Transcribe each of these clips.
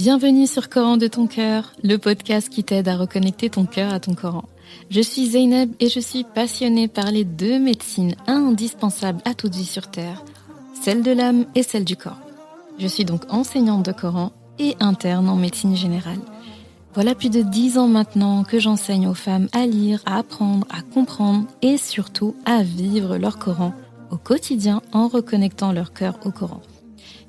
Bienvenue sur Coran de ton cœur, le podcast qui t'aide à reconnecter ton cœur à ton Coran. Je suis Zeynep et je suis passionnée par les deux médecines indispensables à toute vie sur Terre, celle de l'âme et celle du corps. Je suis donc enseignante de Coran et interne en médecine générale. Voilà plus de 10 ans maintenant que j'enseigne aux femmes à lire, à apprendre, à comprendre et surtout à vivre leur Coran au quotidien en reconnectant leur cœur au Coran.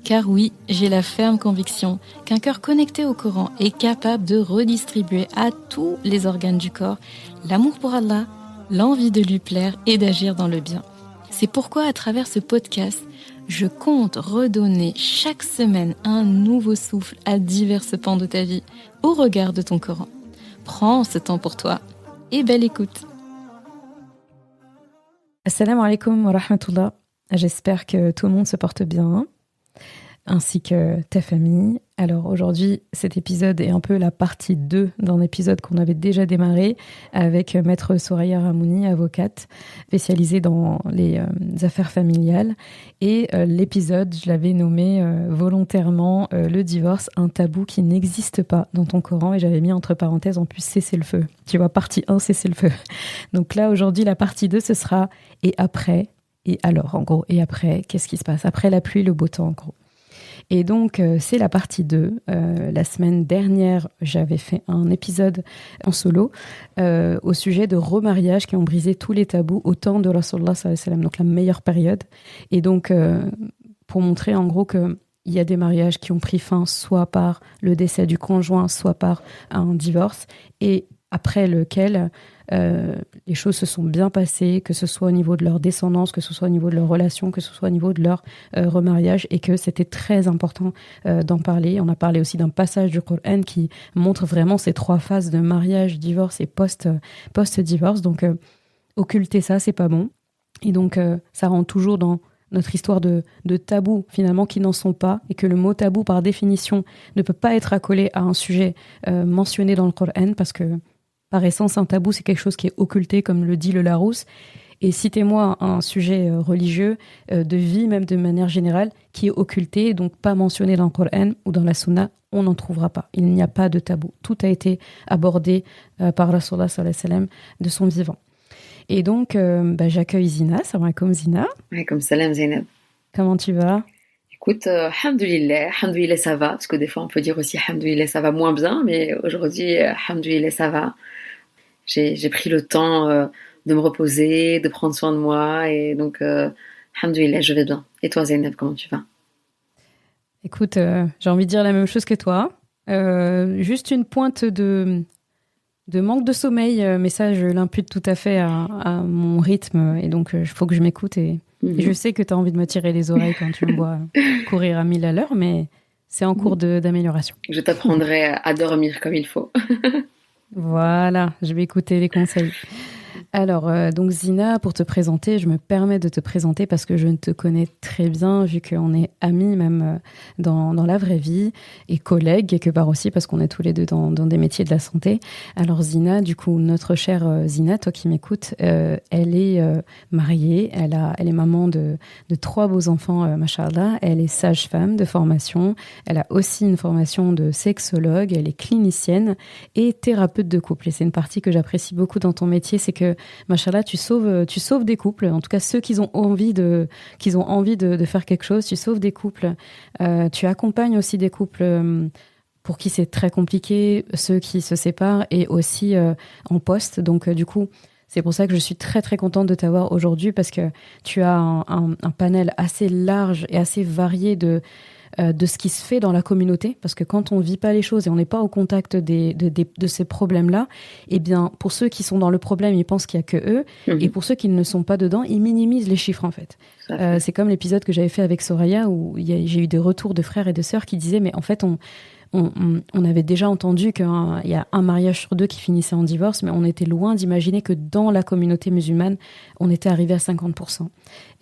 Car oui, j'ai la ferme conviction qu'un cœur connecté au Coran est capable de redistribuer à tous les organes du corps l'amour pour Allah, l'envie de lui plaire et d'agir dans le bien. C'est pourquoi à travers ce podcast, je compte redonner chaque semaine un nouveau souffle à divers pans de ta vie au regard de ton Coran. Prends ce temps pour toi et belle écoute. Assalamu alaikum wa rahmatullah. J'espère que tout le monde se porte bien, ainsi que ta famille. Alors aujourd'hui, cet épisode est un peu la partie 2 d'un épisode qu'on avait déjà démarré avec Maître Soraya Ramouni, avocate spécialisée dans les affaires familiales. Et l'épisode, je l'avais nommé volontairement le divorce, un tabou qui n'existe pas dans ton Coran. Et j'avais mis entre parenthèses en plus cesser le feu. Tu vois, partie 1, cesser le feu. Donc là, aujourd'hui, la partie 2, ce sera et après. Et alors, en gros, et après, qu'est-ce qui se passe? Après la pluie, le beau temps, en gros. Et donc, c'est la partie 2. La semaine dernière, j'avais fait un épisode en solo au sujet de remariages qui ont brisé tous les tabous au temps de Rasulullah sallallahu alayhi wa sallam, donc la meilleure période. Et donc, pour montrer en gros qu'il y a des mariages qui ont pris fin soit par le décès du conjoint, soit par un divorce, et après lequel les choses se sont bien passées, que ce soit au niveau de leur descendance, que ce soit au niveau de leur relation, que ce soit au niveau de leur remariage, et que c'était très important d'en parler. On a parlé aussi d'un passage du Coran qui montre vraiment ces 3 phases de mariage, divorce et post-divorce. Donc, occulter ça, c'est pas bon. Et donc, ça rentre toujours dans notre histoire de tabous, finalement, qui n'en sont pas, et que le mot tabou, par définition, ne peut pas être accolé à un sujet mentionné dans le Coran, parce que par essence, un tabou, c'est quelque chose qui est occulté, comme le dit le Larousse. Et citez-moi un sujet religieux, de vie, même de manière générale, qui est occulté, donc pas mentionné dans le Coran ou dans la Sunna, on n'en trouvera pas. Il n'y a pas de tabou. Tout a été abordé par Rasulullah sallallahu alayhi wa sallam de son vivant. Et donc, j'accueille Zina. Salam alaikum Zina. Alaikum salam Zeynep. Comment tu vas? Écoute, alhamdoulilah, ça va, parce que des fois on peut dire aussi alhamdoulilah, ça va moins bien, mais aujourd'hui, alhamdoulilah, ça va. J'ai pris le temps de me reposer, de prendre soin de moi, et donc, alhamdoulilah, je vais bien. Et toi, Zeynep, comment tu vas? Écoute, j'ai envie de dire la même chose que toi. Juste une pointe de manque de sommeil, mais ça, je l'impute tout à fait à mon rythme, et donc il faut que je m'écoute. Et je sais que tu as envie de me tirer les oreilles quand tu me vois courir à 1000 à l'heure, mais c'est en cours d'amélioration. Je t'apprendrai à dormir comme il faut. Voilà, je vais écouter les conseils. Alors, donc Zina, pour te présenter, je me permets de te présenter parce que je te connais très bien, vu qu'on est amis même dans la vraie vie, et collègues quelque part aussi, parce qu'on est tous les deux dans des métiers de la santé. Alors Zina, du coup, notre chère Zina, toi qui m'écoutes, elle est mariée, elle est maman de 3 beaux enfants, machallah. Elle est sage-femme de formation, elle a aussi une formation de sexologue, elle est clinicienne et thérapeute de couple. Et c'est une partie que j'apprécie beaucoup dans ton métier, c'est que machallah, tu sauves des couples, en tout cas ceux qui ont envie de faire quelque chose, tu sauves des couples, tu accompagnes aussi des couples pour qui c'est très compliqué, ceux qui se séparent, et aussi en poste. Donc du coup, c'est pour ça que je suis très très contente de t'avoir aujourd'hui, parce que tu as un panel assez large et assez varié de ce qui se fait dans la communauté, parce que quand on vit pas les choses et on n'est pas au contact de ces problèmes-là, eh bien, pour ceux qui sont dans le problème, ils pensent qu'il y a que eux, et pour ceux qui ne sont pas dedans, ils minimisent les chiffres, en fait. C'est comme l'épisode que j'avais fait avec Soraya, où j'ai eu des retours de frères et de sœurs qui disaient, mais en fait, on avait déjà entendu qu'il y a un mariage sur 2 qui finissait en divorce, mais on était loin d'imaginer que dans la communauté musulmane, on était arrivé à 50%.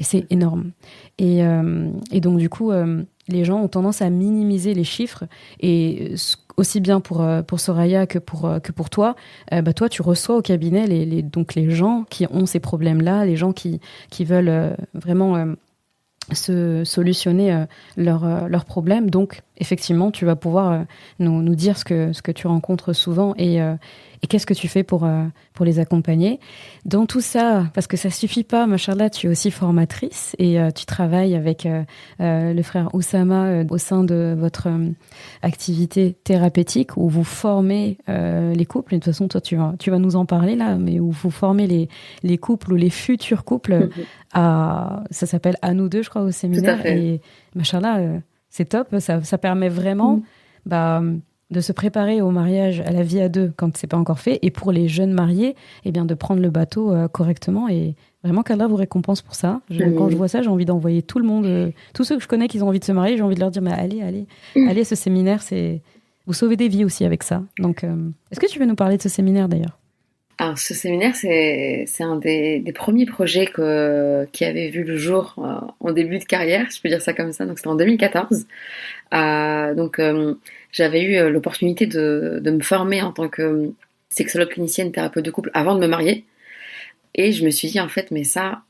Et c'est énorme. Et donc, du coup, les gens ont tendance à minimiser les chiffres, et aussi bien pour Soraya que pour toi, toi tu reçois au cabinet donc les gens qui ont ces problèmes-là, les gens qui veulent vraiment solutionner leurs problèmes. Donc, effectivement, tu vas pouvoir nous dire ce que tu rencontres souvent et qu'est-ce que tu fais pour les accompagner. Dans tout ça, parce que ça suffit pas, machallah, tu es aussi formatrice et tu travailles avec le frère Oussama au sein de votre activité thérapeutique où vous formez les couples. Et de toute façon, toi, tu vas nous en parler là, mais où vous formez les couples ou les futurs couples ça s'appelle À nous deux, je crois, au séminaire. Et machallah, c'est top. Ça permet vraiment de se préparer au mariage, à la vie à deux, quand c'est pas encore fait. Et pour les jeunes mariés, eh bien, de prendre le bateau correctement. Et vraiment, qu'Allah vous récompense pour ça. Quand je vois ça, j'ai envie d'envoyer tout le monde, tous ceux que je connais qui ont envie de se marier, j'ai envie de leur dire, mais allez, ce séminaire, vous sauvez des vies aussi avec ça. Donc, est-ce que tu veux nous parler de ce séminaire d'ailleurs? Alors, ce séminaire, c'est un des premiers projets qui avait vu le jour en début de carrière, je peux dire ça comme ça. Donc, c'était en 2014. J'avais eu l'opportunité de me former en tant que sexologue clinicienne, thérapeute de couple avant de me marier. Et je me suis dit, en fait, mais ça,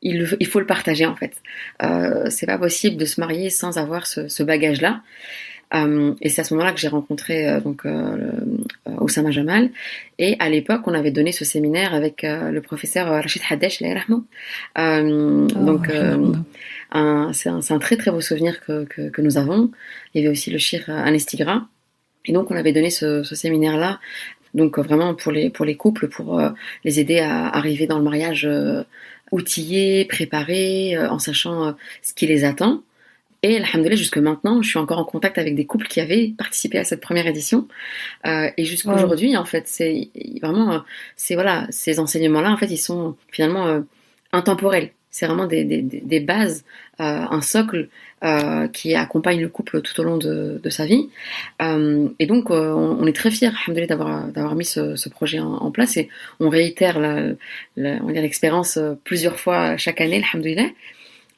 il faut le partager, en fait. C'est pas possible de se marier sans avoir ce bagage-là. Et c'est à ce moment-là que j'ai rencontré Oussama Jamal. Et à l'époque, on avait donné ce séminaire avec le professeur Rachid Hadesh, c'est un très très beau souvenir que nous avons. Il y avait aussi le shir Anistigra. Et donc, on avait donné ce séminaire-là. Donc, vraiment pour les couples, pour les aider à arriver dans le mariage outillés, préparés, en sachant ce qui les attend. Et alhamdoulilah, jusque maintenant, je suis encore en contact avec des couples qui avaient participé à cette première édition. Et jusqu'aujourd'hui, en fait, c'est vraiment, ces enseignements-là, en fait, ils sont finalement intemporels. C'est vraiment des bases, un socle qui accompagne le couple tout au long de sa vie. Et donc, on est très fiers, alhamdoulilah, d'avoir mis ce projet en place. Et on réitère l'expérience plusieurs fois chaque année, alhamdoulilah.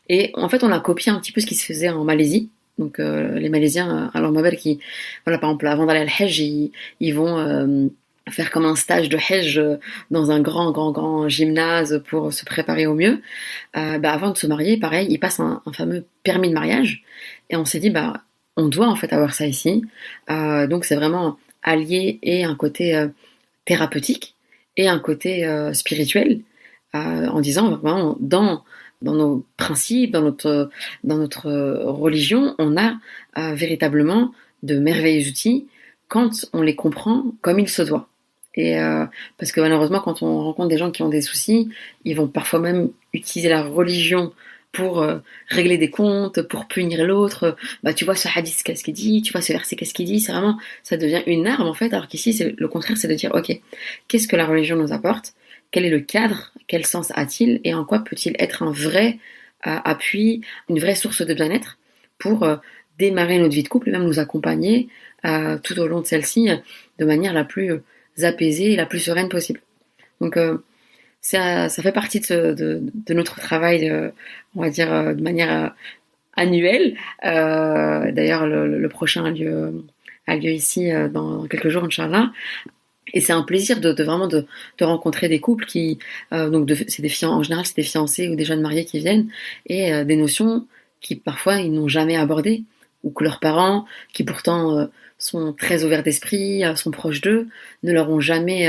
Et en fait, on a copié un petit peu ce qui se faisait en Malaisie. Donc, les Malaisiens, alors ma belle par exemple, avant d'aller à l'Hajj, ils vont faire comme un stage de Hajj dans un grand gymnase pour se préparer au mieux. Avant de se marier, pareil, ils passent un fameux permis de mariage. Et on s'est dit, on doit en fait avoir ça ici. Donc, c'est vraiment allié et un côté thérapeutique et un côté spirituel, en disant vraiment dans nos principes, dans notre religion, on a véritablement de merveilleux outils quand on les comprend comme il se doit. Et parce que malheureusement, quand on rencontre des gens qui ont des soucis, ils vont parfois même utiliser la religion pour régler des comptes, pour punir l'autre. Tu vois ce hadith, qu'est-ce qu'il dit? Tu vois ce verset, qu'est-ce qu'il dit? C'est vraiment, ça devient une arme en fait, alors qu'ici, c'est le contraire, c'est de dire, ok, qu'est-ce que la religion nous apporte? Quel est le cadre? Quel sens a-t-il? Et en quoi peut-il être un vrai appui, une vraie source de bien-être pour démarrer notre vie de couple et même nous accompagner tout au long de celle-ci de manière la plus apaisée et la plus sereine possible. Donc ça fait partie de notre travail, on va dire, de manière annuelle. D'ailleurs, le prochain a lieu ici dans quelques jours, Inch'Allah. Et c'est un plaisir de vraiment de rencontrer des couples qui en général c'est des fiancés ou des jeunes mariés qui viennent et des notions qui parfois ils n'ont jamais abordées ou que leurs parents qui pourtant sont très ouverts d'esprit, sont proches d'eux, ne leur ont jamais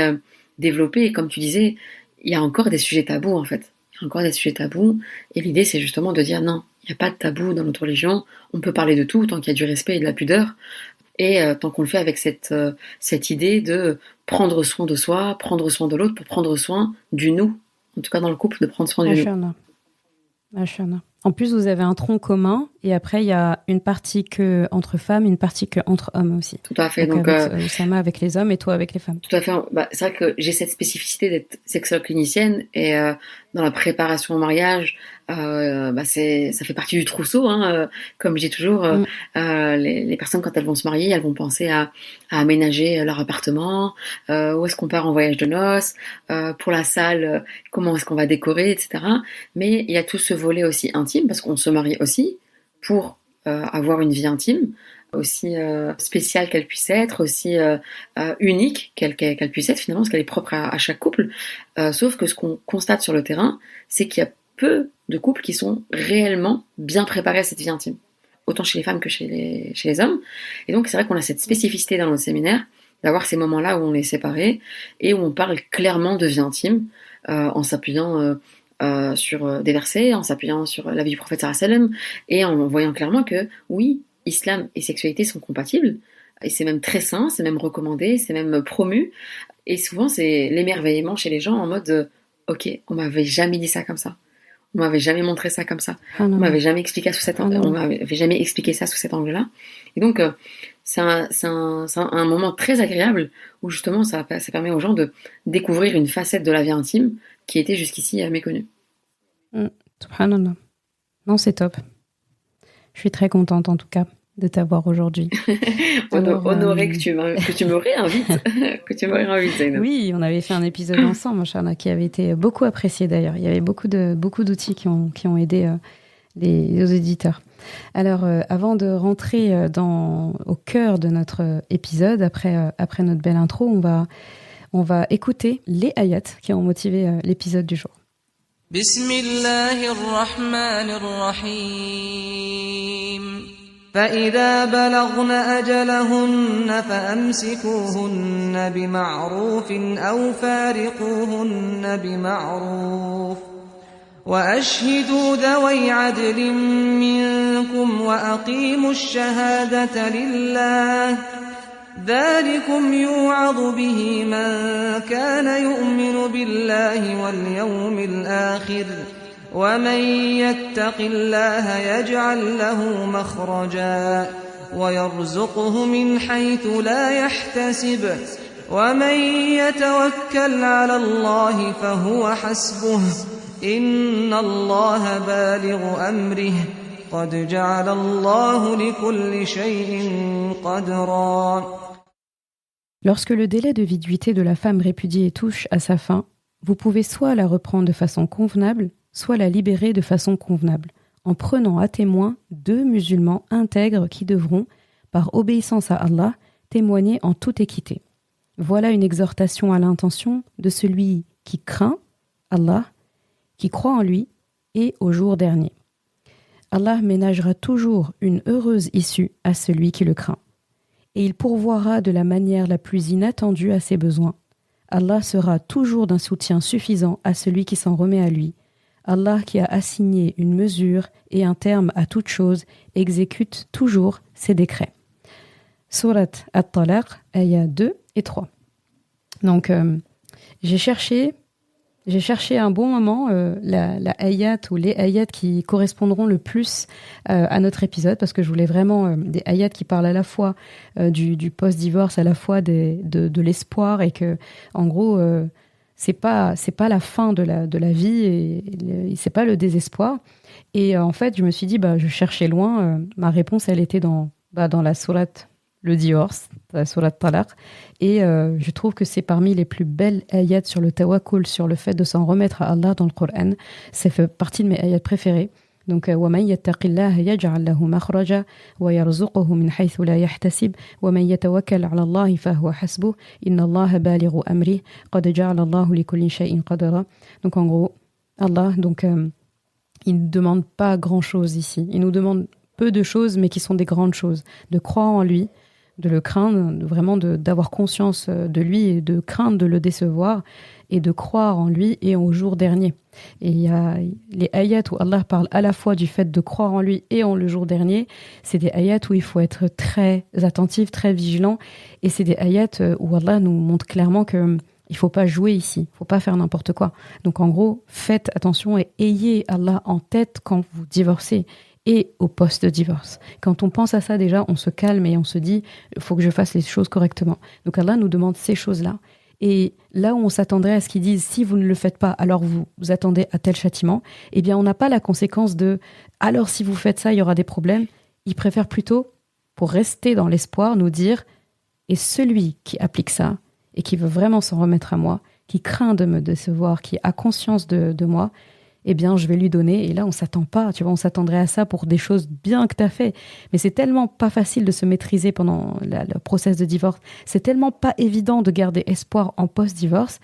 développé. Et comme tu disais, il y a encore des sujets tabous en fait. Il y a encore des sujets tabous et l'idée c'est justement de dire non, il n'y a pas de tabou dans notre religion. On peut parler de tout tant qu'il y a du respect et de la pudeur. Et tant qu'on le fait avec cette idée de prendre soin de soi, prendre soin de l'autre pour prendre soin du nous, en tout cas dans le couple, de prendre soin du nous. En plus, vous avez un tronc commun et après, il y a une partie que entre femmes, une partie que entre hommes aussi. Tout à fait. Donc Oussama avec les hommes et toi avec les femmes. Tout à fait. C'est vrai que j'ai cette spécificité d'être sexologue clinicienne et dans la préparation au mariage, ça fait partie du trousseau. Comme je dis toujours, les personnes quand elles vont se marier, elles vont penser à aménager leur appartement, où est-ce qu'on part en voyage de noces, pour la salle, comment est-ce qu'on va décorer, etc. Mais il y a tout ce volet aussi intime parce qu'on se marie aussi pour avoir une vie intime aussi spéciale qu'elle puisse être, aussi unique qu'elle puisse être finalement, parce qu'elle est propre à chaque couple. Sauf que ce qu'on constate sur le terrain, c'est qu'il y a peu de couples qui sont réellement bien préparés à cette vie intime, autant chez les femmes que chez les hommes. Et donc c'est vrai qu'on a cette spécificité dans nos séminaires, d'avoir ces moments-là où on est séparés et où on parle clairement de vie intime, en s'appuyant sur des versets, en s'appuyant sur la vie du prophète sallallahu alayhi wa sallam, et en voyant clairement que oui, islam et sexualité sont compatibles, et c'est même très sain, c'est même recommandé, c'est même promu, et souvent c'est l'émerveillement chez les gens en mode ok, on m'avait jamais dit ça comme ça. On m'avait jamais montré ça comme ça. On m'avait jamais expliqué on m'avait jamais expliqué ça sous cet angle-là. Et donc, c'est un moment très agréable où justement ça permet aux gens de découvrir une facette de la vie intime qui était jusqu'ici méconnue. Subhanallah. Non, c'est top. Je suis très contente en tout cas de t'avoir aujourd'hui. Honorée que tu me réinvites, Zainab. Oui, on avait fait un épisode ensemble, Machallah, qui avait été beaucoup apprécié d'ailleurs. Il y avait beaucoup d'outils qui ont aidé les auditeurs. Alors, avant de rentrer au cœur de notre épisode, après notre belle intro, on va écouter les ayats qui ont motivé l'épisode du jour. Bismillahirrahmanirrahim. فإذا بلغن أجلهن فأمسكوهن بمعروف أو فارقوهن بمعروف وأشهدوا ذوي عدل منكم وأقيموا الشهادة لله ذلكم يوعظ به من كان يؤمن بالله واليوم الآخر ومن يتق الله يجعل له مخرجا ويرزقه من حيث لا يحتسب ومن يتوكل على الله فهو حسبه إن الله بالغ أمره قد جعل الله لكل شيء قدرا. Lorsque le délai de viduité de la femme répudiée touche à sa fin, vous pouvez soit la reprendre de façon convenable, soit la libérer de façon convenable, en prenant à témoin 2 musulmans intègres qui devront, par obéissance à Allah, témoigner en toute équité. Voilà une exhortation à l'intention de celui qui craint Allah, qui croit en lui et au jour dernier. Allah ménagera toujours une heureuse issue à celui qui le craint. Et il pourvoira de la manière la plus inattendue à ses besoins. Allah sera toujours d'un soutien suffisant à celui qui s'en remet à lui. Allah qui a assigné une mesure et un terme à toute chose exécute toujours ses décrets. Surat At-Talaq, ayat 2 et 3. Donc, j'ai cherché un bon moment la ayat ou les ayats qui correspondront le plus à notre épisode, parce que je voulais vraiment des ayats qui parlent à la fois du post-divorce, à la fois de l'espoir, et que, en gros, c'est pas la fin de la vie, et c'est pas le désespoir. Et en fait, je me suis dit, je cherchais loin. Ma réponse, elle était dans la sourate le divorce, la sourate Talaq. Et je trouve que c'est parmi les plus belles ayats sur le tawakkul, sur le fait de s'en remettre à Allah dans le Coran. Ça fait partie de mes ayats préférés. Donc, وَمَنْ يَتَّقِ اللَّهَ يَجْعَلْ لَهُ مَخْرَجًا وَيَرْزُقْهُ مِنْ حَيْثُ لَا يَحْتَسِبُ وَمَنْ يَتَوَكَّلْ عَلَى اللَّهِ فَهُوَ حَسْبُهُ إِنَّ اللَّهَ بَالِغُ أَمْرِهِ قَدْ جَعَلَ اللَّهُ لِكُلِّ شَيْءٍ قَدْرًا. Donc, en gros, Allah, il ne demande pas grand-chose ici. Il nous demande peu de choses, mais qui sont des grandes choses. De croire en lui, de le craindre, vraiment d'avoir conscience de lui et de craindre de le décevoir, et de croire en lui et au jour dernier. Et il y a les ayats où Allah parle à la fois du fait de croire en lui et en le jour dernier. C'est des ayats où il faut être très attentif, très vigilant, et c'est des ayats où Allah nous montre clairement que il faut pas jouer ici, il faut pas faire n'importe quoi. Donc en gros, faites attention et ayez Allah en tête quand vous divorcez et au post-divorce. Quand on pense à ça, déjà, on se calme et on se dit il faut que je fasse les choses correctement. Donc Allah nous demande ces choses-là. Et là où on s'attendrait à ce qu'ils disent si vous ne le faites pas, alors vous attendez à tel châtiment, eh bien on n'a pas la conséquence de alors si vous faites ça, il y aura des problèmes. Ils préfèrent plutôt, pour rester dans l'espoir, nous dire et celui qui applique ça et qui veut vraiment s'en remettre à moi, qui craint de me décevoir, qui a conscience de moi, eh bien, je vais lui donner. Et là, on s'attend pas, tu vois, on s'attendrait à ça pour des choses bien que tu as fait. Mais c'est tellement pas facile de se maîtriser pendant le process de divorce. C'est tellement pas évident de garder espoir en post-divorce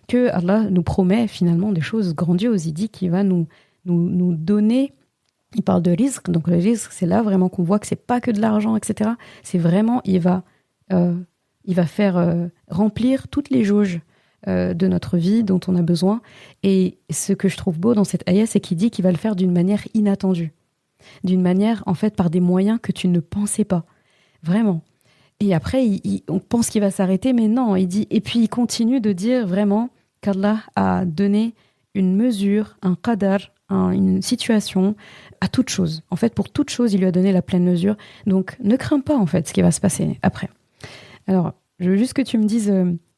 que Allah nous promet finalement des choses grandioses. Il dit qu'il va nous nous donner. Il parle de rizq, donc le rizq, c'est là vraiment qu'on voit que c'est pas que de l'argent, etc. C'est vraiment, il va faire remplir toutes les jauges de notre vie dont on a besoin. Et ce que je trouve beau dans cette ayah, c'est qu'il dit qu'il va le faire d'une manière inattendue. D'une manière, en fait, par des moyens que tu ne pensais pas. Vraiment. Et après, on pense qu'il va s'arrêter, mais non, il dit... Et puis, il continue de dire vraiment qu'Allah a donné une mesure, un qadar, une situation à toute chose. En fait, pour toute chose, il lui a donné la pleine mesure. Donc, ne crains pas, en fait, ce qui va se passer après. Alors, je veux juste que tu me dises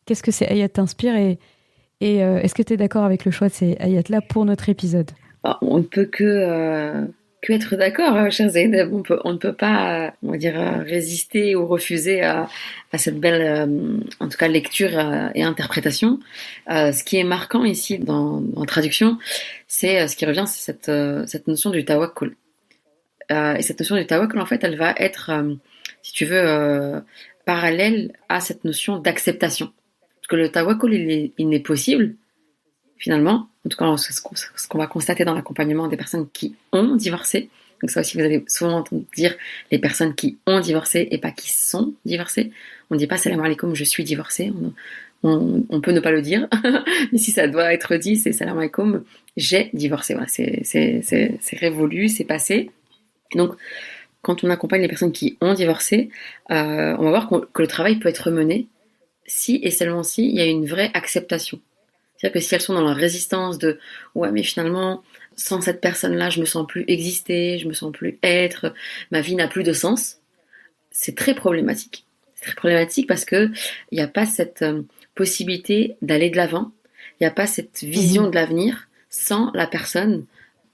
qu'est-ce que ces ayats t'inspirent et est-ce que tu es d'accord avec le choix de ces ayats-là pour notre épisode? On ne peut que être d'accord, cher Zeynep. On ne peut pas, on va dire, résister ou refuser à cette belle, en tout cas, lecture et interprétation. Ce qui est marquant ici en traduction, c'est ce qui revient, c'est cette notion du tawakkul. Et cette notion du tawakkul, en fait, elle va être, si tu veux, parallèle à cette notion d'acceptation. Parce que le tawakkul, il n'est possible, finalement, en tout cas ce qu'on va constater dans l'accompagnement des personnes qui ont divorcé. Donc ça aussi, vous allez souvent entendre dire les personnes qui ont divorcé et pas qui sont divorcées. On ne dit pas salam alaikum, je suis divorcée. On peut ne pas le dire, mais si ça doit être dit, c'est salam alaikum, j'ai divorcé. Voilà, c'est révolu, c'est passé. Et donc, quand on accompagne les personnes qui ont divorcé, on va voir que le travail peut être mené si et seulement si il y a une vraie acceptation. C'est-à-dire que si elles sont dans la résistance de « ouais, mais finalement, sans cette personne-là, je me sens plus exister, je me sens plus être, ma vie n'a plus de sens », c'est très problématique. C'est très problématique parce qu'il n'y a pas cette possibilité d'aller de l'avant, il n'y a pas cette vision de l'avenir sans la personne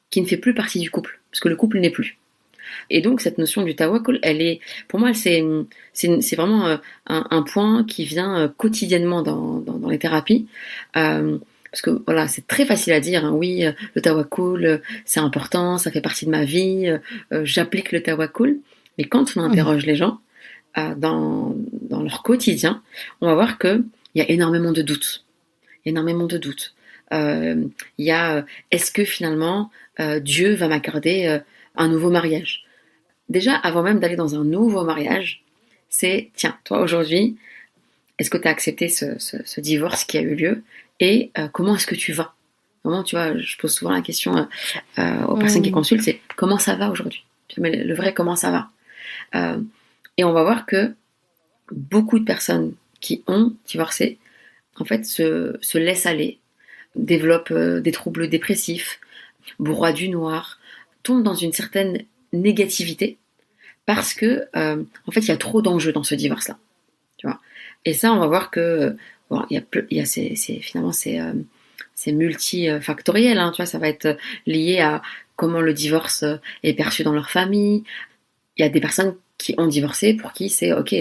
qui ne fait plus partie du couple, parce que le couple n'est plus. Et donc cette notion du tawakkul, pour moi, c'est vraiment un point qui vient quotidiennement dans les thérapies, parce que voilà, c'est très facile à dire, hein, oui, le tawakkul, c'est important, ça fait partie de ma vie, j'applique le tawakkul, mais quand on interroge les gens dans leur quotidien, on va voir que il y a énormément de doutes, énormément de doutes. Il y a est-ce que finalement Dieu va m'accorder un nouveau mariage? Déjà, avant même d'aller dans un nouveau mariage, c'est, tiens, toi aujourd'hui, est-ce que tu as accepté ce divorce qui a eu lieu et comment est-ce que tu vas? Vraiment, tu vois, je pose souvent la question aux personnes qui consultent, c'est comment ça va aujourd'hui? Mais le vrai comment ça va? Et on va voir que beaucoup de personnes qui ont divorcé, en fait, se laissent aller, développent des troubles dépressifs, broient du noir, tombent dans une certaine négativité parce que en fait il y a trop d'enjeux dans ce divorce là, tu vois. Et ça on va voir que bon, finalement c'est multifactoriel, hein, tu vois. Ça va être lié à comment le divorce est perçu dans leur famille. Il y a des personnes qui ont divorcé pour qui c'est ok,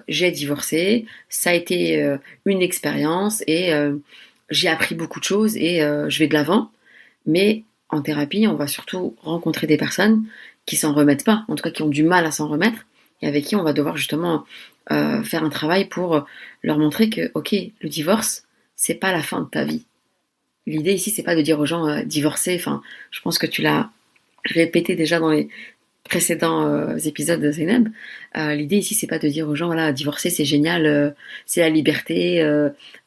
j'ai divorcé, ça a été une expérience et j'ai appris beaucoup de choses et je vais de l'avant. Mais en thérapie, on va surtout rencontrer des personnes qui s'en remettent pas, en tout cas qui ont du mal à s'en remettre, et avec qui on va devoir justement faire un travail pour leur montrer que, ok, le divorce, c'est pas la fin de ta vie. L'idée ici, c'est pas de dire aux gens divorcer, enfin, je pense que tu l'as répété déjà dans les précédents épisodes de Zeynep. L'idée ici, c'est pas de dire aux gens, voilà, divorcer, c'est génial, c'est la liberté,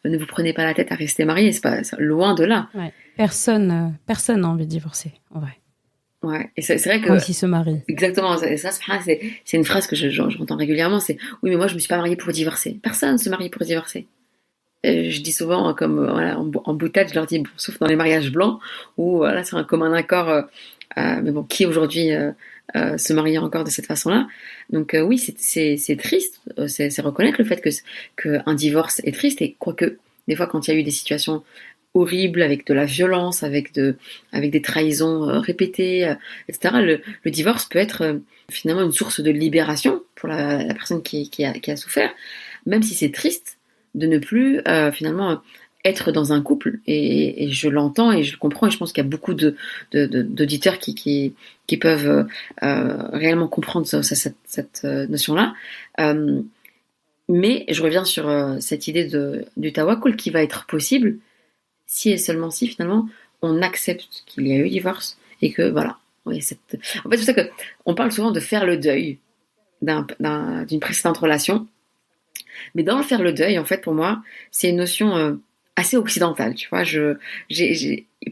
ne vous prenez pas la tête à rester mariés, c'est loin de là. Ouais. Personne n'a envie de divorcer, en vrai. Ouais, et c'est vrai que... Quand ils se marient. Exactement, et ça, c'est une phrase que j'entends régulièrement, c'est « Oui, mais moi, je me suis pas mariée pour divorcer. » Personne ne se marie pour divorcer. Et je dis souvent, comme voilà, en boutade, je leur dis, bon, sauf dans les mariages blancs, où voilà, c'est un commun accord, mais bon, qui aujourd'hui se marie encore de cette façon-là? Donc oui, c'est triste, c'est reconnaître le fait qu'un divorce est triste, et quoique, des fois, quand il y a eu des situations horrible, avec de la violence, avec des trahisons répétées, etc. Le divorce peut être finalement une source de libération pour la personne qui a souffert, même si c'est triste de ne plus finalement être dans un couple. Et je l'entends et je le comprends, et je pense qu'il y a beaucoup d'auditeurs qui peuvent réellement comprendre cette notion-là. Mais je reviens sur cette idée du tawakkul qui va être possible si et seulement si, finalement, on accepte qu'il y a eu divorce et que voilà. En fait, c'est pour ça qu'on parle souvent de faire le deuil d'une précédente relation. Mais dans le faire le deuil, en fait, pour moi, c'est une notion assez occidentale, tu vois.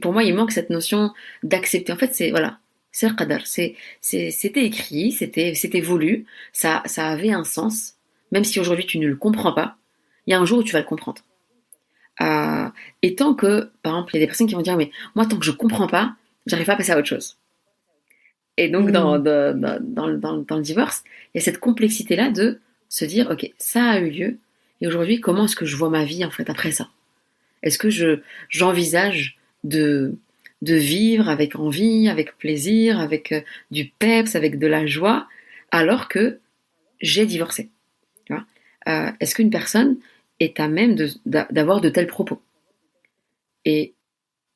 Pour moi, il manque cette notion d'accepter. En fait, c'est le qadar. C'était écrit, c'était voulu, ça avait un sens. Même si aujourd'hui tu ne le comprends pas, il y a un jour où tu vas le comprendre. Et tant que, par exemple, il y a des personnes qui vont dire, mais moi, tant que je comprends pas, j'arrive pas à passer à autre chose. Et donc, dans le divorce, il y a cette complexité-là de se dire, ok, ça a eu lieu, et aujourd'hui, comment est-ce que je vois ma vie, en fait, après ça? Est-ce que j'envisage de vivre avec envie, avec plaisir, avec du peps, avec de la joie, alors que j'ai divorcé? Tu vois, est-ce qu'une personne est à même d'avoir de tels propos? Et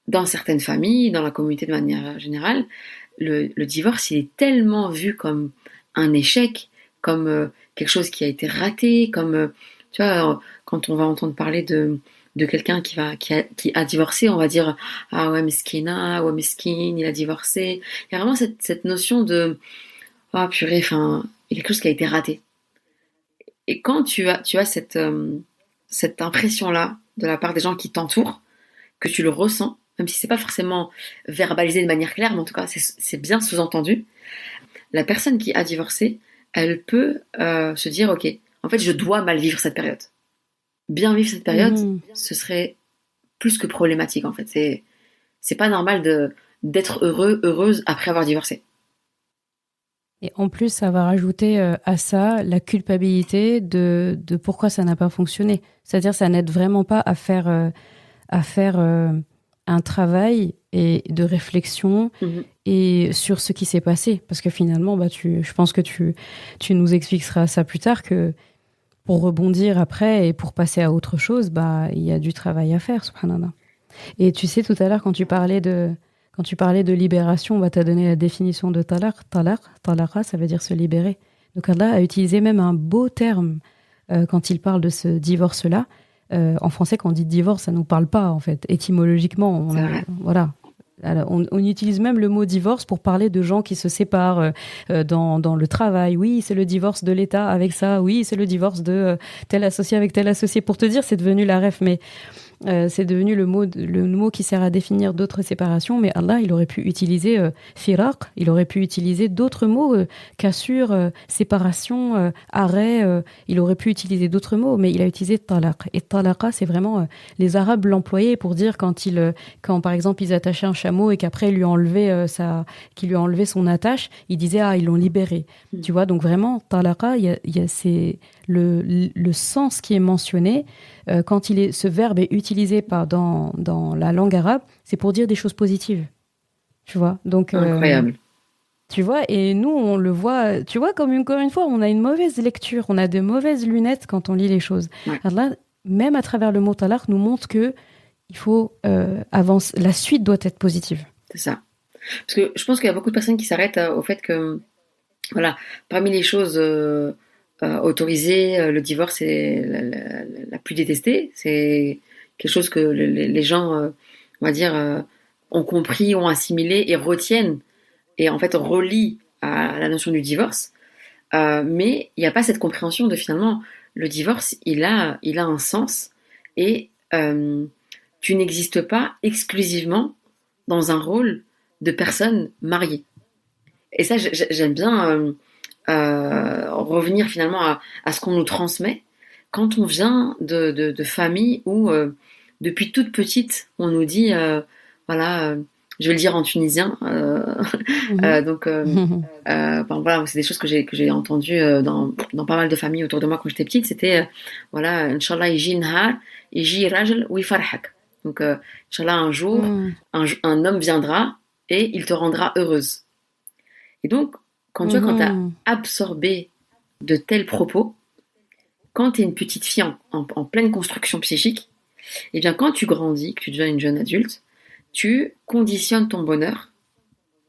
dans certaines familles, dans la communauté de manière générale, le divorce, il est tellement vu comme un échec, comme quelque chose qui a été raté, comme, tu vois, quand on va entendre parler de quelqu'un qui a divorcé, on va dire, ah ouais, meskina, ouais, mesquine, il a divorcé. Il y a vraiment cette notion de, ah purée, enfin, il y a quelque chose qui a été raté. Et quand tu as cette impression-là de la part des gens qui t'entourent, que tu le ressens, même si c'est pas forcément verbalisé de manière claire, mais en tout cas c'est bien sous-entendu, la personne qui a divorcé, elle peut se dire, ok, en fait je dois mal vivre cette période. Bien vivre cette période, ce serait plus que problématique en fait. C'est pas normal d'être heureuse après avoir divorcé. Et en plus, ça va rajouter à ça la culpabilité de pourquoi ça n'a pas fonctionné. C'est-à-dire, ça n'aide vraiment pas à faire un travail et de réflexion et sur ce qui s'est passé. Parce que finalement, je pense que tu nous expliqueras ça plus tard, que pour rebondir après et pour passer à autre chose, il y a du travail à faire, subhanallah. Et tu sais, tout à l'heure, quand tu parlais de libération, tu as donné la définition de talaq. Talaqa, ça veut dire se libérer. Donc Allah a utilisé même un beau terme quand il parle de ce divorce-là. En français, quand on dit divorce, ça ne nous parle pas, en fait. Étymologiquement, voilà. Alors, on utilise même le mot divorce pour parler de gens qui se séparent dans le travail. Oui, c'est le divorce de l'État avec ça. Oui, c'est le divorce de tel associé avec tel associé. Pour te dire, c'est devenu la ref, mais c'est devenu le mot qui sert à définir d'autres séparations. Mais Allah, il aurait pu utiliser firaq, il aurait pu utiliser d'autres mots, cassure, séparation, arrêt. Il aurait pu utiliser d'autres mots, mais il a utilisé talaq. Et talaqa, c'est vraiment les Arabes l'employaient pour dire quand par exemple ils attachaient un chameau et qu'après qu'il lui a enlevé son attache, ils disaient ils l'ont libéré. Tu vois, donc vraiment talaqa, c'est le sens qui est mentionné. Quand ce verbe est utilisé dans la langue arabe, c'est pour dire des choses positives. Tu vois, donc incroyable. Tu vois, et nous on le voit. Tu vois, comme une fois, on a une mauvaise lecture, on a de mauvaises lunettes quand on lit les choses. Ouais. Alors là, même à travers le mot talaq, nous montre que il faut avancer. La suite doit être positive. C'est ça. Parce que je pense qu'il y a beaucoup de personnes qui s'arrêtent au fait que, voilà, parmi les choses autorisées, le divorce est la plus détestée. C'est quelque chose que les gens, on va dire, ont compris, ont assimilé et retiennent, et en fait relient à la notion du divorce. Mais il n'y a pas cette compréhension de finalement, le divorce, il a un sens, et tu n'existes pas exclusivement dans un rôle de personne mariée. Et ça, j'aime bien revenir finalement à ce qu'on nous transmet quand on vient de familles où depuis toute petite on nous dit voilà, je vais le dire en tunisien, donc voilà, c'est des choses que j'ai entendues dans pas mal de familles autour de moi quand j'étais petite. C'était voilà, Inch'Allah yiji nhar yiji rajl ou yifarhak. Donc Inch'Allah, un jour un homme viendra et il te rendra heureuse. Et donc quand tu as absorbé de tels propos, quand tu es une petite fille en pleine construction psychique, et bien quand tu grandis, que tu deviens une jeune adulte, tu conditionnes ton bonheur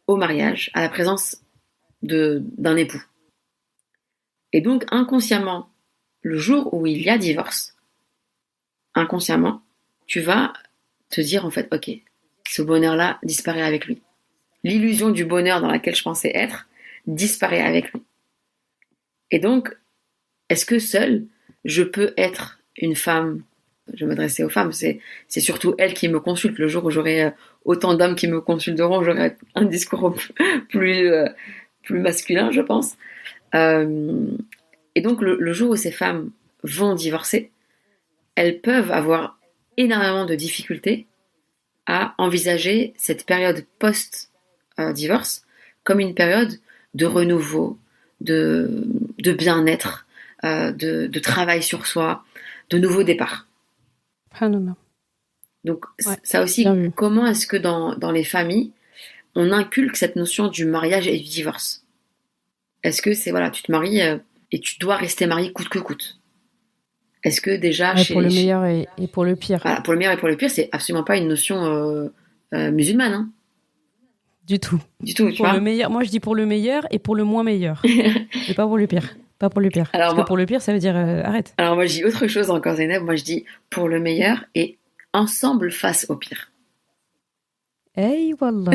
au mariage, à la présence d'un époux. Et donc inconsciemment, le jour où il y a divorce, inconsciemment, tu vas te dire en fait, ok, ce bonheur-là disparaît avec lui. L'illusion du bonheur dans laquelle je pensais être disparaît avec lui. Et donc, est-ce que seule, je peux être une femme? Je vais m'adresser aux femmes, c'est surtout elles qui me consultent. Le jour où j'aurai autant d'hommes qui me consulteront, j'aurai un discours plus masculin, je pense. Et donc, le jour où ces femmes vont divorcer, elles peuvent avoir énormément de difficultés à envisager cette période post-divorce comme une période de renouveau, de bien-être, de travail sur soi, de nouveau départ. Donc ça aussi, comment est-ce que dans les familles, on inculque cette notion du mariage et du divorce? Est-ce que c'est, voilà, tu te maries et tu dois rester marié coûte que coûte? Est-ce que déjà... pour le meilleur et pour le pire. Voilà, pour le meilleur et pour le pire, c'est absolument pas une notion musulmane. Hein. Du tout. Du tout, pour le meilleur, moi je dis pour le meilleur et pour le moins meilleur. Et pas pour le pire. Pas pour le pire. Alors parce que pour le pire, ça veut dire arrête. Alors moi je dis autre chose encore, Zeynep. Moi je dis pour le meilleur et ensemble face au pire. Hey, wallah.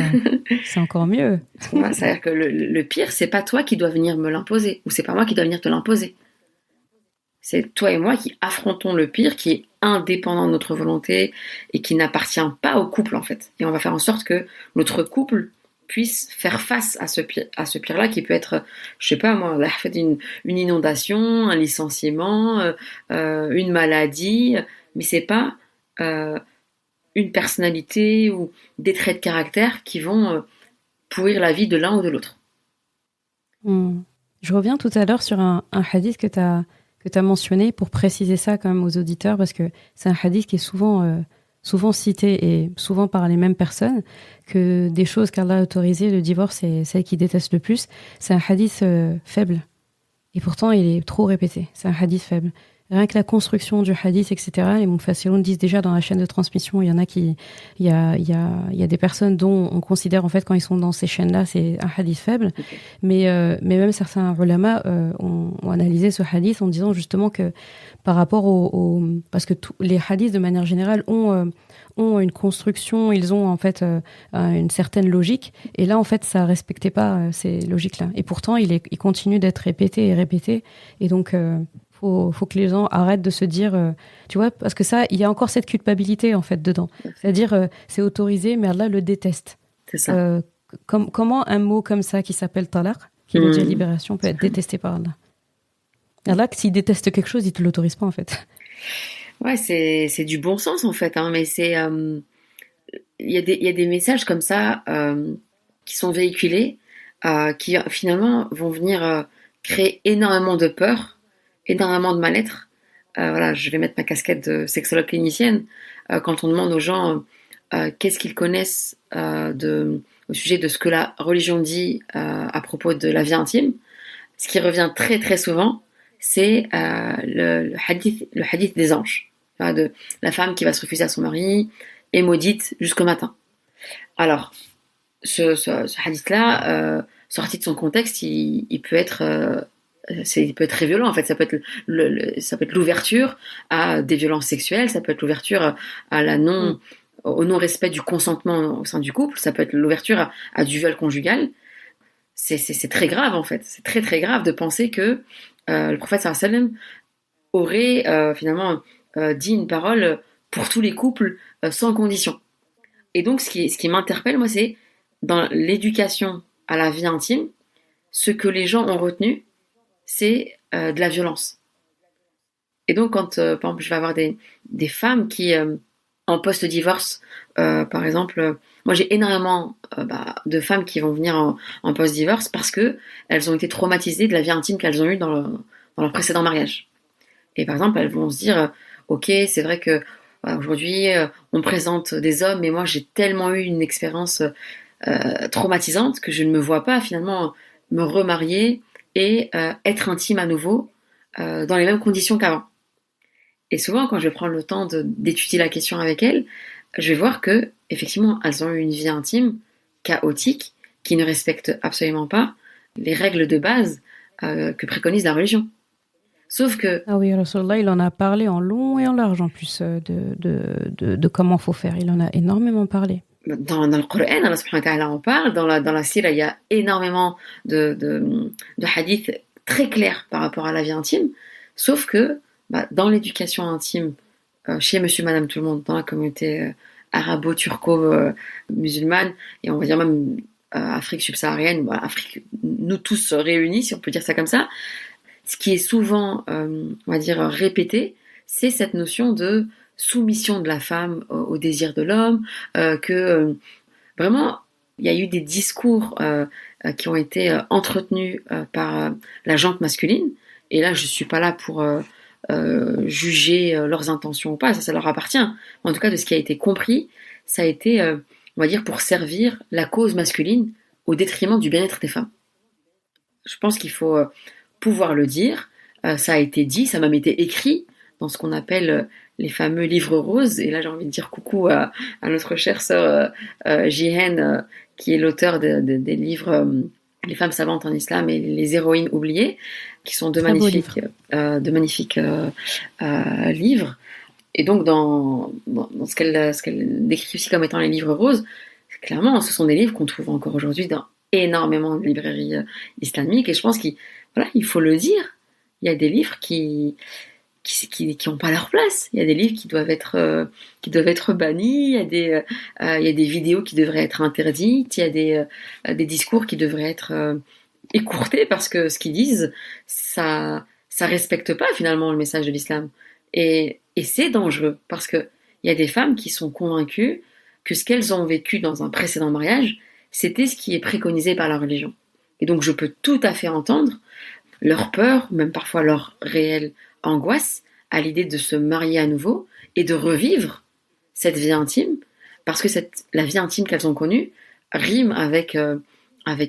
C'est encore mieux. C'est-à-dire que le pire, c'est pas toi qui dois venir me l'imposer, ou c'est pas moi qui dois venir te l'imposer. C'est toi et moi qui affrontons le pire, qui est indépendant de notre volonté et qui n'appartient pas au couple en fait. Et on va faire en sorte que notre couple puisse faire face à ce pire-là qui peut être, je sais pas moi, une inondation, un licenciement, une maladie, mais c'est pas une personnalité ou des traits de caractère qui vont pourrir la vie de l'un ou de l'autre. Je reviens tout à l'heure sur un hadith que tu as mentionné pour préciser ça quand même aux auditeurs, parce que c'est un hadith qui est souvent cité et souvent par les mêmes personnes, que des choses qu'Allah a autorisées, le divorce est celle qui déteste le plus. C'est un hadith faible. Et pourtant, il est trop répété. C'est un hadith faible. Rien que la construction du hadith, etc. Les Mufassiroun disent déjà dans la chaîne de transmission, il y en a il y a des personnes dont on considère en fait quand ils sont dans ces chaînes-là, c'est un hadith faible. Okay. Mais même certains ulama ont analysé ce hadith en disant justement que par rapport parce que les hadiths de manière générale ont une construction, ils ont en fait une certaine logique, et là en fait ça respectait pas ces logiques-là. Et pourtant il continue d'être répété, et donc faut que les gens arrêtent de se dire, tu vois, parce que ça, il y a encore cette culpabilité en fait dedans. C'est-à-dire, c'est autorisé, mais Allah le déteste. C'est ça. Comment un mot comme ça qui s'appelle talaq, qui veut dire libération, peut être détesté par Allah? Allah, s'il déteste quelque chose, il te l'autorise pas en fait. Ouais, c'est du bon sens en fait, hein, mais c'est il y a des messages comme ça qui sont véhiculés, qui finalement vont venir créer énormément de peur, énormément de mal-être. Voilà, je vais mettre ma casquette de sexologue clinicienne. Quand on demande aux gens qu'est-ce qu'ils connaissent au sujet de ce que la religion dit à propos de la vie intime, ce qui revient très très souvent, c'est le hadith des anges, de la femme qui va se refuser à son mari et maudite jusqu'au matin. Alors, ce hadith-là, sorti de son contexte, il peut être il peut être très violent en fait. Ça peut être l'ouverture à des violences sexuelles, ça peut être l'ouverture au non-respect du consentement au sein du couple, ça peut être l'ouverture à du viol conjugal. C'est très grave en fait. C'est très très grave de penser que le prophète sallallahu alayhi wa sallam aurait finalement dit une parole pour tous les couples sans condition. Et donc ce qui m'interpelle moi, c'est dans l'éducation à la vie intime, ce que les gens ont retenu, c'est de la violence. Et donc quand par exemple je vais avoir des femmes qui en post-divorce, par exemple, moi j'ai énormément de femmes qui vont venir en post-divorce parce que elles ont été traumatisées de la vie intime qu'elles ont eue dans leur précédent mariage. Et par exemple, elles vont se dire ok, c'est vrai que aujourd'hui on présente des hommes, mais moi j'ai tellement eu une expérience traumatisante que je ne me vois pas finalement me remarier et être intime à nouveau dans les mêmes conditions qu'avant. Et souvent, quand je prends le temps d'étudier la question avec elles, je vais voir que effectivement, elles ont eu une vie intime chaotique qui ne respecte absolument pas les règles de base que préconise la religion. Sauf que... Ah oui, Rasulallah, il en a parlé en long et en large en plus de comment faut faire. Il en a énormément parlé. dans le Coran, Allah subhanahu wa ta'ala en parle, dans la sira, il y a énormément de hadiths très clairs par rapport à la vie intime, sauf que dans l'éducation intime, chez monsieur, madame, tout le monde, dans la communauté arabo-turco-musulmane, et on va dire même Afrique subsaharienne, Afrique, nous tous réunis, si on peut dire ça comme ça, ce qui est souvent, on va dire, répété, c'est cette notion de soumission de la femme au désir de l'homme, que vraiment, il y a eu des discours qui ont été entretenus par la gente masculine, et là, je ne suis pas là pour juger leurs intentions ou pas, ça leur appartient. En tout cas, de ce qui a été compris, ça a été, on va dire, pour servir la cause masculine au détriment du bien-être des femmes. Je pense qu'il faut pouvoir le dire, ça a été dit, ça m'a même été écrit dans ce qu'on appelle les fameux livres roses, et là j'ai envie de dire coucou à notre chère sœur Jihen, qui est l'auteur des livres Les femmes savantes en islam et les héroïnes oubliées, qui sont de magnifiques livres. Et donc dans ce qu'elle décrit aussi comme étant les livres roses, clairement ce sont des livres qu'on trouve encore aujourd'hui dans énormément de librairies islamiques, et je pense qu'il faut le dire, il y a des livres qui n'ont pas leur place. Il y a des livres qui doivent être bannis. Il y a des vidéos qui devraient être interdites. Il y a des discours qui devraient être écourtés parce que ce qu'ils disent, ça respecte pas finalement le message de l'islam. Et c'est dangereux parce que il y a des femmes qui sont convaincues que ce qu'elles ont vécu dans un précédent mariage, c'était ce qui est préconisé par la religion. Et donc je peux tout à fait entendre leur peur, même parfois leur réelle angoisse à l'idée de se marier à nouveau et de revivre cette vie intime, parce que la vie intime qu'elles ont connue rime avec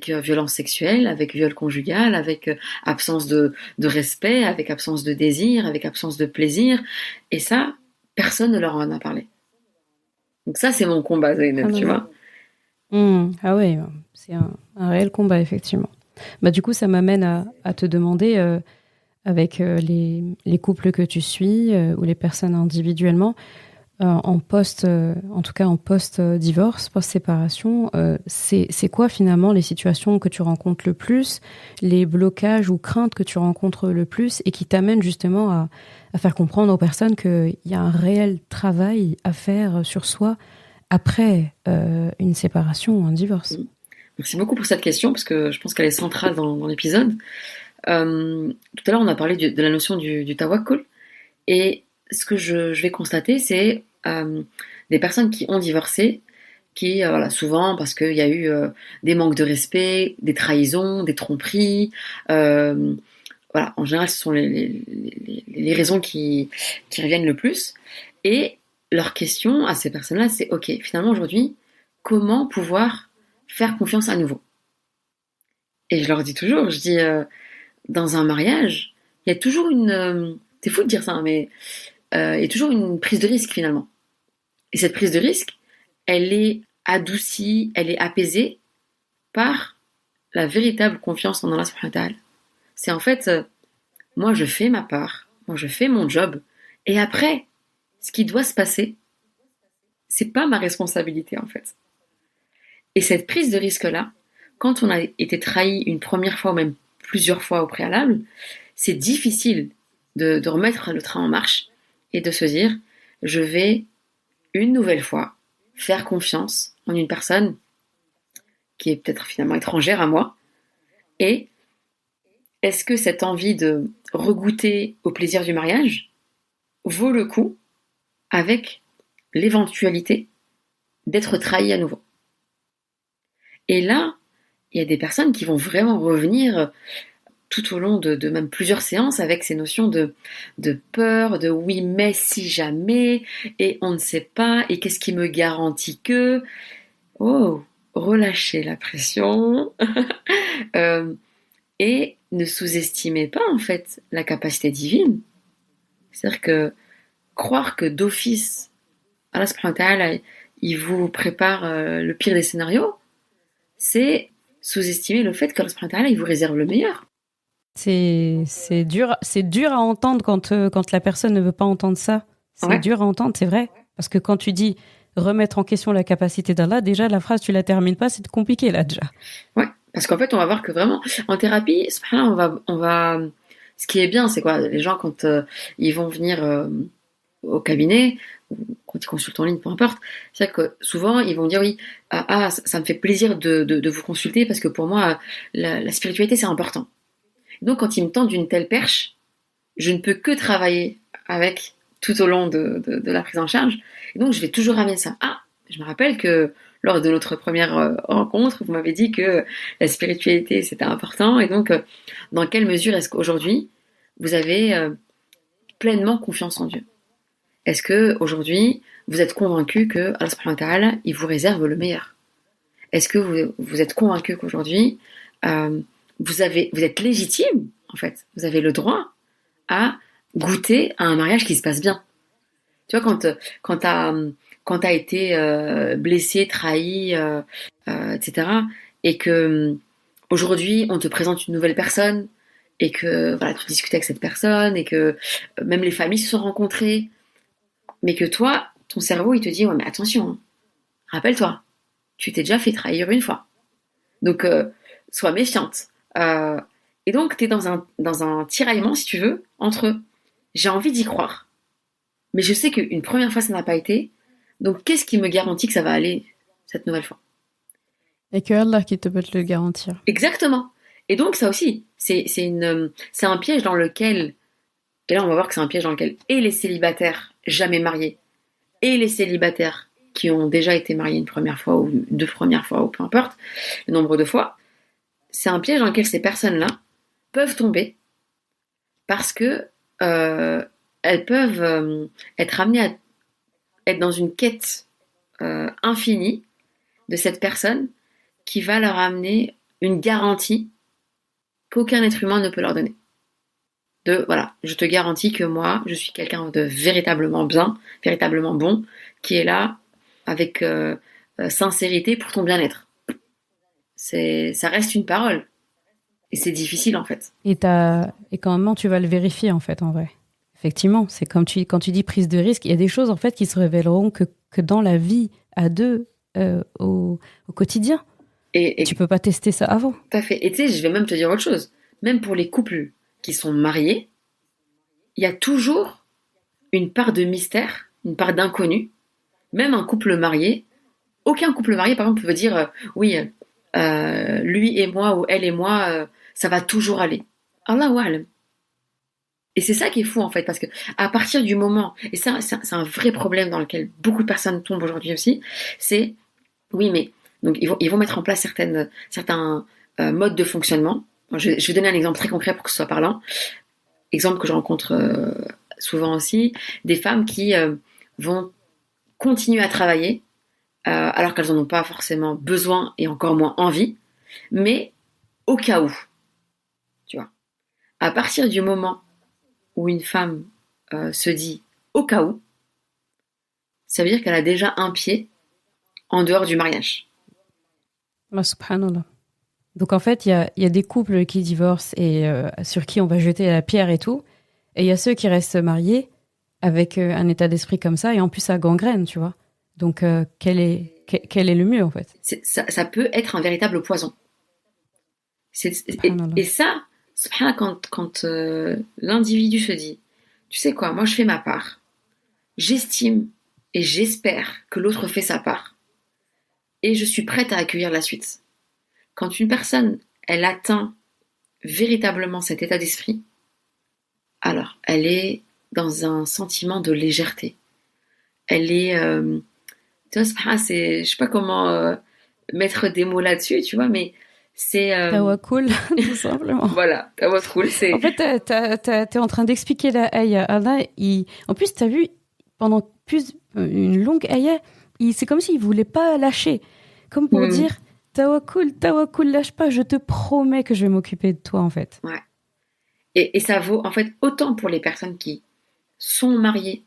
violence sexuelle, avec viol conjugal, avec absence de respect, avec absence de désir, avec absence de plaisir, et ça, personne ne leur en a parlé. Donc ça, c'est mon combat, Zeynep, tu vois. Ah ouais, c'est un réel combat, effectivement. Du coup, ça m'amène à te demander, avec les couples que tu suis ou les personnes individuellement, en tout cas en post-divorce, post-séparation, c'est quoi finalement les situations que tu rencontres le plus, les blocages ou craintes que tu rencontres le plus et qui t'amènent justement à faire comprendre aux personnes qu'il y a un réel travail à faire sur soi après une séparation ou un divorce. Merci beaucoup pour cette question, parce que je pense qu'elle est centrale dans l'épisode. Tout à l'heure, on a parlé de la notion du tawakkul, et ce que je vais constater, c'est des personnes qui ont divorcé, qui, souvent, parce qu'il y a eu des manques de respect, des trahisons, des tromperies, en général, ce sont les raisons qui reviennent le plus, et leur question à ces personnes-là, c'est ok, finalement aujourd'hui, comment pouvoir faire confiance à nouveau? Et je leur dis toujours, dans un mariage, il y a toujours c'est fou de dire ça, hein, mais il y a toujours une prise de risque finalement. Et cette prise de risque, elle est adoucie, elle est apaisée par la véritable confiance en Allah subhanahu wa ta'ala. C'est en fait, moi je fais ma part, moi je fais mon job, et après, ce qui doit se passer, c'est pas ma responsabilité en fait. Et cette prise de risque-là, quand on a été trahi une première fois ou même plusieurs fois au préalable, c'est difficile de remettre le train en marche et de se dire, je vais une nouvelle fois faire confiance en une personne qui est peut-être finalement étrangère à moi, et est-ce que cette envie de regoûter au plaisir du mariage vaut le coup avec l'éventualité d'être trahi à nouveau? Et là, il y a des personnes qui vont vraiment revenir tout au long de même plusieurs séances avec ces notions de peur, de oui mais si jamais, et on ne sait pas, et qu'est-ce qui me garantit que... Oh, relâchez la pression et ne sous-estimez pas en fait la capacité divine. C'est-à-dire que croire que d'office, Allah subhanahu wa ta'ala, il vous prépare le pire des scénarios, c'est sous-estimer le fait qu'Allah subhanahu wa ta'ala, il vous réserve le meilleur. C'est dur à entendre quand la personne ne veut pas entendre ça. C'est dur à entendre, c'est vrai. Parce que quand tu dis remettre en question la capacité d'Allah, déjà la phrase tu la termines pas, c'est compliqué là déjà. Ouais, parce qu'en fait, on va voir que vraiment, en thérapie, subhanallah, ce qui est bien, c'est quoi? Les gens, quand ils vont venir au cabinet, ou quand ils consultent en ligne, peu importe, c'est que souvent, ils vont dire oui, ça me fait plaisir de vous consulter parce que pour moi, la spiritualité, c'est important. Donc, quand ils me tendent une telle perche, je ne peux que travailler avec tout au long de la prise en charge. Et donc, je vais toujours ramener ça. Ah, je me rappelle que lors de notre première rencontre, vous m'avez dit que la spiritualité, c'était important. Et donc, dans quelle mesure est-ce qu'aujourd'hui, vous avez pleinement confiance en Dieu? Est-ce que aujourd'hui, vous êtes convaincu que Allah subhanahu wa ta'ala, il vous réserve le meilleur? Est-ce que vous êtes convaincu qu'aujourd'hui, vous êtes légitime, en fait, vous avez le droit à goûter à un mariage qui se passe bien? Tu vois, quand t'as été blessé, trahi, etc., et que aujourd'hui on te présente une nouvelle personne, et que voilà, tu discutes avec cette personne, et que même les familles se sont rencontrées, mais que toi, ton cerveau, il te dit ouais, mais attention, hein, rappelle-toi, tu t'es déjà fait trahir une fois, donc sois méfiante. Et donc t'es dans un tiraillement, si tu veux, entre j'ai envie d'y croire, mais je sais qu'une première fois ça n'a pas été, donc qu'est-ce qui me garantit que ça va aller cette nouvelle fois? Et que Allah qui te peut te le garantir. Exactement. Et donc ça aussi, c'est un piège dans lequel, et là on va voir que c'est un piège dans lequel et les célibataires jamais mariés, et les célibataires qui ont déjà été mariés une première fois ou deux premières fois, ou peu importe le nombre de fois, c'est un piège dans lequel ces personnes-là peuvent tomber parce que elles peuvent être amenées à être dans une quête infinie de cette personne qui va leur amener une garantie qu'aucun être humain ne peut leur donner. Voilà, je te garantis que moi, je suis quelqu'un de véritablement bien, véritablement bon, qui est là avec sincérité pour ton bien-être. Ça reste une parole. Et c'est difficile, en fait. Et comment tu vas le vérifier, en fait, en vrai? Effectivement, c'est comme quand tu dis prise de risque, il y a des choses, en fait, qui se révéleront que dans la vie à deux, au quotidien. Et tu peux pas tester ça avant. Tout à fait. Et tu sais, je vais même te dire autre chose. Même pour les couples qui sont mariés, il y a toujours une part de mystère, une part d'inconnu. Même un couple marié, aucun couple marié, par exemple, peut dire oui, lui et moi ou elle et moi, ça va toujours aller. Allahu a'lam. Et c'est ça qui est fou, en fait, parce que à partir du moment, et ça, c'est un vrai problème dans lequel beaucoup de personnes tombent aujourd'hui aussi, c'est oui, mais donc ils vont mettre en place certains modes de fonctionnement. Je vais donner un exemple très concret pour que ce soit parlant. Exemple que je rencontre souvent aussi, des femmes qui vont continuer à travailler alors qu'elles n'en ont pas forcément besoin et encore moins envie, mais au cas où, tu vois. À partir du moment où une femme se dit au cas où, ça veut dire qu'elle a déjà un pied en dehors du mariage. Ah, subhanallah. Donc en fait, il y a des couples qui divorcent et sur qui on va jeter la pierre et tout. Et il y a ceux qui restent mariés avec un état d'esprit comme ça et en plus ça gangrène, tu vois. Donc quel est le mieux en fait? Ça peut être un véritable poison. Et ça, quand l'individu se dit, tu sais quoi, moi je fais ma part, j'estime et j'espère que l'autre fait sa part, et je suis prête à accueillir la suite. Quand une personne, elle atteint véritablement cet état d'esprit, alors elle est dans un sentiment de légèreté. Elle est, tu vois, je sais pas comment mettre des mots là-dessus, tu vois, mais c'est tawakkul, tout simplement. Voilà, tawakkul, c'est. En fait, t'es en train d'expliquer la ayah. Allah, en plus, t'as vu pendant une longue ayah, c'est comme s'il voulait pas lâcher, comme pour dire. Tawakkul, lâche pas, je te promets que je vais m'occuper de toi, en fait. Ouais. Et ça vaut, en fait, autant pour les personnes qui sont mariées,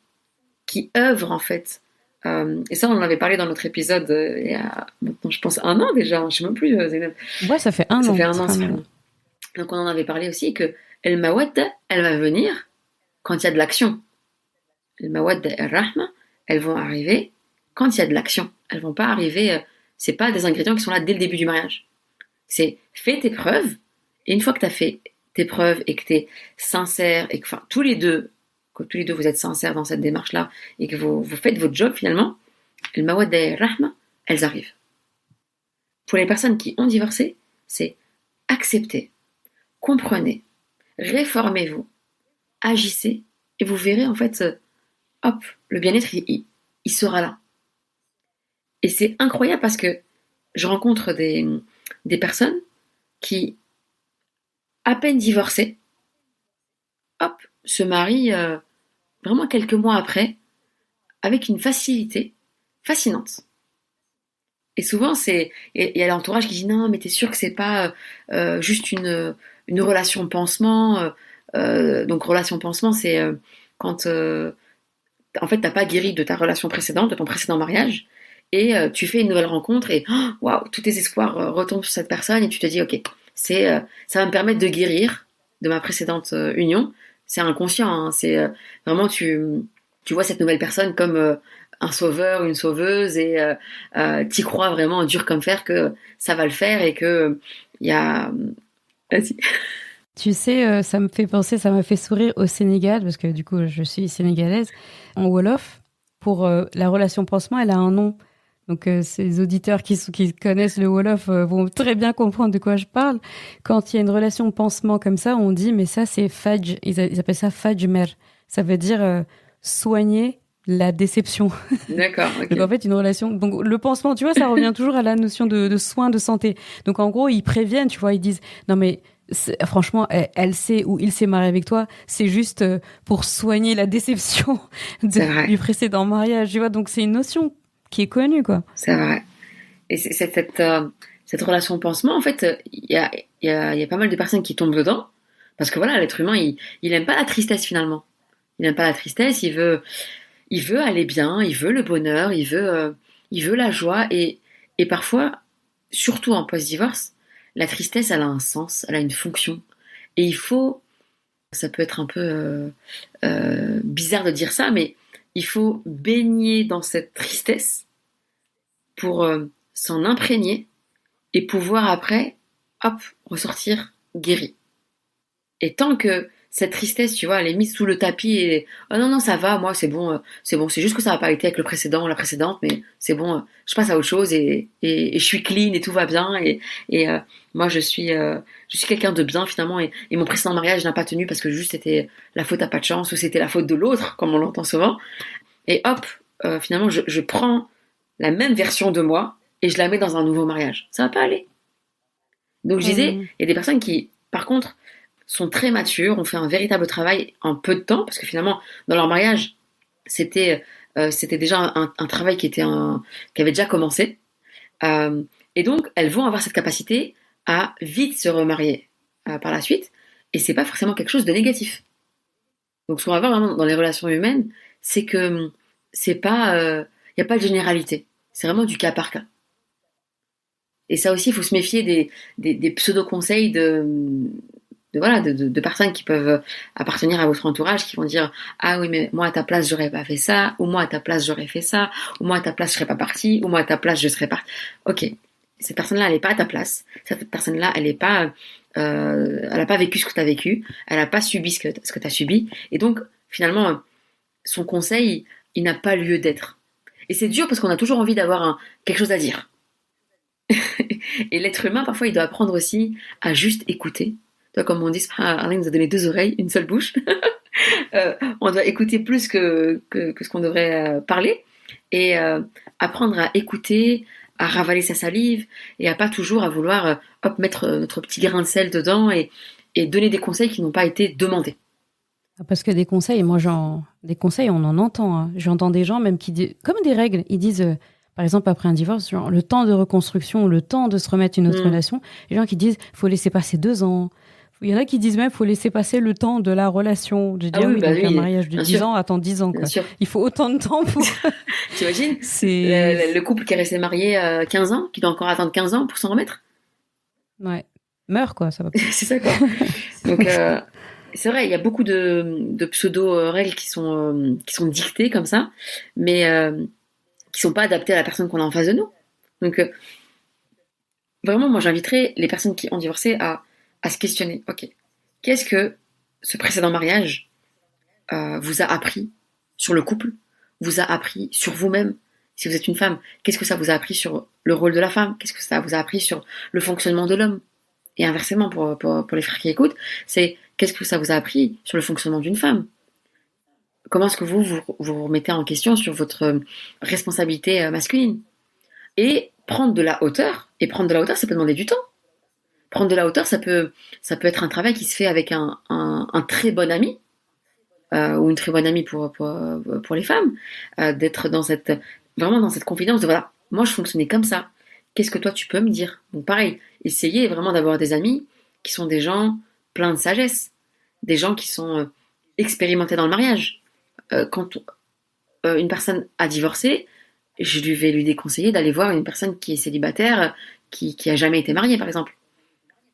qui œuvrent, en fait. Et ça, on en avait parlé dans notre épisode il y a, maintenant, je pense, 1 an déjà, je sais même plus, Zeynep. Ouais, ça fait 1 an. Ça fait 1 an, c'est bon. Donc, on en avait parlé aussi que El Mawadda, elle va venir quand il y a de l'action. El Mawadda et El Rahma, elles vont arriver quand il y a de l'action. Elles vont pas arriver, c'est pas des ingrédients qui sont là dès le début du mariage. C'est fais tes preuves, et une fois que tu as fait tes preuves et que tu es sincère, et que tous les deux vous êtes sincères dans cette démarche-là, et que vous faites votre job finalement, le mawadda et le rahma, elles arrivent. Pour les personnes qui ont divorcé, c'est accepter, comprenez, réformez-vous, agissez, et vous verrez en fait, hop, le bien-être, il sera là. Et c'est incroyable parce que je rencontre des personnes qui, à peine divorcées, hop, se marient vraiment quelques mois après, avec une facilité fascinante. Et souvent, il y a l'entourage qui dit non, mais t'es sûr que c'est pas juste une relation pansement. Donc relation pansement, c'est quand en fait t'as pas guéri de ta relation précédente, de ton précédent mariage, et tu fais une nouvelle rencontre et waouh, tous tes espoirs retombent sur cette personne et tu te dis ok, ça va me permettre de guérir de ma précédente union. C'est inconscient, hein, c'est vraiment tu vois cette nouvelle personne comme un sauveur, une sauveuse, et t'y crois vraiment dur comme fer que ça va le faire et que il y a. Vas-y. Tu sais, ça me fait penser, ça m'a fait sourire au Sénégal, parce que du coup, je suis sénégalaise. En Wolof, pour la relation pansement, elle a un nom. Donc, ces auditeurs qui connaissent le Wolof vont très bien comprendre de quoi je parle. Quand il y a une relation pansement comme ça, on dit, mais ça, c'est fadj. Ils appellent ça fajmer. Ça veut dire soigner la déception. D'accord. Okay. Donc en fait, une relation. Donc le pansement, tu vois, ça revient toujours à la notion de soins de santé. Donc en gros, ils préviennent, tu vois, ils disent non mais franchement, elle sait ou il s'est marié avec toi, c'est juste pour soigner la déception du précédent mariage, tu vois. Donc c'est une notion qui est connue, quoi. C'est vrai. Et c'est cette relation pansement, en fait, il y a pas mal de personnes qui tombent dedans parce que voilà, l'être humain, il aime pas la tristesse finalement. Il aime pas la tristesse, il veut aller bien, il veut le bonheur, il veut la joie, et parfois, surtout en post-divorce, la tristesse, elle a un sens, elle a une fonction. Et ça peut être un peu bizarre de dire ça, mais il faut baigner dans cette tristesse pour s'en imprégner et pouvoir après, hop, ressortir guéri. Et tant que cette tristesse, tu vois, elle est mise sous le tapis et oh non, ça va, moi c'est bon, c'est juste que ça n'a pas été avec le précédent ou la précédente, mais c'est bon, je passe à autre chose et je suis clean et tout va bien et moi je suis quelqu'un de bien finalement et mon précédent mariage n'a pas tenu parce que juste c'était la faute à pas de chance ou c'était la faute de l'autre, comme on l'entend souvent. Et hop, finalement je prends la même version de moi et je la mets dans un nouveau mariage. Ça va pas aller. Donc je disais, il y a des personnes qui, par contre, sont très matures, ont fait un véritable travail en peu de temps, parce que finalement, dans leur mariage, c'était déjà un travail qui avait déjà commencé. Et donc, elles vont avoir cette capacité à vite se remarier par la suite, et c'est pas forcément quelque chose de négatif. Donc, ce qu'on va voir vraiment dans les relations humaines, c'est que c'est pas, y a pas de généralité. C'est vraiment du cas par cas. Et ça aussi, il faut se méfier des pseudo-conseils de personnes qui peuvent appartenir à votre entourage, qui vont dire ah oui mais moi à ta place j'aurais pas fait ça, ou moi à ta place j'aurais fait ça, ou moi à ta place je serais pas partie, ou moi à ta place je serais partie. Ok, cette personne-là elle est pas à ta place, cette personne-là elle a pas vécu ce que tu as vécu, elle a pas subi ce que tu as subi, et donc finalement son conseil il n'a pas lieu d'être. Et c'est dur parce qu'on a toujours envie d'avoir quelque chose à dire. Et l'être humain parfois il doit apprendre aussi à juste écouter. Comme on dit, Allah nous a donné 2 oreilles, une seule bouche. On doit écouter plus que ce qu'on devrait parler, et apprendre à écouter, à ravaler sa salive, et à pas toujours à vouloir mettre notre petit grain de sel dedans et donner des conseils qui n'ont pas été demandés. Parce que des conseils, on en entend. Hein. J'entends des gens même qui disent, comme des règles, ils disent, par exemple après un divorce, genre, le temps de reconstruction, le temps de se remettre une autre relation, les gens qui disent, faut laisser passer 2 ans. Il y en a qui disent même qu'il faut laisser passer le temps de la relation. Je dis un mariage de 10 ans attend 10 ans. Quoi. Il faut autant de temps pour... T'imagines le couple qui est resté marié 15 ans, qui doit encore attendre 15 ans pour s'en remettre. Ouais. Meurt, quoi. Ça va. C'est ça, quoi. Donc, c'est vrai, il y a beaucoup de pseudo-règles qui sont dictées comme ça. Mais sont pas adaptés à la personne qu'on a en face de nous. Donc, vraiment, moi, j'inviterais les personnes qui ont divorcé à se questionner. Ok, qu'est-ce que ce précédent mariage vous a appris sur le couple, vous a appris sur vous-même? Si vous êtes une femme, qu'est-ce que ça vous a appris sur le rôle de la femme? Qu'est-ce que ça vous a appris sur le fonctionnement de l'homme? Et inversement, pour les frères qui écoutent, c'est qu'est-ce que ça vous a appris sur le fonctionnement d'une femme? Comment est-ce que vous remettez en question sur votre responsabilité masculine? Et prendre de la hauteur, ça peut demander du temps. Prendre de la hauteur, ça peut être un travail qui se fait avec un très bon ami, ou une très bonne amie pour les femmes, d'être vraiment dans cette confidence de voilà, moi je fonctionnais comme ça. Qu'est-ce que toi tu peux me dire? Donc pareil, essayez vraiment d'avoir des amis qui sont des gens pleins de sagesse, des gens qui sont expérimentés dans le mariage. Quand une personne a divorcé, je vais lui déconseiller d'aller voir une personne qui est célibataire, qui a jamais été mariée par exemple,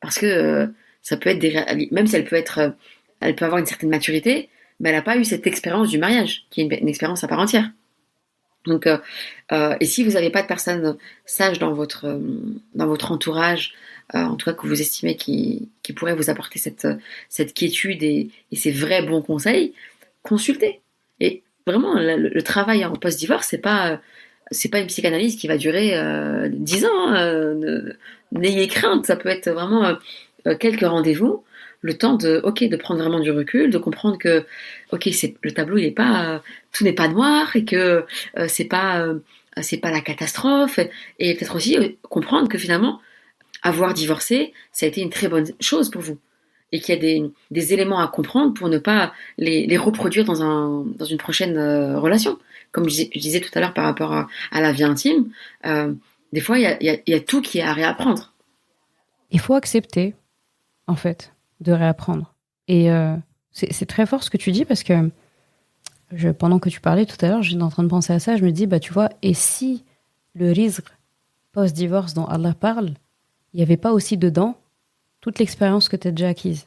parce que ça peut être même si elle peut avoir une certaine maturité, mais elle n'a pas eu cette expérience du mariage, qui est une expérience à part entière. Donc, et si vous n'avez pas de personnes sages dans votre entourage, en tout cas que vous estimez qui pourraient vous apporter cette quiétude et ces vrais bons conseils, consultez. Et vraiment, le travail en post-divorce, c'est pas une psychanalyse qui va durer 10 ans. N'ayez crainte, ça peut être vraiment quelques rendez-vous, le temps de prendre vraiment du recul, de comprendre que le tableau tout n'est pas noir et que c'est pas la catastrophe, et peut-être aussi comprendre que finalement avoir divorcé, ça a été une très bonne chose pour vous, et qu'il y a des éléments à comprendre pour ne pas les reproduire dans une prochaine relation. Comme je disais tout à l'heure par rapport à la vie intime, des fois il y a tout qui est à réapprendre. Il faut accepter, en fait, de réapprendre. Et c'est très fort ce que tu dis, parce que pendant que tu parlais tout à l'heure, j'étais en train de penser à ça, je me dis, bah tu vois, et si le rizq post-divorce dont Allah parle, il n'y avait pas aussi dedans toute l'expérience que tu as déjà acquise,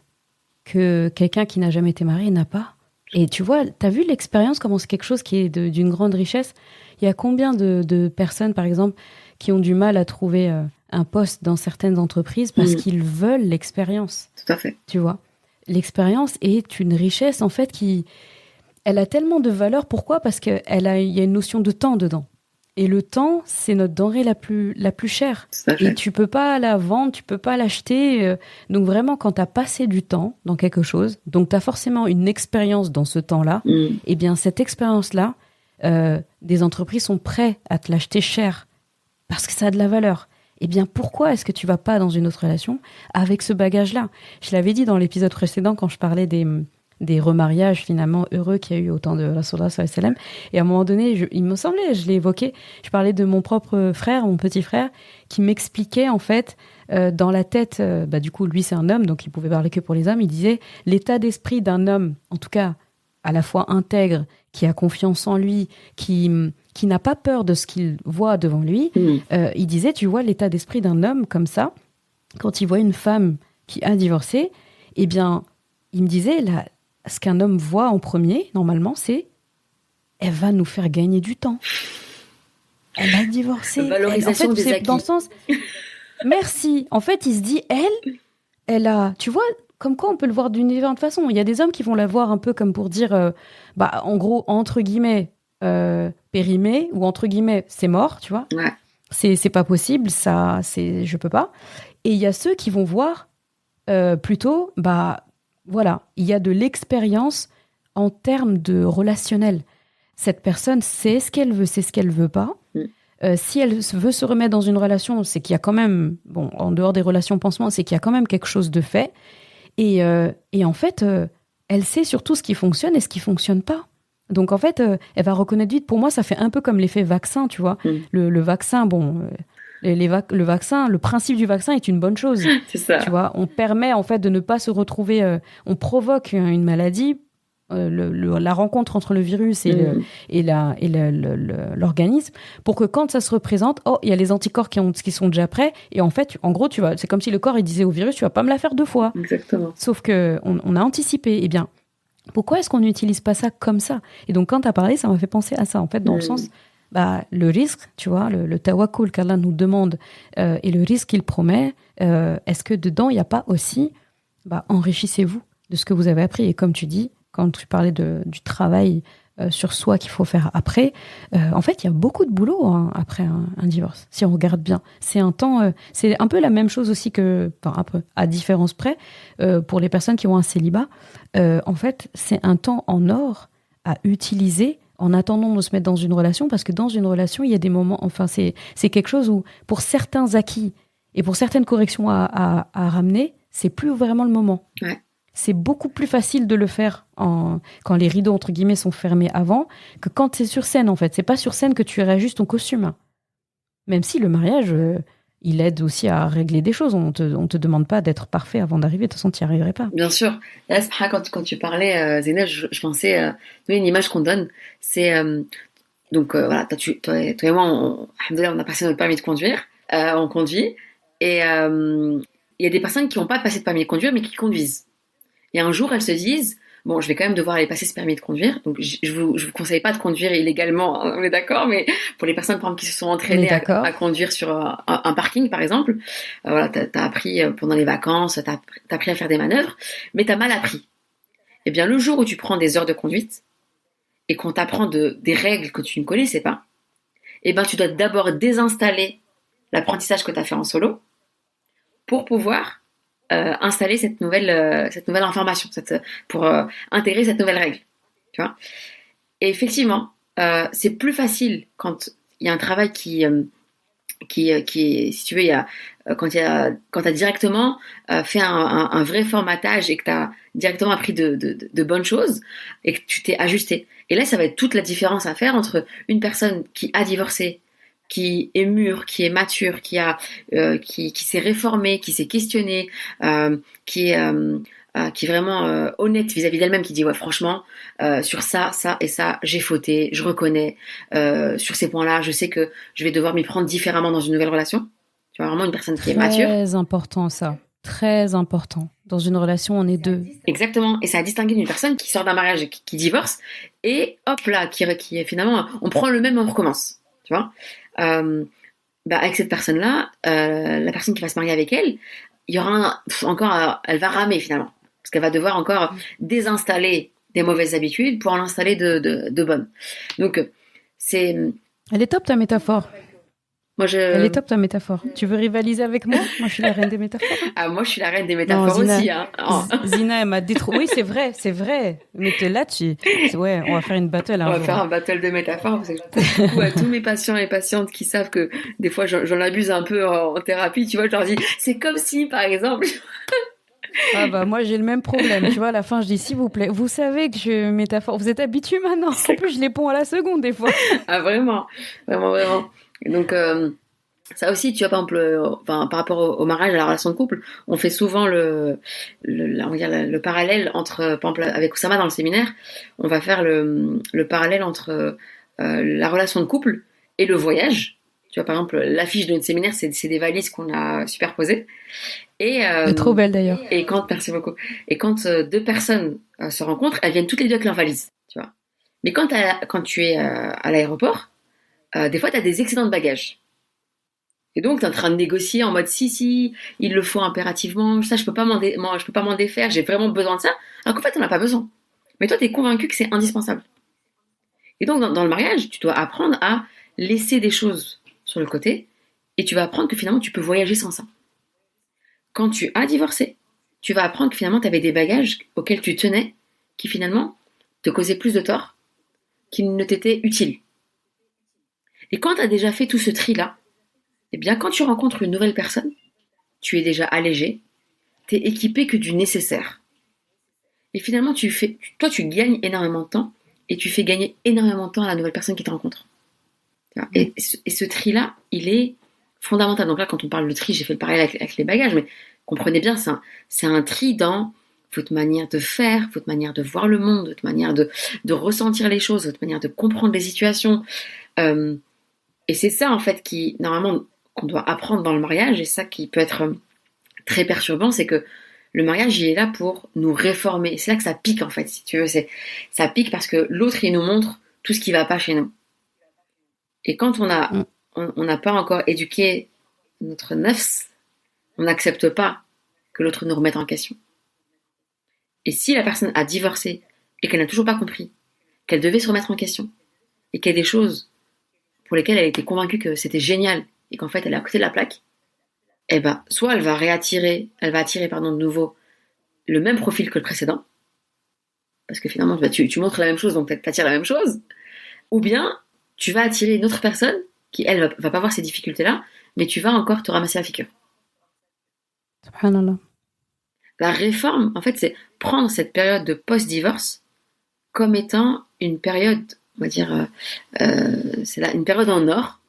que quelqu'un qui n'a jamais été marié n'a pas? Et tu vois, tu as vu l'expérience, comment c'est quelque chose qui est d'une grande richesse? Il y a combien de personnes, par exemple, qui ont du mal à trouver un poste dans certaines entreprises parce qu'ils veulent l'expérience? Tout à fait. Tu vois, l'expérience est une richesse, en fait, elle a tellement de valeur. Pourquoi? Parce qu'il y a une notion de temps dedans. Et le temps, c'est notre denrée la plus chère. Et tu peux pas la vendre, tu peux pas l'acheter. Donc vraiment, quand tu as passé du temps dans quelque chose, donc tu as forcément une expérience dans ce temps-là, et bien cette expérience-là, des entreprises sont prêtes à te l'acheter cher parce que ça a de la valeur. Eh bien, pourquoi est-ce que tu vas pas dans une autre relation avec ce bagage-là? Je l'avais dit dans l'épisode précédent quand je parlais des remariages finalement heureux qu'il y a eu au temps de Rasulullah sallallahu alayhi wa sallam. Et à un moment donné, il me semblait, je l'ai évoqué, je parlais de mon propre frère, mon petit frère, qui m'expliquait en fait, dans la tête, du coup lui c'est un homme, donc il pouvait parler que pour les hommes, il disait l'état d'esprit d'un homme, en tout cas à la fois intègre, qui a confiance en lui, qui n'a pas peur de ce qu'il voit devant lui. Il disait, tu vois, l'état d'esprit d'un homme comme ça, quand il voit une femme qui a divorcé, eh bien, il me disait, ce qu'un homme voit en premier, normalement, c'est elle va nous faire gagner du temps. Elle a divorcé. Valorisation en fait, des acquis. Dans le sens, merci. En fait, il se dit, elle a, tu vois, comme quoi on peut le voir d'une différente façon. Il y a des hommes qui vont la voir un peu comme pour dire, en gros, entre guillemets, périmé, ou entre guillemets, c'est mort, tu vois. Ouais. C'est pas possible, je peux pas. Et il y a ceux qui vont voir plutôt, voilà, il y a de l'expérience en termes de relationnel. Cette personne sait ce qu'elle veut, c'est ce qu'elle veut pas. Si elle veut se remettre dans une relation, c'est qu'il y a quand même, en dehors des relations pansement, c'est qu'il y a quand même quelque chose de fait. Et en fait, elle sait surtout ce qui fonctionne et ce qui fonctionne pas. Donc en fait, elle va reconnaître vite. Pour moi, ça fait un peu comme l'effet vaccin, tu vois. Le vaccin, le vaccin, le principe du vaccin est une bonne chose. C'est ça. Tu vois, on permet en fait de ne pas se retrouver. On provoque une maladie, la rencontre entre le virus et l'organisme, pour que quand ça se représente, il y a les anticorps qui sont déjà prêts. Et en fait, en gros, c'est comme si le corps il disait au virus, tu vas pas me la faire 2 fois. Exactement. Sauf que on a anticipé. Eh bien, pourquoi est-ce qu'on n'utilise pas ça comme ça? Et donc, quand tu as parlé, ça m'a fait penser à ça, en fait, dans le sens, bah, le risque, tu vois, le tawakkul qu'Allah nous demande et le risque qu'il promet, est-ce que dedans, il n'y a pas aussi, bah, enrichissez-vous de ce que vous avez appris. Et comme tu dis, quand tu parlais du travail sur soi qu'il faut faire après, en fait, il y a beaucoup de boulot après un divorce, si on regarde bien. C'est un temps, c'est un peu la même chose aussi enfin, un peu à différence près, pour les personnes qui ont un célibat. En fait, c'est un temps en or à utiliser en attendant de se mettre dans une relation, parce que dans une relation, il y a des moments, enfin, c'est quelque chose où, pour certains acquis et pour certaines corrections à ramener, c'est plus vraiment le moment. Ouais. C'est beaucoup plus facile de le faire quand les rideaux, entre guillemets, sont fermés avant, que quand c'est sur scène, en fait. C'est pas sur scène que tu réajustes ton costume. Même si le mariage, il aide aussi à régler des choses. On te demande pas d'être parfait avant d'arriver, de toute façon, tu n'y arriverais pas. Bien sûr. Et là, quand tu parlais, Zeynep, je pensais, une image qu'on donne, c'est, donc voilà, toi et moi, alhamdoulilah, on a passé notre permis de conduire, on conduit, et il y a des personnes qui n'ont pas passé de permis de conduire, mais qui conduisent. Et un jour, elles se disent, bon, je vais quand même devoir aller passer ce permis de conduire, donc je vous conseille pas de conduire illégalement, hein, on est d'accord, mais pour les personnes, par exemple, qui se sont entraînées à conduire sur un parking, par exemple, voilà, t'as appris pendant les vacances, t'as appris à faire des manœuvres, mais t'as mal appris. Eh bien, le jour où tu prends des heures de conduite, et qu'on t'apprend des règles que tu ne connaissais pas, eh ben, tu dois d'abord désinstaller l'apprentissage que tu as fait en solo pour pouvoir installer cette nouvelle information, pour intégrer cette nouvelle règle. Tu vois. Et effectivement, c'est plus facile quand il y a un travail qui est, si tu veux, quand tu as directement fait un vrai formatage et que tu as directement appris de bonnes choses et que tu t'es ajusté. Et là, ça va être toute la différence à faire entre une personne qui a divorcé, qui est mûre, qui est mature, qui s'est réformée, qui s'est questionnée, qui est vraiment honnête vis-à-vis d'elle-même, qui dit ouais, franchement, sur ça et ça, j'ai fauté, je reconnais, sur ces points-là, je sais que je vais devoir m'y prendre différemment dans une nouvelle relation. Tu vois, vraiment une personne qui est mature. Très important ça, très important. Dans une relation, on est deux. Exactement, et ça a distingué d'une personne qui sort d'un mariage, qui divorce, et hop là, qui est finalement, on prend le même, on recommence. Tu vois. Avec cette personne-là, la personne qui va se marier avec elle, il y aura elle va ramer finalement, parce qu'elle va devoir encore désinstaller des mauvaises habitudes pour en installer de bonnes. Donc elle est top ta métaphore. Elle est top ta métaphore. Tu veux rivaliser avec moi? Moi je suis la reine des métaphores. Ah, moi je suis la reine des métaphores aussi. Hein. Zina elle m'a détruit. Oui c'est vrai. Mais là ouais, on va faire une battle. On va faire un battle de métaphores. Parce que coucou à tous mes patients et patientes qui savent que des fois j'en abuse un peu en thérapie. Tu vois, je leur dis c'est comme si par exemple. Ah bah moi j'ai le même problème. Tu vois à la fin je dis s'il vous plaît. Vous savez que je métaphore. Vous êtes habitués maintenant. En plus je les ponds à la seconde des fois. Ah vraiment. Donc ça aussi, tu vois, par exemple, par rapport au mariage, à la relation de couple, on fait souvent le parallèle entre, par exemple, avec Oussama dans le séminaire, on va faire le parallèle entre la relation de couple et le voyage. Tu vois, par exemple, l'affiche de notre séminaire, c'est des valises qu'on a superposées. C'est trop belle d'ailleurs. Merci beaucoup. Et quand deux personnes se rencontrent, elles viennent toutes les deux avec leurs valises. Tu vois. Mais quand tu es à l'aéroport, des fois, tu as des excédents de bagages. Et donc, tu es en train de négocier en mode si, il le faut impérativement, ça, je peux pas m'en défaire, j'ai vraiment besoin de ça. Alors qu'en fait, on n'a pas besoin. Mais toi, tu es convaincu que c'est indispensable. Et donc, dans le mariage, tu dois apprendre à laisser des choses sur le côté et tu vas apprendre que finalement, tu peux voyager sans ça. Quand tu as divorcé, tu vas apprendre que finalement, tu avais des bagages auxquels tu tenais qui finalement te causaient plus de tort qu'ils ne t'étaient utiles. Et quand tu as déjà fait tout ce tri-là, eh bien, quand tu rencontres une nouvelle personne, tu es déjà allégé, tu es équipé que du nécessaire. Et finalement, tu gagnes énormément de temps et tu fais gagner énormément de temps à la nouvelle personne qui te rencontre. Et ce tri-là, il est fondamental. Donc là, quand on parle de tri, j'ai fait le parallèle avec les bagages, mais comprenez bien, c'est un tri dans votre manière de faire, votre manière de voir le monde, votre manière de ressentir les choses, votre manière de comprendre les situations. Et c'est ça, en fait, normalement, qu'on doit apprendre dans le mariage, et ça qui peut être très perturbant, c'est que le mariage, il est là pour nous réformer. C'est là que ça pique, en fait, si tu veux. Ça pique parce que l'autre, il nous montre tout ce qui ne va pas chez nous. Et quand Mm. on n'a pas encore éduqué notre nafs, on n'accepte pas que l'autre nous remette en question. Et si la personne a divorcé et qu'elle n'a toujours pas compris qu'elle devait se remettre en question et qu'il y a des choses pour lesquelles elle était convaincue que c'était génial et qu'en fait elle est à côté de la plaque, eh ben, soit elle va attirer de nouveau le même profil que le précédent, parce que finalement tu montres la même chose, donc tu attires la même chose, ou bien tu vas attirer une autre personne qui, elle, va pas avoir ces difficultés-là, mais tu vas encore te ramasser la figure. Subhanallah. La réforme, en fait, c'est prendre cette période de post-divorce comme étant une période, on va dire, c'est là, une période en or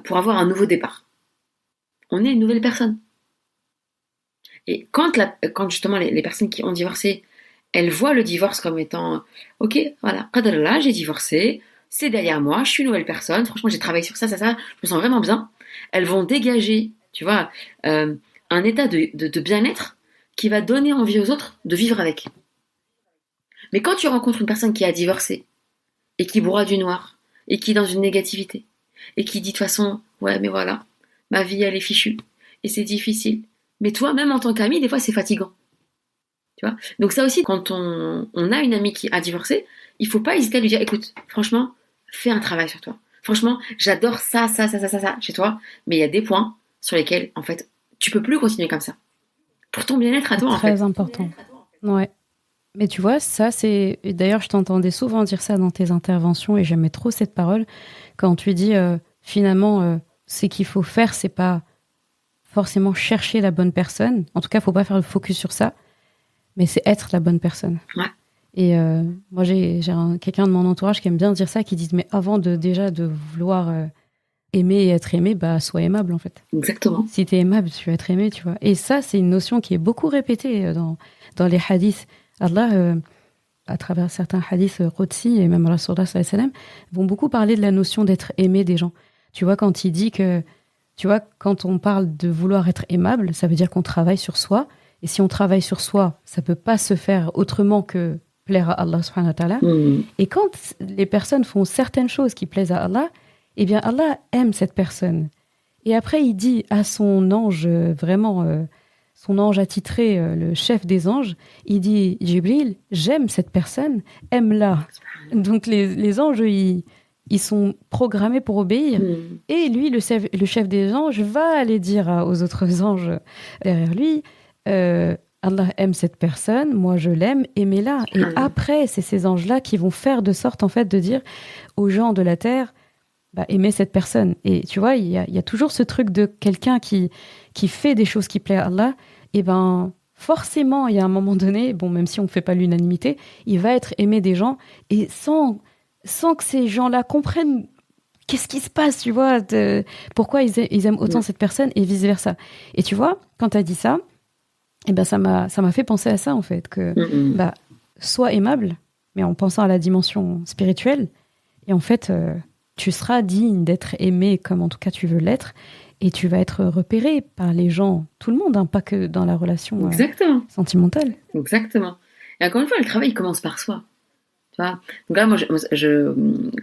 pour avoir un nouveau départ. On est une nouvelle personne. Et quand justement les personnes qui ont divorcé, elles voient le divorce comme étant, ok, voilà, qadrallah, j'ai divorcé, c'est derrière moi, je suis une nouvelle personne, franchement j'ai travaillé sur ça, je me sens vraiment bien. Elles vont dégager, tu vois, un état de bien-être qui va donner envie aux autres de vivre avec. Mais quand tu rencontres une personne qui a divorcé, et qui broie du noir, et qui est dans une négativité, et qui dit de toute façon, ouais mais voilà, ma vie elle est fichue, et c'est difficile. Mais toi, même en tant qu'ami, des fois c'est fatigant. Tu vois. Donc ça aussi, quand on a une amie qui a divorcé, il faut pas hésiter à lui dire, écoute, franchement, fais un travail sur toi. Franchement, j'adore ça chez toi, mais il y a des points sur lesquels, en fait, tu peux plus continuer comme ça. Pour ton bien-être à C'est toi, en fait. très important. Ouais. Mais tu vois, ça, c'est. Et d'ailleurs, je t'entendais souvent dire ça dans tes interventions et j'aimais trop cette parole. Quand tu dis, finalement, ce qu'il faut faire, c'est pas forcément chercher la bonne personne. En tout cas, faut pas faire le focus sur ça, mais c'est être la bonne personne. Ouais. Et moi, j'ai quelqu'un de mon entourage qui aime bien dire ça, qui dit, mais avant de vouloir aimer et être aimé, bah, sois aimable, en fait. Exactement. Si t'es aimable, tu vas être aimé, tu vois. Et ça, c'est une notion qui est beaucoup répétée dans les hadiths. Allah, à travers certains hadiths Qudsi et même Rasulullah sallallahu alayhi wa sallam, vont beaucoup parler de la notion d'être aimé des gens. Tu vois, quand il dit que, tu vois, quand on parle de vouloir être aimable, ça veut dire qu'on travaille sur soi. Et si on travaille sur soi, ça peut pas se faire autrement que plaire à Allah subhanahu wa ta'ala. Et quand les personnes font certaines choses qui plaisent à Allah, eh bien Allah aime cette personne. Et après, il dit à son ange, son ange attitré, le chef des anges, il dit, Jibril, j'aime cette personne, aime-la. Donc les anges, ils sont programmés pour obéir. Et lui, le chef des anges, va aller dire aux autres anges derrière lui, Allah aime cette personne, moi je l'aime, aimez-la. Et après, c'est ces anges-là qui vont faire de sorte, en fait, de dire aux gens de la terre, bah, aimez cette personne. Et tu vois, il y a toujours ce truc de quelqu'un qui fait des choses qui plaisent à Allah, et ben forcément, il y a un moment donné, bon, même si on ne fait pas l'unanimité, il va être aimé des gens, et sans que ces gens-là comprennent qu'est-ce qui se passe, tu vois, pourquoi ils aiment autant cette personne, et vice-versa. Et tu vois, quand tu as dit ça, et ben ça m'a fait penser à ça, en fait, que bah, sois aimable, mais en pensant à la dimension spirituelle, et en fait, tu seras digne d'être aimé comme en tout cas tu veux l'être, et tu vas être repéré par les gens, tout le monde, hein, pas que dans la relation sentimentale. Exactement. Et encore une fois, le travail commence par soi. Tu vois. Donc là, moi,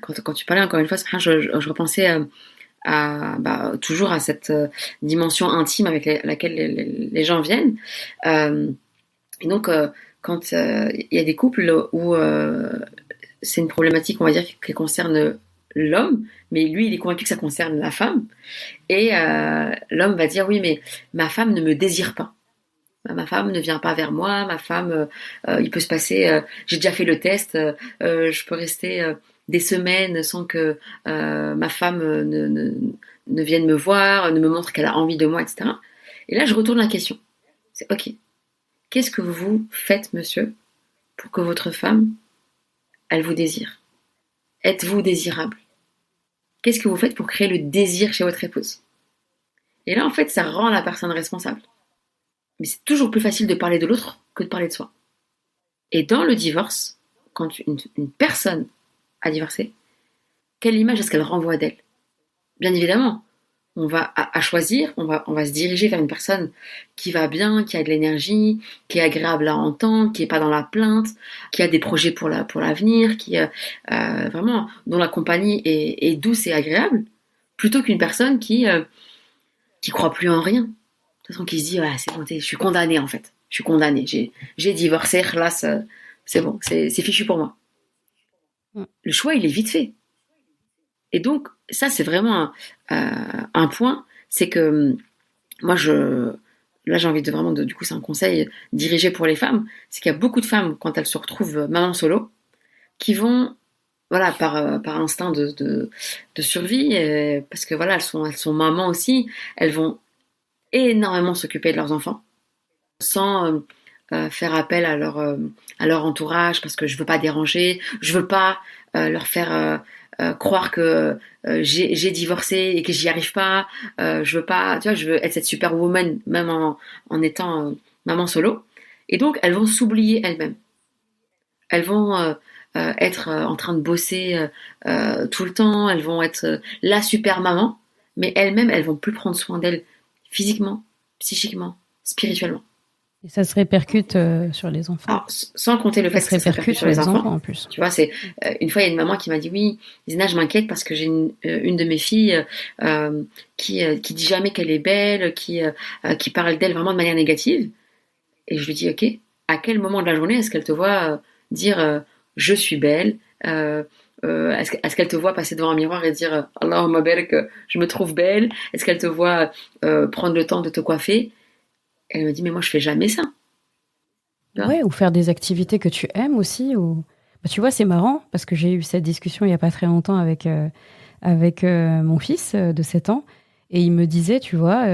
quand tu parlais encore une fois, je repensais toujours à cette dimension intime avec laquelle les gens viennent. Et donc, quand il y a des couples où c'est une problématique, on va dire, qui concerne l'homme, mais lui, il est convaincu que ça concerne la femme. Et l'homme va dire, oui, mais ma femme ne me désire pas. Ma femme ne vient pas vers moi, ma femme, il peut se passer, j'ai déjà fait le test, je peux rester des semaines sans que ma femme ne vienne me voir, ne me montre qu'elle a envie de moi, etc. Et là, je retourne la question. C'est ok. Qu'est-ce que vous faites, monsieur, pour que votre femme, elle vous désire? Êtes-vous désirable? Qu'est-ce que vous faites pour créer le désir chez votre épouse? Et là, en fait, ça rend la personne responsable. Mais c'est toujours plus facile de parler de l'autre que de parler de soi. Et dans le divorce, quand une personne a divorcé, quelle image est-ce qu'elle renvoie d'elle? Bien évidemment, on va à choisir, on va se diriger vers une personne qui va bien, qui a de l'énergie, qui est agréable à entendre, qui est pas dans la plainte, qui a des projets pour l'avenir, qui vraiment dont la compagnie est douce et agréable, plutôt qu'une personne qui croit plus en rien. De toute façon, qui se dit ouais, c'est bon, je suis condamnée en fait, je suis condamnée, j'ai divorcé, là c'est bon, c'est fichu pour moi. Le choix il est vite fait. Et donc, ça, c'est vraiment un point, c'est que moi, là, j'ai envie de vraiment, du coup, c'est un conseil dirigé pour les femmes, c'est qu'il y a beaucoup de femmes, quand elles se retrouvent maman solo, qui vont, voilà, par instinct de survie, parce que voilà, elles sont mamans aussi, elles vont énormément s'occuper de leurs enfants, sans faire appel à leur entourage, parce que je veux pas déranger, je veux pas leur faire croire que j'ai divorcé et que j'y arrive pas. Je veux pas, tu vois, je veux être cette superwoman même en étant maman solo. Et donc elles vont s'oublier elles-mêmes. Elles vont être en train de bosser tout le temps. Elles vont être la super maman, mais elles-mêmes elles vont plus prendre soin d'elles physiquement, psychiquement, spirituellement. Et ça se répercute sur les enfants. Alors, sans compter le fait que ça se répercute sur les enfants en plus. Tu vois, c'est une fois il y a une maman qui m'a dit oui, Zina, je m'inquiète parce que j'ai une de mes filles qui dit jamais qu'elle est belle, qui parle d'elle vraiment de manière négative. Et je lui dis ok, à quel moment de la journée est-ce qu'elle te voit dire je suis belle est-ce qu'elle te voit passer devant un miroir et dire Allahumma barik, je me trouve belle? Est-ce qu'elle te voit prendre le temps de te coiffer? Elle me dit mais moi je fais jamais ça. Ouais, ou faire des activités que tu aimes aussi. Ou... Bah, tu vois, c'est marrant parce que j'ai eu cette discussion il n'y a pas très longtemps avec mon fils de 7 ans. Et il me disait, tu vois,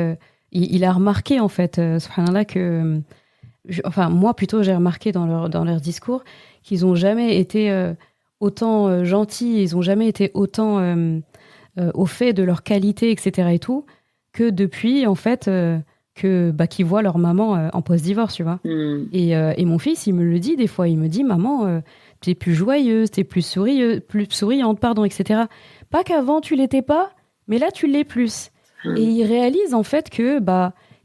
il a remarqué en fait, subhanallah, que... enfin, moi plutôt, j'ai remarqué dans leur discours qu'ils n'ont jamais été autant gentils, ils n'ont jamais été autant au fait de leur qualité, etc. et tout, que depuis, en fait... qu'ils voient leur maman en post-divorce, tu vois. Et mon fils, il me le dit des fois, il me dit, maman, t'es plus joyeuse, t'es plus souriante, pardon, etc. Pas qu'avant tu l'étais pas, mais là tu l'es plus. Et il réalise en fait que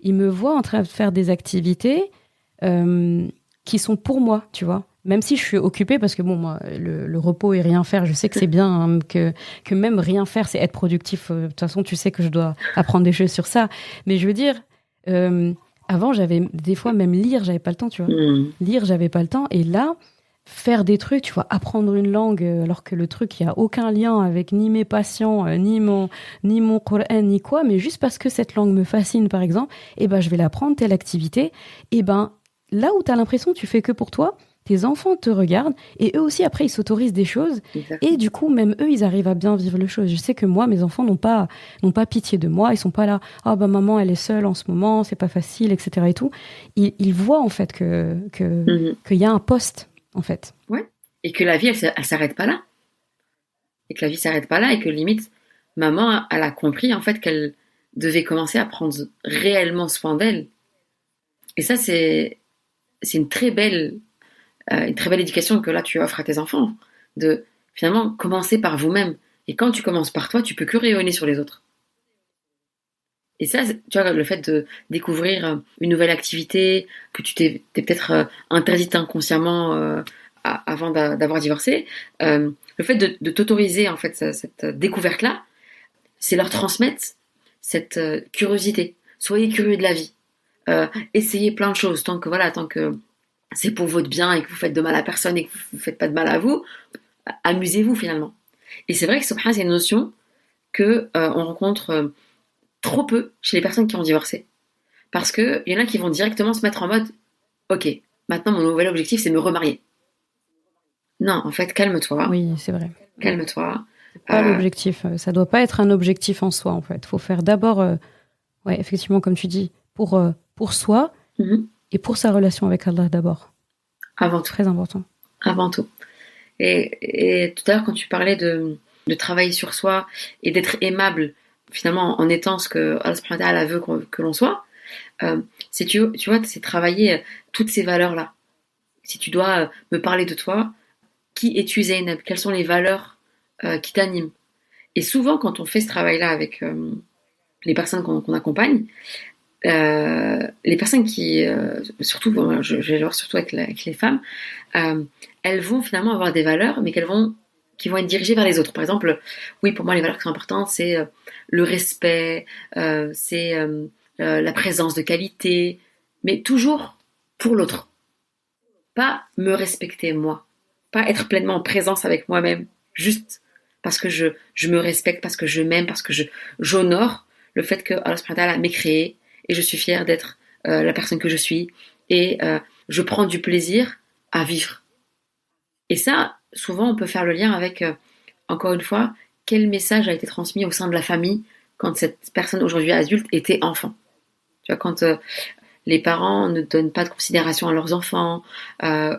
il me voit en train de faire des activités qui sont pour moi, tu vois. Même si je suis occupée, parce que bon, moi, le repos et rien faire, je sais que c'est bien, hein, que même rien faire, c'est être productif. De toute façon, tu sais que je dois apprendre des choses sur ça. Mais je veux dire, avant, j'avais des fois même lire, j'avais pas le temps, tu vois. Lire, j'avais pas le temps. Et là, faire des trucs, tu vois, apprendre une langue, alors que le truc, il y a aucun lien avec ni mes patients, ni mon Coran, ni quoi, mais juste parce que cette langue me fascine, par exemple, et je vais l'apprendre, telle activité. Et là où t'as l'impression que tu fais que pour toi, tes enfants te regardent et eux aussi, après, ils s'autorisent des choses. Exactement. Et du coup, même eux, ils arrivent à bien vivre les choses. Je sais que moi, mes enfants n'ont pas pitié de moi. Ils sont pas là, maman, elle est seule en ce moment, c'est pas facile, etc. et tout. Ils voient, en fait, qu'il y a un poste, en fait. Ouais. Et que la vie, elle s'arrête pas là. Et que la vie s'arrête pas là et que limite, maman, elle a compris, en fait, qu'elle devait commencer à prendre réellement soin d'elle. Et ça, c'est une très belle éducation que là tu offres à tes enfants, de finalement commencer par vous-même. Et quand tu commences par toi, tu peux que rayonner sur les autres. Et ça, tu vois, le fait de découvrir une nouvelle activité que tu t'es peut-être interdite inconsciemment avant d'avoir divorcé, le fait de t'autoriser en fait cette découverte-là, c'est leur transmettre cette curiosité. Soyez curieux de la vie. Essayez plein de choses tant que c'est pour votre bien et que vous faites de mal à personne et que vous ne faites pas de mal à vous, amusez-vous finalement. Et c'est vrai que subhanallah, c'est une notion que on rencontre trop peu chez les personnes qui ont divorcé. Parce qu'il y en a qui vont directement se mettre en mode ok, maintenant mon nouvel objectif c'est de me remarier. Non, en fait, calme-toi. Oui, c'est vrai. Calme-toi. C'est pas l'objectif. Ça doit pas être un objectif en soi, en fait. Faut faire d'abord, effectivement, comme tu dis, pour soi et pour sa relation avec Allah d'abord. Avant tout. Très important. Avant tout. Et tout à l'heure, quand tu parlais de travailler sur soi et d'être aimable, finalement, en étant ce que Allah subhanahu wa ta'ala veut que l'on soit, c'est, tu vois, c'est travailler toutes ces valeurs-là. Si tu dois me parler de toi, qui es-tu, Zeynep? Quelles sont les valeurs qui t'animent? Et souvent, quand on fait ce travail-là avec les personnes qu'on accompagne, les personnes qui, surtout, bon, je vais le voir surtout avec les femmes, elles vont finalement avoir des valeurs, mais qui vont être dirigées vers les autres. Par exemple, oui, pour moi, les valeurs qui sont importantes, c'est le respect, c'est la présence de qualité, mais toujours pour l'autre. Pas me respecter moi, pas être pleinement en présence avec moi-même, juste parce que je me respecte, parce que je m'aime, parce que j'honore le fait que Allah subhanahu wa ta'ala m'ait créé et je suis fière d'être la personne que je suis et je prends du plaisir à vivre. Et ça, souvent, on peut faire le lien avec, encore une fois, quel message a été transmis au sein de la famille quand cette personne aujourd'hui adulte était enfant. Tu vois, quand les parents ne donnent pas de considération à leurs enfants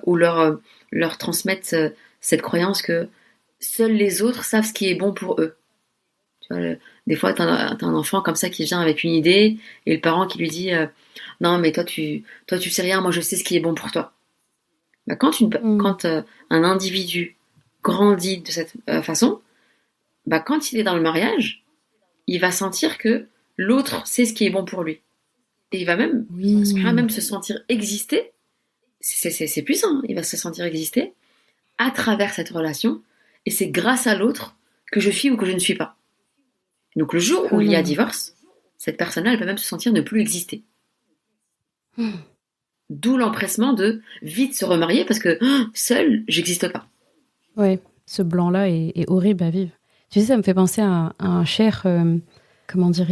ou leur transmettent cette croyance que seuls les autres savent ce qui est bon pour eux. Tu vois, des fois, t'as un enfant comme ça qui vient avec une idée et le parent qui lui dit non mais toi tu sais rien, moi je sais ce qui est bon pour toi. Bah, quand un individu grandit de cette façon, bah, quand il est dans le mariage, il va sentir que l'autre sait ce qui est bon pour lui. Et il va même, même se sentir exister. C'est puissant, il va se sentir exister à travers cette relation. Et c'est grâce à l'autre que je suis ou que je ne suis pas. Donc le jour où il y a divorce, cette personne-là, elle peut même se sentir ne plus exister. D'où l'empressement de vite se remarier parce que seule, j'existe pas. Ouais, ce blanc-là est horrible à vivre. Tu sais, ça me fait penser à un cher, comment dire,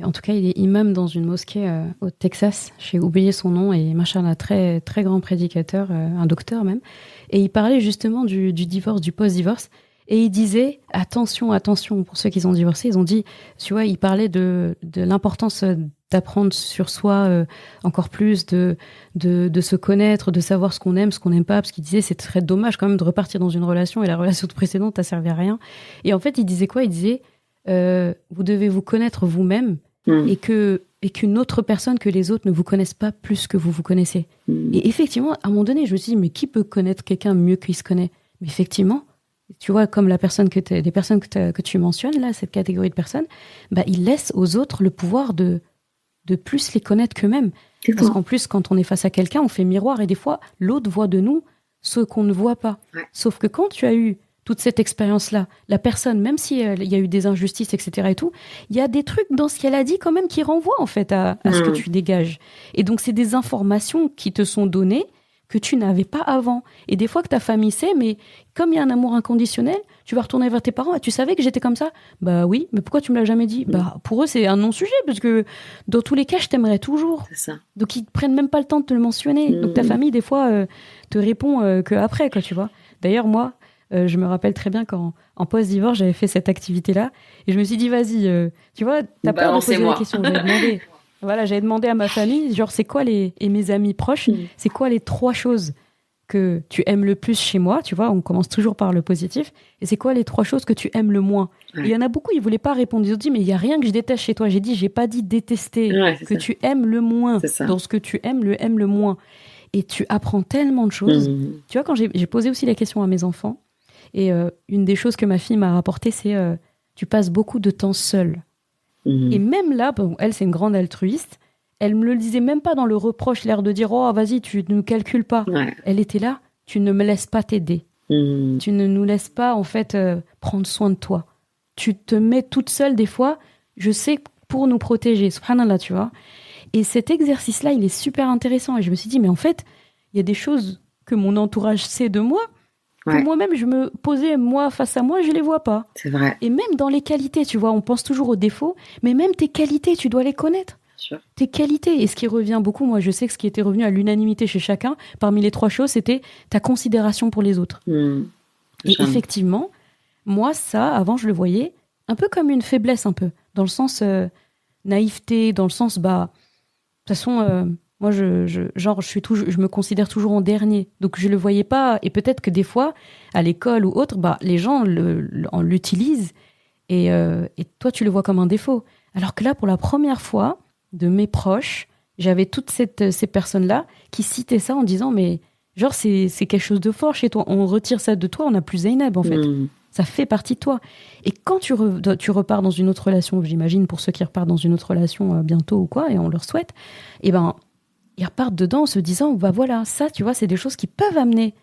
en tout cas, il est imam dans une mosquée au Texas. J'ai oublié son nom et machin, très, très grand prédicateur, un docteur même. Et il parlait justement du divorce, du post-divorce. Et il disait, attention, pour ceux qui ont divorcé, ils ont dit, tu vois, il parlait de l'importance d'apprendre sur soi encore plus, de se connaître, de savoir ce qu'on aime, ce qu'on n'aime pas, parce qu'il disait, c'est très dommage quand même de repartir dans une relation et la relation précédente t'a servi à rien. Et en fait, il disait quoi ? Il disait, vous devez vous connaître vous-même et qu'une autre personne que les autres ne vous connaissent pas plus que vous vous connaissez. Et effectivement, à un moment donné, je me suis dit, mais qui peut connaître quelqu'un mieux qu'il se connaît ? Mais effectivement, tu vois, comme les personnes que tu mentionnes, là, cette catégorie de personnes, bah, ils laissent aux autres le pouvoir de plus les connaître qu'eux-mêmes. Parce qu'en plus, quand on est face à quelqu'un, on fait miroir et des fois, l'autre voit de nous ce qu'on ne voit pas. Ouais. Sauf que quand tu as eu toute cette expérience-là, la personne, même s'il y a eu des injustices, etc. et tout, il y a des trucs dans ce qu'elle a dit quand même qui renvoient en fait à ce que tu dégages. Et donc, c'est des informations qui te sont données que tu n'avais pas avant. Et des fois que ta famille sait, mais comme il y a un amour inconditionnel, tu vas retourner vers tes parents. Ah, tu savais que j'étais comme ça ? Bah oui, mais pourquoi tu me l'as jamais dit ? Bah pour eux, c'est un non-sujet, parce que dans tous les cas, je t'aimerais toujours. C'est ça. Donc ils prennent même pas le temps de te le mentionner. Donc ta famille, des fois, te répond qu'après, quoi, tu vois. D'ailleurs, moi, je me rappelle très bien quand, en post-divorce, j'avais fait cette activité-là. Et je me suis dit, vas-y, tu vois, t'as peur de poser la question. J'avais demandé... Voilà, j'avais demandé à ma famille, genre, c'est quoi et mes amis proches, c'est quoi les 3 choses que tu aimes le plus chez moi, tu vois, on commence toujours par le positif, et c'est quoi les 3 choses que tu aimes le moins ? Ouais. Il y en a beaucoup, ils voulaient pas répondre, ils ont dit, mais il y a rien que je déteste chez toi. J'ai pas dit détester, que tu aimes le moins, dans ce que tu aimes le moins. Et tu apprends tellement de choses. Tu vois, quand j'ai posé aussi la question à mes enfants, et une des choses que ma fille m'a rapporté, c'est tu passes beaucoup de temps seule. Et même là, bon, elle, c'est une grande altruiste. Elle me le disait même pas dans le reproche, l'air de dire « Oh, vas-y, tu ne calcules pas. Ouais. » Elle était là, « Tu ne me laisses pas t'aider. Tu ne nous laisses pas, en fait, prendre soin de toi. Tu te mets toute seule, des fois, je sais, pour nous protéger. » Subhanallah, tu vois. Et cet exercice-là, il est super intéressant. Et je me suis dit, mais en fait, il y a des choses que mon entourage sait de moi, que moi-même, je me posais, moi, face à moi, je les vois pas. C'est vrai. Et même dans les qualités, tu vois, on pense toujours aux défauts, mais même tes qualités, tu dois les connaître. Sûr. Tes qualités. Et ce qui revient beaucoup, moi, je sais que ce qui était revenu à l'unanimité chez chacun, parmi les 3 choses, c'était ta considération pour les autres. Et effectivement, moi, ça, avant, je le voyais un peu comme une faiblesse, un peu, dans le sens naïveté, dans le sens, bah, de toute façon... moi, je me considère toujours en dernier. Donc, je le voyais pas. Et peut-être que des fois, à l'école ou autre, bah, les gens l'utilisent et toi, tu le vois comme un défaut. Alors que là, pour la première fois, de mes proches, j'avais toutes ces personnes-là qui citaient ça en disant, mais genre, c'est quelque chose de fort chez toi. On retire ça de toi, on n'a plus Zeynep, en fait. Ça fait partie de toi. Et quand tu repars dans une autre relation, j'imagine pour ceux qui repartent dans une autre relation bientôt ou quoi, et on leur souhaite, eh ben, ils repartent dedans en se disant, bah voilà, ça, tu vois, c'est des choses qui peuvent amener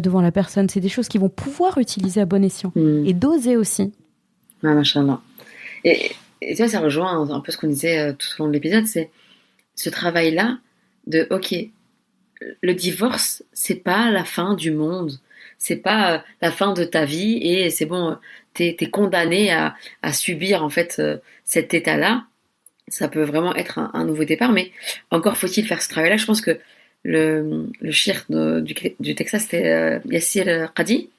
devant la personne. C'est des choses qu'ils vont pouvoir utiliser à bon escient. Et doser aussi. Ah, machallah. Et tu vois, ça rejoint un peu ce qu'on disait tout au long de l'épisode, c'est ce travail-là de, ok, le divorce, c'est pas la fin du monde, c'est pas la fin de ta vie et c'est bon, t'es condamné à subir en fait cet état-là. Ça peut vraiment être un nouveau départ, mais encore faut-il faire ce travail-là. Je pense que le shir du Texas, c'était Yassir Qadi.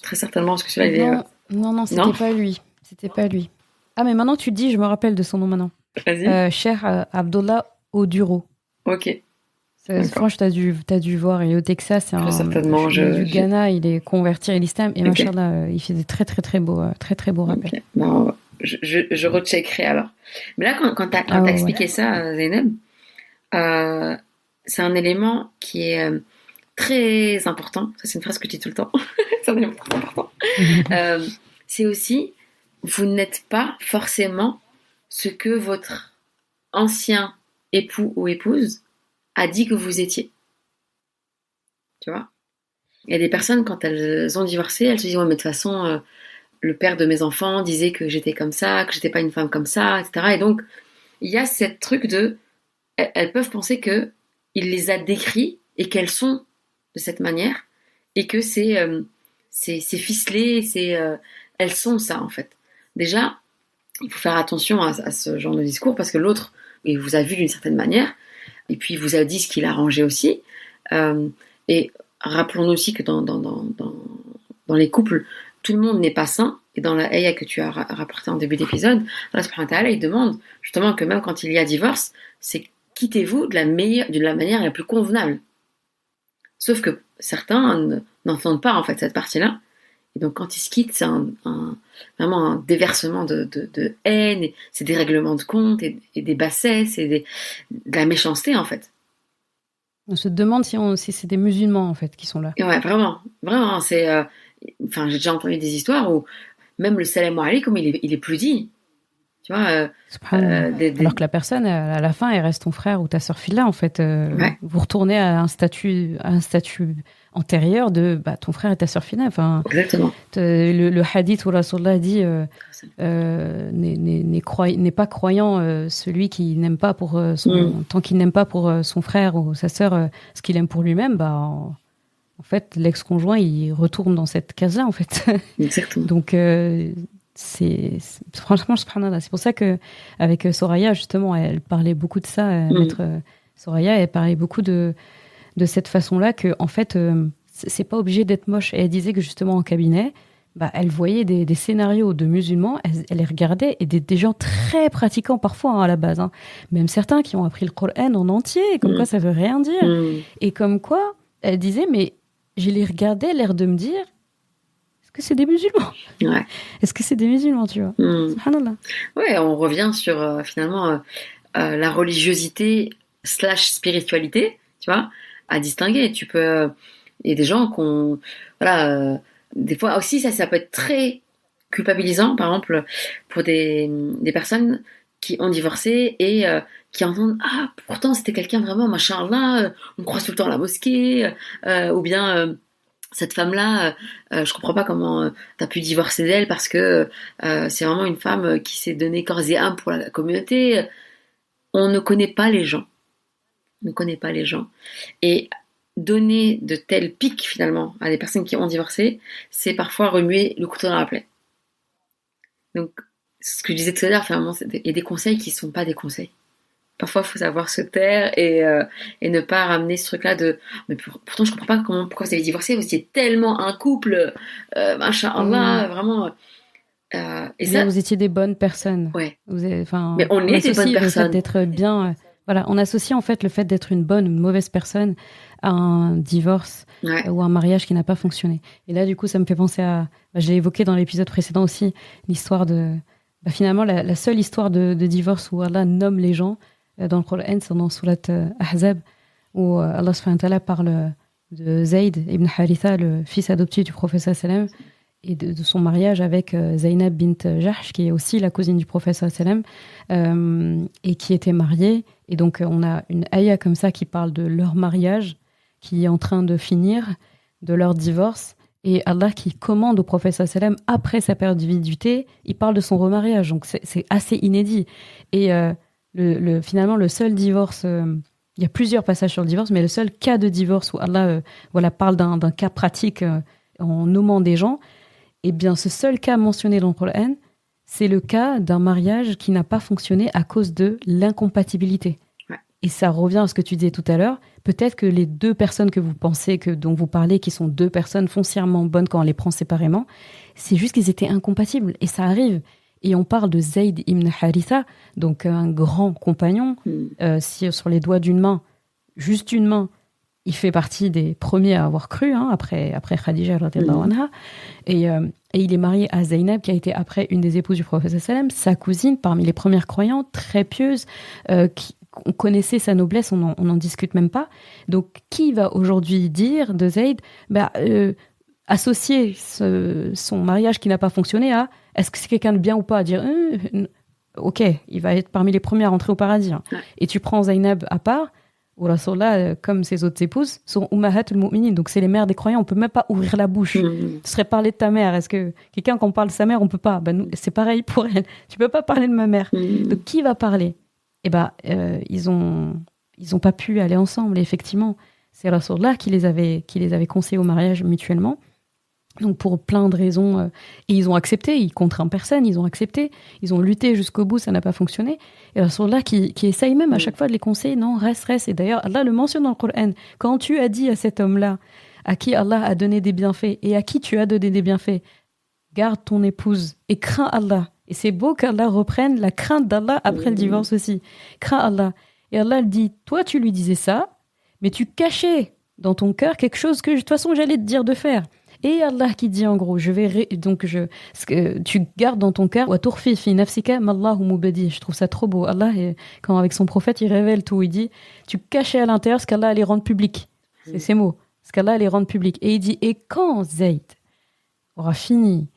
Très certainement, parce que celui-là, Non, c'était pas lui. Ah, mais maintenant tu le dis, je me rappelle de son nom maintenant. Vas-y. Cheikh Abdullah Oduro. Ok. Franchement, t'as dû voir, il est au Texas, c'est du Ghana, il est converti à l'islam et machallah, il fait des très très très beaux rappels. Okay. Non, je recheckerai alors. Mais là, quand t'as expliqué ça, Zeynep, c'est un élément qui est très important. Ça, c'est une phrase que je dis tout le temps. C'est un élément très important. C'est aussi, vous n'êtes pas forcément ce que votre ancien époux ou épouse a dit que vous étiez. Tu vois ? Il y a des personnes, quand elles ont divorcé, elles se disent, ouais, mais de toute façon, le père de mes enfants disait que j'étais comme ça, que j'étais pas une femme comme ça, etc. Et donc, il y a ce truc de... Elles peuvent penser qu'il les a décrits et qu'elles sont de cette manière et que c'est ficelé, elles sont ça, en fait. Déjà, il faut faire attention à ce genre de discours parce que l'autre, il vous a vu d'une certaine manière et puis il vous a dit ce qu'il a arrangé aussi. Et rappelons-nous aussi que dans les couples, tout le monde n'est pas sain. Et dans la ayah que tu as rapporté en début d'épisode, Allah subhanahu wa ta'ala, il demande justement que même quand il y a divorce, c'est quittez-vous de la manière la plus convenable. Sauf que certains n'entendent pas en fait cette partie-là. Et donc quand ils se quittent, c'est vraiment un déversement de haine, et c'est des règlements de compte et des bassesses et de la méchanceté en fait. On se demande si c'est des musulmans en fait qui sont là. Et ouais, vraiment, c'est. J'ai déjà entendu des histoires où même le salam alaikum, il est plus dit. Tu vois. Alors que la personne, à la fin, elle reste ton frère ou ta sœur fille là en fait. Vous retournez à un statut antérieur de ton frère et ta sœur fille là. Enfin. Exactement. Le hadith où Rasulullah dit n'est pas croyant celui qui n'aime pas pour tant qu'il n'aime pas pour son frère ou sa sœur ce qu'il aime pour lui-même, en fait l'ex-conjoint il retourne dans cette case-là en fait. Exactement. Donc c'est franchement subhanallah, c'est pour ça que avec Soraya justement elle parlait beaucoup de ça, maître Soraya, elle parlait beaucoup de cette façon-là que en fait c'est pas obligé d'être moche. Et elle disait que justement en cabinet, elle voyait des scénarios de musulmans, elle les regardait, et des gens très pratiquants parfois à la base, même certains qui ont appris le Coran en entier, comme quoi ça veut rien dire. Et comme quoi, elle disait, mais je les regardais, l'air de me dire, est-ce que c'est des musulmans ? Ouais. Est-ce que c'est des musulmans, tu vois ? Subhanallah. Ouais, on revient sur finalement la religiosité / spiritualité, tu vois, à distinguer. Tu peux... Il y a des gens qui ont... des fois aussi, ça peut être très culpabilisant, par exemple, pour des personnes qui ont divorcé et qui entendent « Ah, pourtant, c'était quelqu'un vraiment, machallah, on croise tout le temps à la mosquée, ou bien... cette femme-là, je comprends pas comment t'as pu divorcer d'elle parce que c'est vraiment une femme qui s'est donnée corps et âme pour la communauté. » On ne connaît pas les gens. On ne connaît pas les gens. Et donner de tels pics finalement à des personnes qui ont divorcé, c'est parfois remuer le couteau dans la plaie. Donc, ce que je disais tout à l'heure, finalement, il y a des conseils qui ne sont pas des conseils. Parfois, il faut savoir se taire et ne pas ramener ce truc-là de... Mais pourtant, je ne comprends pas pourquoi vous avez divorcé, vous étiez tellement un couple, masha'Allah, vraiment... et ça, vous étiez des bonnes personnes. Ouais. Mais on est des bonnes personnes. Le fait d'être bien... voilà, on associe en fait le fait d'être une bonne ou une mauvaise personne à un divorce ou un mariage qui n'a pas fonctionné. Et là, du coup, ça me fait penser à... je l'ai évoqué dans l'épisode précédent aussi, l'histoire de... finalement, la seule histoire de divorce où Allah nomme les gens dans le Coran, c'est dans Surat Ahzab, où Allah subhanahu wa ta'ala parle de Zayd ibn Haritha, le fils adoptif du prophète sallam, de son mariage avec Zainab bint Jahsh, qui est aussi la cousine du prophète sallam, et qui était mariée. Et donc, on a une ayah comme ça qui parle de leur mariage, qui est en train de finir, de leur divorce. Et Allah qui commande au prophète sallam, après sa période de viduité, il parle de son remariage. Donc, c'est assez inédit. Et finalement, le seul divorce... il y a plusieurs passages sur le divorce, mais le seul cas de divorce où Allah parle d'un cas pratique en nommant des gens, eh bien, ce seul cas mentionné dans le Coran, c'est le cas d'un mariage qui n'a pas fonctionné à cause de l'incompatibilité. Ouais. Et ça revient à ce que tu disais tout à l'heure. Peut-être que les deux personnes que vous pensez, dont vous parlez, qui sont deux personnes foncièrement bonnes quand on les prend séparément, c'est juste qu'ils étaient incompatibles. Et ça arrive. Et on parle de Zayd ibn Haritha, donc un grand compagnon. Si sur les doigts d'une main, juste une main, il fait partie des premiers à avoir cru, après Khadija radhiyallahu anha. Et il est marié à Zainab, qui a été après une des épouses du prophète sallam, sa cousine, parmi les premières croyantes, très pieuse, on connaissait sa noblesse, on n'en discute même pas. Donc, qui va aujourd'hui dire de Zayd, associer son mariage qui n'a pas fonctionné à est-ce que c'est quelqu'un de bien ou pas, à dire ok, il va être parmi les premiers à rentrer au paradis. Et tu prends Zainab à part, ou Rasulullah, comme ses autres épouses, sont Ummahatul Mu'minin, donc c'est les mères des croyants, on peut même pas ouvrir la bouche. Ce serait parler de ta mère. Est-ce que quelqu'un, quand on parle de sa mère, on peut pas? Nous, c'est pareil pour elle. Tu peux pas parler de ma mère. Donc qui va parler? Ils ont pas pu aller ensemble. Et effectivement, c'est Rasulullah qui les avait conseillés au mariage mutuellement. Donc pour plein de raisons, et ils ont accepté, ils contraint personne, ils ont accepté, ils ont lutté jusqu'au bout, ça n'a pas fonctionné. Et Rasulullah qui essaye même à chaque fois de les conseiller, non, reste. Et d'ailleurs, Allah le mentionne dans le Coran. Quand tu as dit à cet homme-là, à qui Allah a donné des bienfaits, et à qui tu as donné des bienfaits, garde ton épouse et crains Allah. Et c'est beau qu'Allah reprenne la crainte d'Allah après le divorce aussi. Crains Allah. Et Allah dit, toi tu lui disais ça, mais tu cachais dans ton cœur quelque chose que de toute façon j'allais te dire de faire. Et Allah qui dit en gros, ce que tu gardes dans ton cœur, wa turfi fi nafsika ma Allahu mubadi. Je trouve ça trop beau. Allah, quand avec son prophète, il révèle tout. Il dit, tu cachais à l'intérieur ce qu'Allah allait rendre public. C'est ces mots. Ce qu'Allah allait rendre public. Et il dit, et quand Zayd aura fini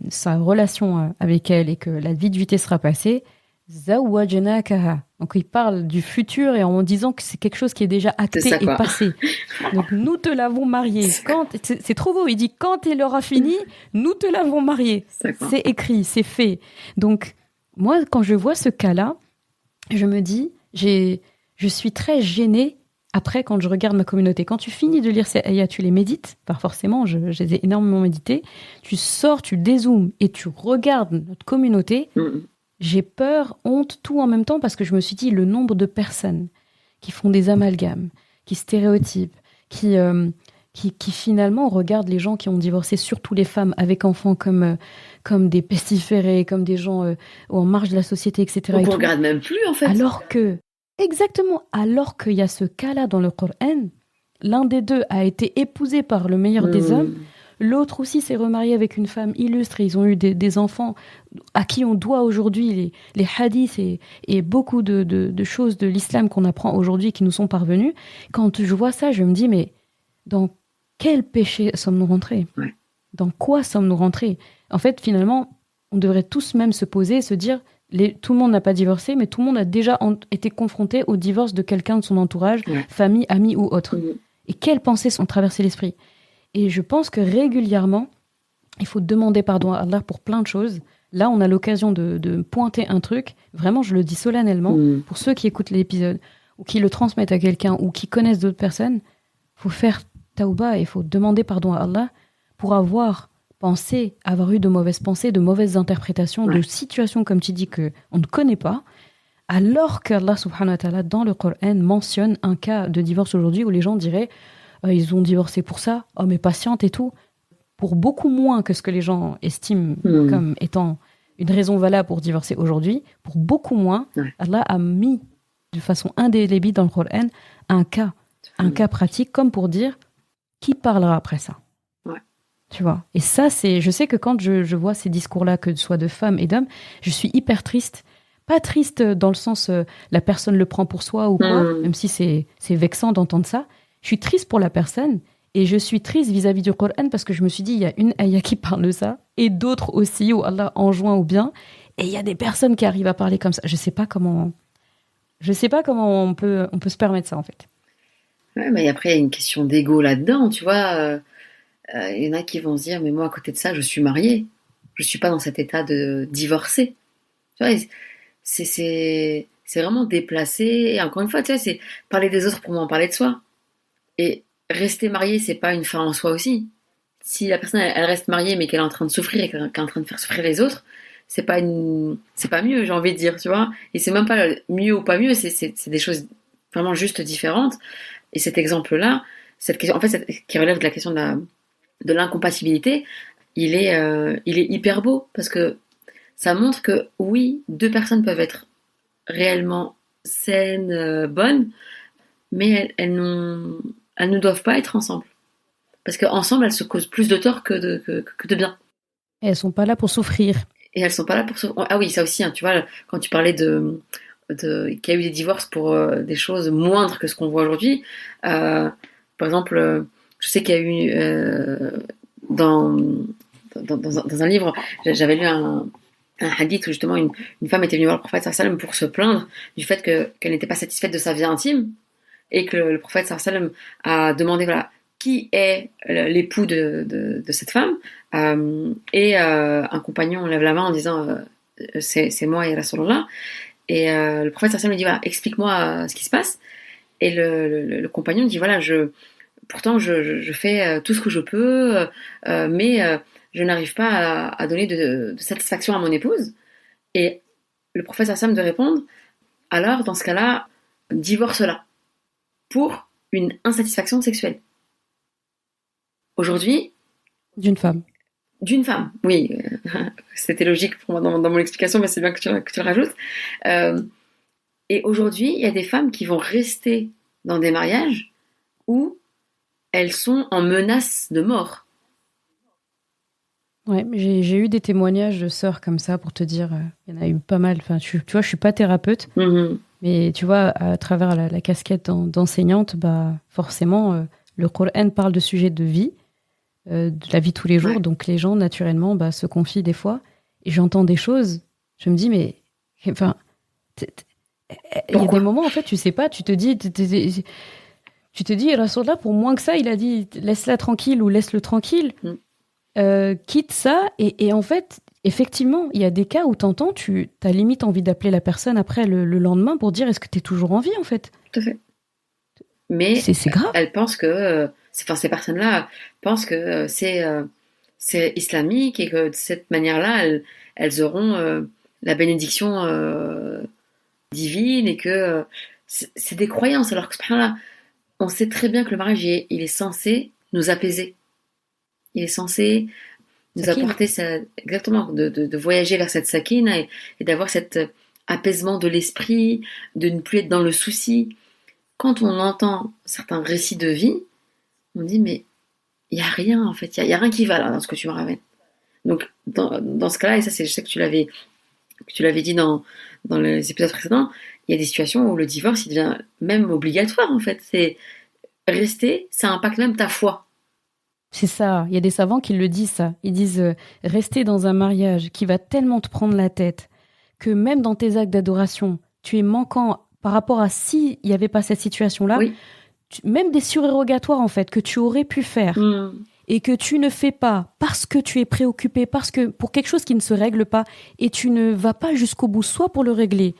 sa relation avec elle et que la viduité sera passée, zawwajnakaha. Donc il parle du futur et en disant que c'est quelque chose qui est déjà acté et passé. Donc nous te l'avons mariée. C'est trop beau. Il dit quand elle aura fini, nous te l'avons mariée. C'est écrit, c'est fait. Donc moi, quand je vois ce cas-là, je me dis, je suis très gênée. Après, quand je regarde ma communauté, quand tu finis de lire ces ayats, tu les médites, pas forcément, je les ai énormément médités, tu sors, tu dézoomes et tu regardes notre communauté, j'ai peur, honte, tout en même temps, parce que je me suis dit, le nombre de personnes qui font des amalgames, qui stéréotypent, qui finalement regardent les gens qui ont divorcé, surtout les femmes avec enfants, comme des pestiférés, comme des gens en marge de la société, etc. On ne regarde même plus, en fait. Alors qu'il y a ce cas-là dans le Coran, l'un des deux a été épousé par le meilleur des hommes, l'autre aussi s'est remarié avec une femme illustre, et ils ont eu des enfants à qui on doit aujourd'hui les hadiths et beaucoup de choses de l'islam qu'on apprend aujourd'hui qui nous sont parvenus. Quand je vois ça, je me dis, mais dans quel péché sommes-nous rentrés ? Dans quoi sommes-nous rentrés ? En fait, finalement, on devrait tous même se poser et se dire, tout le monde n'a pas divorcé, mais tout le monde a déjà été confronté au divorce de quelqu'un de son entourage, famille, amis ou autre. Et quelles pensées sont traversées l'esprit ? Et je pense que régulièrement, il faut demander pardon à Allah pour plein de choses. Là, on a l'occasion de pointer un truc. Vraiment, je le dis solennellement, pour ceux qui écoutent l'épisode, ou qui le transmettent à quelqu'un, ou qui connaissent d'autres personnes, il faut faire tauba et il faut demander pardon à Allah pour avoir pensé, avoir eu de mauvaises pensées, de mauvaises interprétations, de situations, comme tu dis, qu'on ne connaît pas, alors qu'Allah subhanahu wa ta'ala, dans le Coran, mentionne un cas de divorce aujourd'hui où les gens diraient ils ont divorcé pour ça, oh mais patiente et tout, pour beaucoup moins que ce que les gens estiment comme étant une raison valable pour divorcer aujourd'hui, pour beaucoup moins, Allah a mis de façon indélébile dans le Coran un cas pratique, comme pour dire qui parlera après ça. Tu vois. Et ça, je sais que quand je vois ces discours-là, que ce soit de femmes et d'hommes, je suis hyper triste. Pas triste dans le sens la personne le prend pour soi ou quoi, même si c'est vexant d'entendre ça. Je suis triste pour la personne Et je suis triste vis-à-vis du Coran parce que je me suis dit, il y a une ayah qui parle de ça et d'autres aussi où Allah enjoint au bien. Et il y a des personnes qui arrivent à parler comme ça. Je sais pas comment on peut se permettre ça, en fait. Ouais, mais après, il y a une question d'ego là-dedans, tu vois. Il y en a qui vont se dire, mais moi, à côté de ça, je suis mariée. Je suis pas dans cet état de divorcer. Tu vois, c'est vraiment déplacé. Et encore une fois, tu vois, c'est parler des autres pour m'en parler de soi. Et rester mariée, c'est pas une fin en soi aussi. Si la personne, elle reste mariée, mais qu'elle est en train de souffrir et qu'elle est en train de faire souffrir les autres, c'est pas mieux, j'ai envie de dire, tu vois. Et c'est même pas mieux ou pas mieux, c'est des choses vraiment juste différentes. Et cet exemple-là, cette question, en fait, qui relève de la question de l'incompatibilité, il est hyper beau parce que ça montre que oui, deux personnes peuvent être réellement saines, bonnes, mais elles ne doivent pas être ensemble. Parce qu'ensemble, elles se causent plus de tort que de bien. Et elles sont pas là pour souffrir. Et elles sont pas là pour souffrir. Ah oui, ça aussi, hein, tu vois, quand tu parlais qu'il y a eu des divorces pour des choses moindres que ce qu'on voit aujourd'hui. Par exemple, je sais qu'il y a eu dans un livre, j'avais lu un hadith où justement une femme était venue voir le prophète sallam pour se plaindre du fait qu'elle n'était pas satisfaite de sa vie intime et que le prophète sallam a demandé voilà qui est l'époux de cette femme et un compagnon lève la main en disant c'est moi et Rasulallah et le prophète sallam lui dit voilà explique-moi ce qui se passe et le compagnon dit voilà pourtant je fais tout ce que je peux mais je n'arrive pas à donner de satisfaction à mon épouse. Et le prophète sallam de répondre, alors dans ce cas-là, divorce-la pour une insatisfaction sexuelle. Aujourd'hui, d'une femme, oui, c'était logique pour moi dans mon explication, mais c'est bien que tu le rajoutes. Et aujourd'hui, il y a des femmes qui vont rester dans des mariages où elles sont en menace de mort. Ouais, j'ai eu des témoignages de sœurs comme ça pour te dire, il y en a eu pas mal. Enfin, tu vois, je suis pas thérapeute, mais tu vois, à travers la casquette d'enseignante, bah forcément, le Coran parle de sujets de vie, de la vie tous les jours, donc les gens naturellement se confient des fois. Et j'entends des choses, je me dis mais, enfin, il y a des moments en fait, tu sais pas, tu te dis, Rasulallah, pour moins que ça, il a dit laisse-la tranquille ou laisse-le tranquille. Quitte ça et en fait effectivement il y a des cas où t'entends t'as limite envie d'appeler la personne après le lendemain pour dire est-ce que t'es toujours en vie en fait. Tout à fait. Mais c'est grave. Elles pensent que ces personnes-là pensent que c'est islamique et que de cette manière-là elles auront la bénédiction divine et que c'est des croyances alors que subhanallah, on sait très bien que le mariage il est censé nous apaiser. Il est censé nous apporter exactement, de voyager vers cette sakina et d'avoir cet apaisement de l'esprit, de ne plus être dans le souci. Quand on entend certains récits de vie, on dit mais il n'y a rien en fait, il y a rien qui va là dans ce que tu me ramènes. Donc dans ce cas-là, et ça je sais que tu l'avais dit dans les épisodes précédents, il y a des situations où le divorce il devient même obligatoire en fait. C'est rester, ça impacte même ta foi. C'est ça, il y a des savants qui le disent ça. Ils disent rester dans un mariage qui va tellement te prendre la tête que même dans tes actes d'adoration, tu es manquant par rapport à s'il n'y avait pas cette situation-là, oui. Même des surérogatoires en fait que tu aurais pu faire et que tu ne fais pas parce que tu es préoccupé, parce que pour quelque chose qui ne se règle pas et tu ne vas pas jusqu'au bout, soit pour le régler,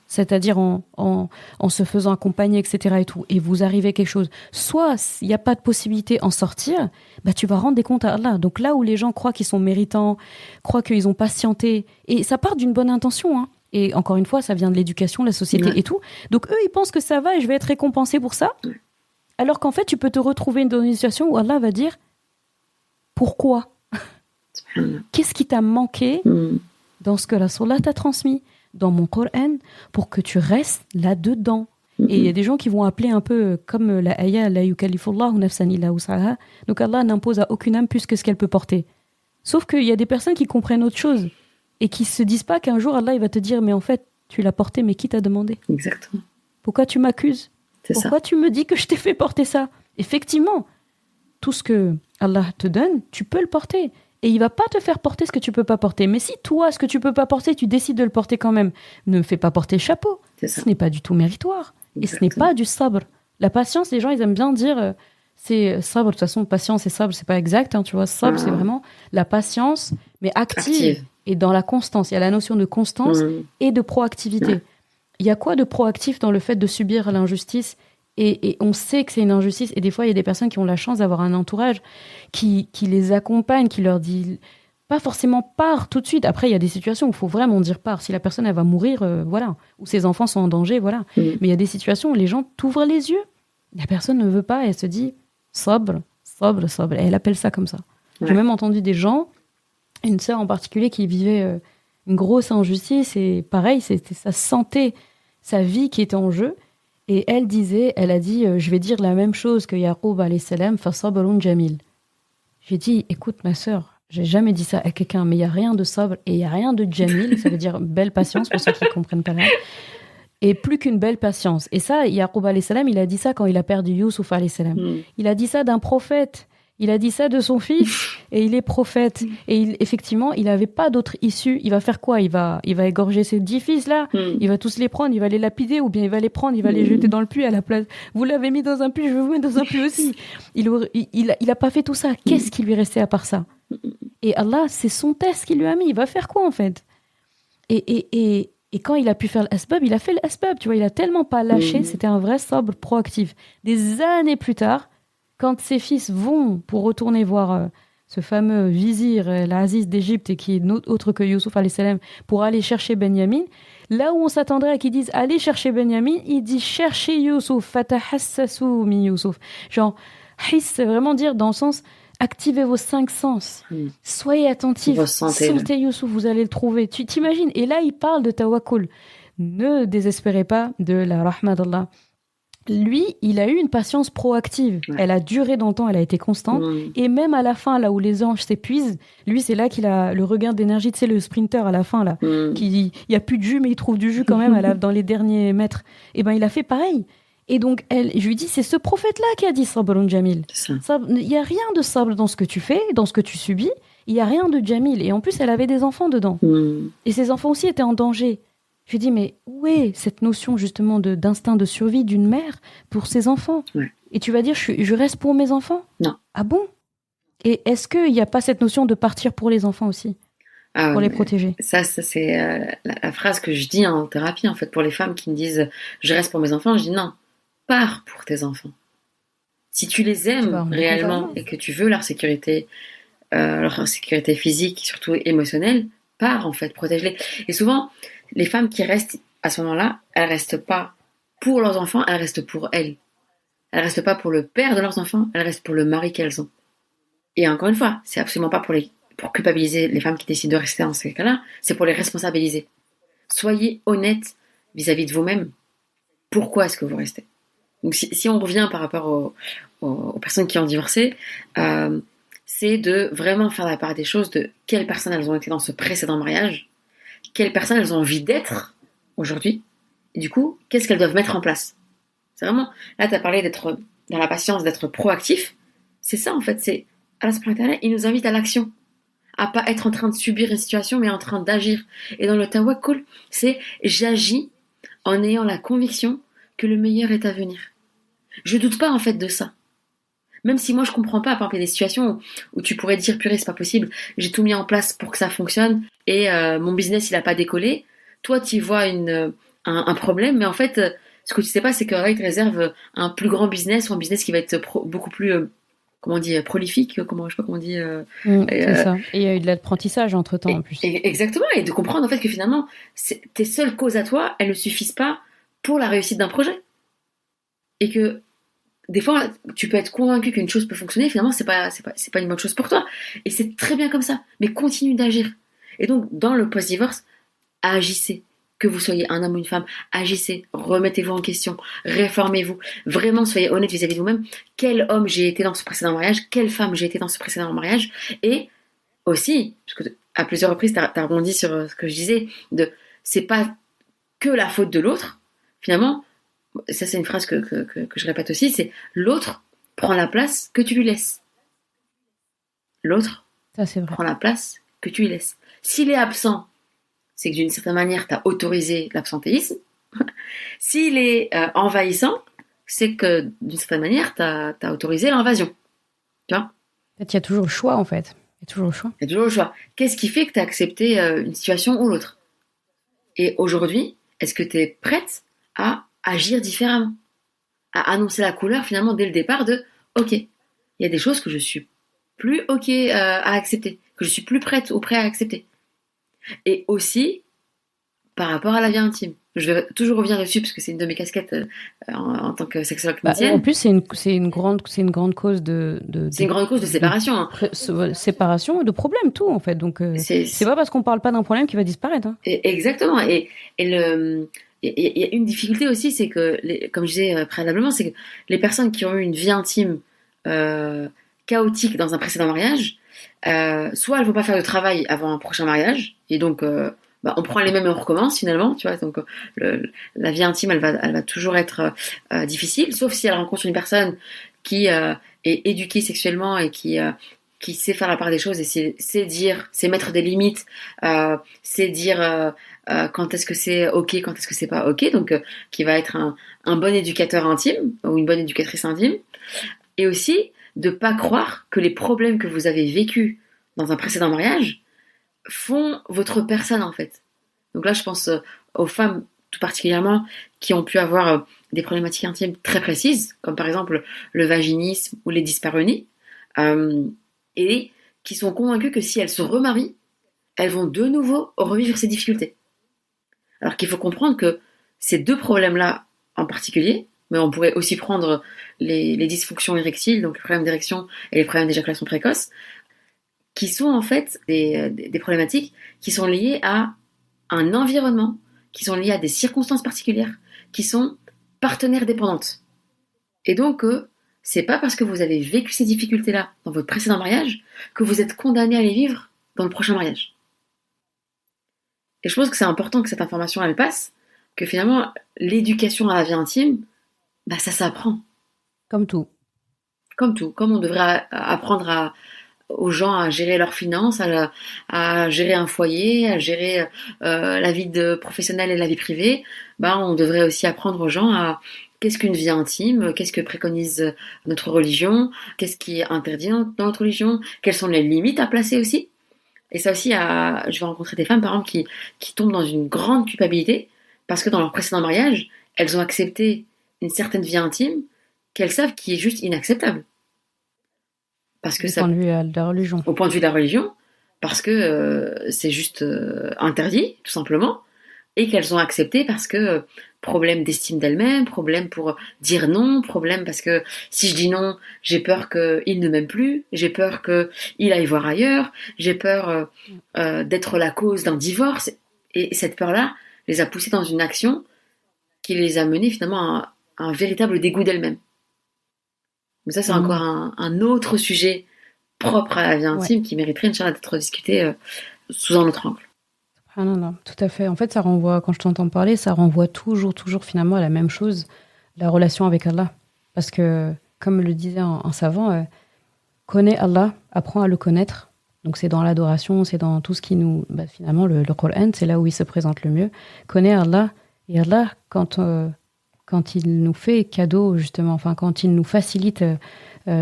c'est-à-dire en se faisant accompagner, etc. et tout, et vous arrivez à quelque chose, soit il n'y a pas de possibilité en sortir, bah tu vas rendre des comptes à Allah. Donc là où les gens croient qu'ils sont méritants, croient qu'ils ont patienté, et ça part d'une bonne intention, hein. Et encore une fois, ça vient de l'éducation, de la société et tout. Donc eux, ils pensent que ça va et je vais être récompensé pour ça. Alors qu'en fait, tu peux te retrouver dans une situation où Allah va dire pourquoi ? Qu'est-ce qui t'a manqué dans ce que Rasulallah t'a transmis, dans mon Coran, pour que tu restes là-dedans ? Et il y a des gens qui vont appeler un peu comme la ayah la yukallifullahu nafsan illa wus'aha. Donc Allah n'impose à aucune âme plus que ce qu'elle peut porter. Sauf qu'il y a des personnes qui comprennent autre chose et qui se disent pas qu'un jour Allah il va te dire mais en fait tu l'as porté mais qui t'a demandé ? Exactement. Pourquoi tu m'accuses ? C'est Pourquoi tu me dis que je t'ai fait porter ça ? Effectivement, tout ce que Allah te donne, tu peux le porter. Et il va pas te faire porter ce que tu peux pas porter. Mais si toi, ce que tu peux pas porter, tu décides de le porter quand même, ne me fais pas porter le chapeau. Ce n'est pas du tout méritoire. Exactement. Et ce n'est pas du sabr. La patience, les gens, ils aiment bien dire, c'est sabr. De toute façon, patience et sabr, c'est pas exact. Hein, tu vois, sabr, c'est vraiment la patience, mais active. Et dans la constance. Il y a la notion de constance et de proactivité. Il y a quoi de proactif dans le fait de subir l'injustice ? Et on sait que c'est une injustice. Et des fois, il y a des personnes qui ont la chance d'avoir un entourage qui les accompagne, qui leur dit pas forcément part tout de suite. Après, il y a des situations où il faut vraiment dire part. Si la personne, elle va mourir, voilà. Ou ses enfants sont en danger, voilà. Mais il y a des situations où les gens t'ouvrent les yeux. La personne ne veut pas et elle se dit sobre, sobre, sobre. Et elle appelle ça comme ça. Ouais. J'ai même entendu des gens, une sœur en particulier, qui vivait une grosse injustice. Et pareil, c'était sa santé, sa vie qui était en jeu. Et elle a dit, je vais dire la même chose que Yaqub alayhi salam, fa sabrun jamil. J'ai dit, écoute ma sœur, j'ai jamais dit ça à quelqu'un, mais il y a rien de sabr et il y a rien de jamil, ça veut dire belle patience pour ceux qui comprennent pas là. Et plus qu'une belle patience. Et ça, Yaqub alayhi salam, il a dit ça quand il a perdu Youssouf alayhi salam. Il a dit ça d'un prophète. Il a dit ça de son fils et il est prophète. Et effectivement, il n'avait pas d'autre issue. Il va faire quoi ? Il va égorger ses 10 fils là. Il va tous les prendre, il va les lapider ou bien il va les prendre, il va les jeter dans le puits à la place. Vous l'avez mis dans un puits, je vais vous mettre dans un puits aussi. Il a pas fait tout ça. Qu'est-ce qui lui restait à part ça ? Et Allah, c'est son test qu'il lui a mis. Il va faire quoi en fait ? Et quand il a pu faire l'asbab, il a fait l'asbab. Tu vois, il a tellement pas lâché. C'était un vrai sabr proactif. Des années plus tard, quand ses fils vont pour retourner voir ce fameux vizir, l'Aziz d'Égypte, et qui est autre que Youssouf alayhi salam, pour aller chercher Benyamin, là où on s'attendrait à qu'ils disent allez chercher Benyamin, il dit cherchez Youssouf, fatahassasu min Youssouf. Genre, hiss, c'est vraiment dire dans le sens activez vos 5 sens, soyez attentifs, sentez Youssouf, vous allez le trouver. Tu t'imagines ? Et là, il parle de tawakkul. Ne désespérez pas de la rahma d'Allah. Lui, il a eu une patience proactive. Ouais. Elle a duré dans le temps, elle a été constante. Et même à la fin, là où les anges s'épuisent, lui, c'est là qu'il a le regain d'énergie. Tu sais, le sprinter à la fin, là, il n'y a plus de jus, mais il trouve du jus quand même dans les derniers mètres. Et ben, il a fait pareil. Et donc, je lui dis, c'est ce prophète-là qui a dit Sabrun Jamil. Il n'y a rien de sabr dans ce que tu fais, dans ce que tu subis. Il n'y a rien de Jamil. Et en plus, elle avait des enfants dedans. Et ses enfants aussi étaient en danger. Je lui dis, mais où est cette notion justement d'instinct de survie d'une mère pour ses enfants ? Et tu vas dire, je reste pour mes enfants ? Non. Ah bon ? Et est-ce qu'il n'y a pas cette notion de partir pour les enfants aussi ? Pour les protéger ? Ça c'est la phrase que je dis en thérapie, en fait, pour les femmes qui me disent, je reste pour mes enfants. Je dis, non, pars pour tes enfants. Si tu les aimes réellement et que tu veux leur sécurité physique, surtout émotionnelle, pars en fait, protège-les. Et souvent, les femmes qui restent à ce moment-là, elles restent pas pour leurs enfants, elles restent pour elles. Elles restent pas pour le père de leurs enfants, elles restent pour le mari qu'elles ont. Et encore une fois, c'est absolument pas pour culpabiliser les femmes qui décident de rester dans ces cas-là, c'est pour les responsabiliser. Soyez honnêtes vis-à-vis de vous-même. Pourquoi est-ce que vous restez ? Donc si on revient par rapport aux personnes qui ont divorcé, c'est de vraiment faire la part des choses de quelles personnes elles ont été dans ce précédent mariage, quelles personnes elles ont envie d'être aujourd'hui, et du coup, qu'est-ce qu'elles doivent mettre en place. C'est vraiment, là tu as parlé d'être dans la patience, d'être proactif, c'est ça en fait, c'est Allah subhanahu wa ta'ala, il nous invite à l'action, à pas être en train de subir une situation, mais en train d'agir. Et dans le tawakkul, c'est j'agis en ayant la conviction que le meilleur est à venir. Je doute pas en fait de ça. Même si moi je comprends pas, par exemple, il y a des situations où tu pourrais dire purée, c'est pas possible, j'ai tout mis en place pour que ça fonctionne et mon business il a pas décollé. Toi tu y vois un problème, mais en fait ce que tu sais pas c'est qu'Allah il te réserve un plus grand business ou un business qui va être beaucoup plus prolifique, je sais pas comment on dit. C'est ça. Et il y a eu de l'apprentissage entre temps en plus. Exactement, et de comprendre en fait que finalement tes seules causes à toi elles ne suffisent pas pour la réussite d'un projet. Et que des fois, tu peux être convaincu qu'une chose peut fonctionner, finalement, c'est pas une bonne chose pour toi. Et c'est très bien comme ça. Mais continue d'agir. Et donc, dans le post-divorce, agissez. Que vous soyez un homme ou une femme, agissez. Remettez-vous en question. Réformez-vous. Vraiment, soyez honnête vis-à-vis de vous-même. Quel homme j'ai été dans ce précédent mariage? Quelle femme j'ai été dans ce précédent mariage? Et aussi, parce que à plusieurs reprises, t'as rebondi sur ce que je disais, c'est pas que la faute de l'autre. Finalement, ça c'est une phrase que je répète aussi, c'est l'autre prend la place que tu lui laisses. l'autre Ça, c'est vrai. prend la place que tu y laisses. S'il est absent, c'est que d'une certaine manière, tu as autorisé l'absentéisme. S'il est envahissant, c'est que d'une certaine manière, tu as autorisé l'invasion. Tu vois ? En fait, il y a toujours le choix, en fait. Il y a toujours le choix. Il y a toujours le choix. Qu'est-ce qui fait que tu as accepté une situation ou l'autre ? Et aujourd'hui, est-ce que tu es prête à agir différemment ? À annoncer la couleur finalement dès le départ de « Ok, il y a des choses que je suis plus OK à accepter, que je suis plus prête ou prêt à accepter. » Et aussi, par rapport à la vie intime. Je vais toujours revenir dessus parce que c'est une de mes casquettes en tant que sexologue clinicienne. En plus, c'est une grande cause de c'est une grande cause de séparation. Hein. Séparation et de problème, tout, en fait. Donc, c'est pas parce qu'on parle pas d'un problème qu'il va disparaître. Hein. Exactement. Et il y a une difficulté aussi, c'est que, comme je disais préalablement, c'est que les personnes qui ont eu une vie intime chaotique dans un précédent mariage, soit elles ne vont pas faire de travail avant un prochain mariage, et donc on prend les mêmes et on recommence finalement, tu vois. Donc la vie intime, elle va toujours être difficile, sauf si elle rencontre une personne qui est éduquée sexuellement et qui sait faire la part des choses et sait mettre des limites, sait dire quand est-ce que c'est ok, quand est-ce que c'est pas ok, donc qui va être un bon éducateur intime ou une bonne éducatrice intime, et aussi de pas croire que les problèmes que vous avez vécus dans un précédent mariage font votre personne en fait. Donc là je pense aux femmes tout particulièrement qui ont pu avoir des problématiques intimes très précises, comme par exemple le vaginisme ou les dyspareunies, et qui sont convaincues que si elles se remarient, elles vont de nouveau revivre ces difficultés. Alors qu'il faut comprendre que ces deux problèmes-là en particulier, mais on pourrait aussi prendre les dysfonctions érectiles, donc les problèmes d'érection et les problèmes d'éjaculation précoce, qui sont en fait des problématiques qui sont liées à un environnement, qui sont liées à des circonstances particulières, qui sont partenaires dépendantes. Et donc, c'est pas parce que vous avez vécu ces difficultés-là dans votre précédent mariage que vous êtes condamné à les vivre dans le prochain mariage. Et je pense que c'est important que cette information elle passe, que finalement l'éducation à la vie intime, ça s'apprend. Comme tout. Comme tout. Comme on devrait apprendre aux gens à gérer leurs finances, à gérer un foyer, à gérer la vie professionnelle et la vie privée, on devrait aussi apprendre aux gens à qu'est-ce qu'une vie intime, qu'est-ce que préconise notre religion, qu'est-ce qui est interdit dans notre religion, quelles sont les limites à placer aussi. Et ça aussi, je vais rencontrer des femmes, par exemple, qui tombent dans une grande culpabilité parce que dans leur précédent mariage, elles ont accepté une certaine vie intime qu'elles savent qui est juste inacceptable. Parce que point de vue de la religion. Au point de vue de la religion, parce que c'est juste interdit, tout simplement, et qu'elles ont accepté parce que problème d'estime d'elles-mêmes, problème pour dire non, problème parce que si je dis non, j'ai peur qu'il ne m'aime plus, j'ai peur qu'il aille voir ailleurs, j'ai peur d'être la cause d'un divorce, et cette peur-là les a poussées dans une action qui les a menées finalement à un véritable dégoût d'elles-mêmes. Mais ça, c'est encore un autre sujet propre à la vie intime qui mériterait, Inch'Allah, d'être discuté sous un autre angle. Ah non, tout à fait. En fait, ça renvoie, quand je t'entends parler, ça renvoie toujours finalement à la même chose, la relation avec Allah. Parce que, comme le disait un savant, connais Allah, apprends à le connaître. Donc c'est dans l'adoration, c'est dans tout ce qui nous... finalement, le Coran, c'est là où il se présente le mieux. Connais Allah, et Allah, quand il nous fait cadeau, justement, enfin, quand il nous facilite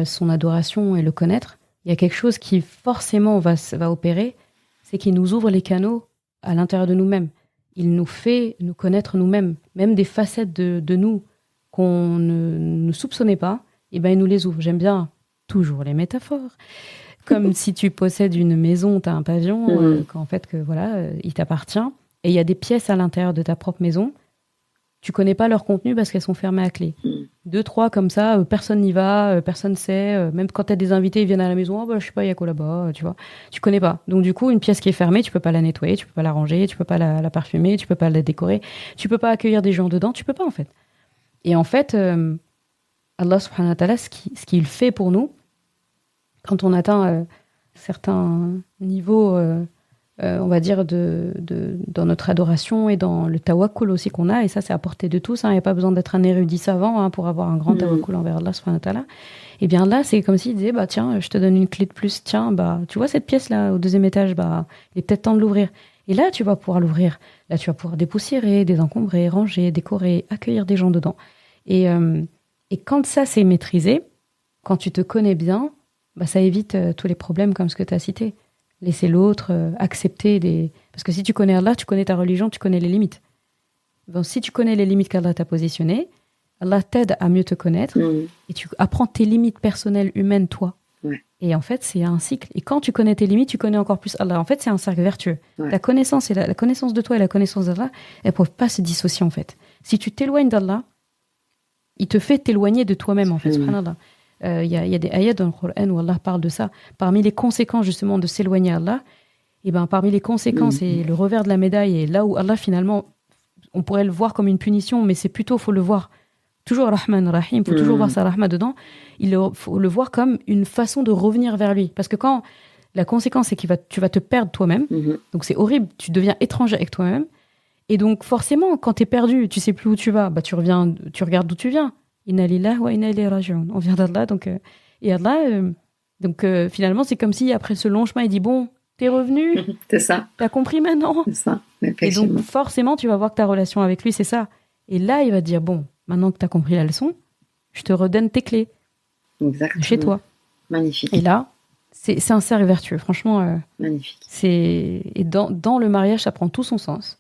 son adoration et le connaître, il y a quelque chose qui forcément va opérer, c'est qu'il nous ouvre les canaux à l'intérieur de nous-mêmes. Il nous fait nous connaître nous-mêmes, même des facettes de nous qu'on ne soupçonnait pas, et il nous les ouvre. J'aime bien toujours les métaphores. Comme si tu possèdes une maison, tu as un pavillon, qu'en fait, il t'appartient, et il y a des pièces à l'intérieur de ta propre maison. Tu connais pas leur contenu parce qu'elles sont fermées à clé. 2, 3 comme ça, personne n'y va, personne sait. Même quand t'as des invités, ils viennent à la maison, je sais pas, il y a quoi là-bas, tu vois. Tu connais pas. Donc du coup, une pièce qui est fermée, tu peux pas la nettoyer, tu peux pas la ranger, tu peux pas la parfumer, tu peux pas la décorer, tu peux pas accueillir des gens dedans, tu peux pas en fait. Et en fait, Allah subhanahu wa ta'ala, ce qu'il fait pour nous, quand on atteint certains niveaux on va dire, dans notre adoration et dans le tawakkul aussi qu'on a. Et ça, c'est à portée de tous. Il n'y a pas besoin d'être un érudit savant pour avoir un grand tawakkul envers Allah subhanahu wa ta'ala. Et bien là, c'est comme s'il disait, bah tiens, je te donne une clé de plus. Tiens, bah tu vois cette pièce-là au 2e étage, bah il est peut-être temps de l'ouvrir. Et là, tu vas pouvoir l'ouvrir. Là, tu vas pouvoir dépoussiérer, désencombrer, ranger, décorer, accueillir des gens dedans. Et quand ça, c'est maîtrisé, quand tu te connais bien, bah, ça évite tous les problèmes comme ce que tu as cité. Laisser l'autre, accepter des... Parce que si tu connais Allah, tu connais ta religion, tu connais les limites. Donc, si tu connais les limites qu'Allah t'a positionnées, Allah t'aide à mieux te connaître et tu apprends tes limites personnelles, humaines, toi. Ouais. Et en fait, c'est un cycle. Et quand tu connais tes limites, tu connais encore plus Allah. En fait, c'est un cercle vertueux. Ouais. La connaissance, la connaissance de toi et la connaissance d'Allah, elles ne peuvent pas se dissocier, en fait. Si tu t'éloignes d'Allah, il te fait t'éloigner de toi-même, en fait. Subhanallah. Il y a des ayats dans le Coran où Allah parle de ça. Parmi les conséquences, justement, de s'éloigner d'Allah, et ben, parmi les conséquences et le revers de la médaille, et là où Allah, finalement, on pourrait le voir comme une punition, mais c'est plutôt, il faut le voir toujours Rahman Rahim, il faut toujours voir sa Rahma dedans. Il faut le voir comme une façon de revenir vers lui. Parce que quand la conséquence, c'est que tu vas te perdre toi-même, donc c'est horrible, tu deviens étranger avec toi-même. Et donc, forcément, quand tu es perdu, tu sais plus où tu vas, bah, tu regardes d'où tu viens. Inna lillahi wa inna ilayhi raji'un. On vient d'Allah, et Allah, finalement, c'est comme si, après ce long chemin, il dit, bon, t'es revenu, c'est ça. T'as compris maintenant. C'est ça, et donc, forcément, tu vas voir que ta relation avec lui, c'est ça. Et là, il va te dire, bon, maintenant que t'as compris la leçon, je te redonne tes clés. Exactement. Chez toi. Magnifique. Et là, c'est un cercle vertueux, franchement. Magnifique. Et dans le mariage, ça prend tout son sens.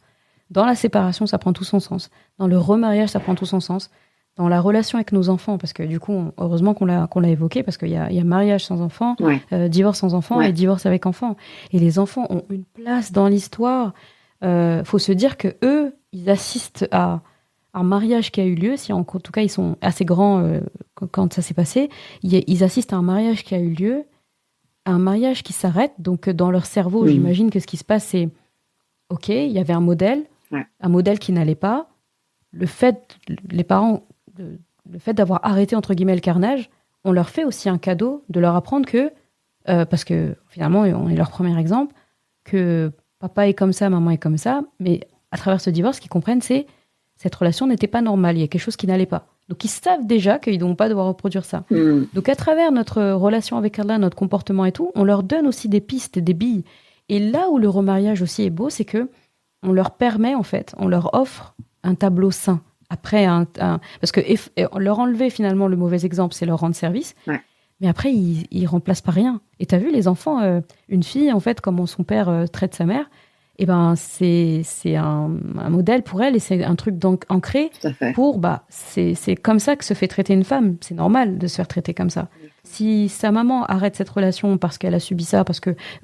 Dans la séparation, ça prend tout son sens. Dans le remariage, ça prend tout son sens. Dans la relation avec nos enfants, parce que du coup, heureusement qu'on l'a évoqué, parce qu'il y a mariage sans enfants, divorce sans enfants et divorce avec enfants. Et les enfants ont une place dans l'histoire. Faut se dire que eux, ils assistent à un mariage qui a eu lieu. Si en tout cas ils sont assez grands quand ça s'est passé, ils assistent à un mariage qui a eu lieu, à un mariage qui s'arrête. Donc dans leur cerveau, j'imagine que ce qui se passe, c'est ok, il y avait un modèle qui n'allait pas. Les parents, le fait d'avoir arrêté, entre guillemets, le carnage, on leur fait aussi un cadeau de leur apprendre que, parce que finalement, on est leur premier exemple, que papa est comme ça, maman est comme ça, mais à travers ce divorce, ce qu'ils comprennent, c'est cette relation n'était pas normale, il y a quelque chose qui n'allait pas. Donc ils savent déjà qu'ils ne vont pas devoir reproduire ça. Donc à travers notre relation avec Allah, notre comportement et tout, on leur donne aussi des pistes, des billes. Et là où le remariage aussi est beau, c'est que on leur permet, en fait, on leur offre un tableau sain. Après, parce que leur enlever finalement le mauvais exemple, c'est leur rendre service. Ouais. Mais après, ils remplacent pas rien. Et tu as vu, les enfants, une fille, en fait, comment son père traite sa mère, et ben c'est un modèle pour elle et c'est un truc ancré pour, c'est comme ça que se fait traiter une femme. C'est normal de se faire traiter comme ça. Si sa maman arrête cette relation parce qu'elle a subi ça,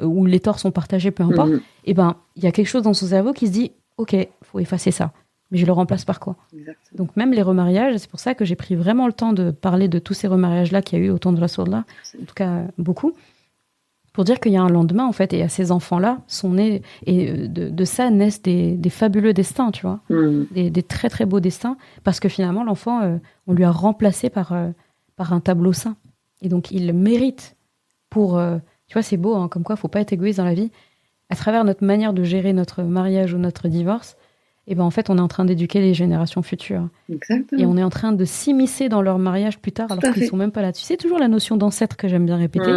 ou les torts sont partagés, peu importe, et ben il y a quelque chose dans son cerveau qui se dit, ok, faut effacer ça. Mais je le remplace par quoi ? Exactement. Donc même les remariages, c'est pour ça que j'ai pris vraiment le temps de parler de tous ces remariages-là qu'il y a eu au temps de Rasulullah, en tout cas beaucoup, pour dire qu'il y a un lendemain, en fait, et à ces enfants-là sont nés, et de ça naissent des fabuleux destins, tu vois, des très très beaux destins, parce que finalement l'enfant, on lui a remplacé par un tableau sain. Et donc il le mérite pour... tu vois, c'est beau, hein, comme quoi il ne faut pas être égoïste dans la vie. À travers notre manière de gérer notre mariage ou notre divorce, et ben en fait, on est en train d'éduquer les générations futures. Exactement. Et on est en train de s'immiscer dans leur mariage plus tard, alors qu'ils ne sont même pas là. Tu sais, toujours la notion d'ancêtre que j'aime bien répéter.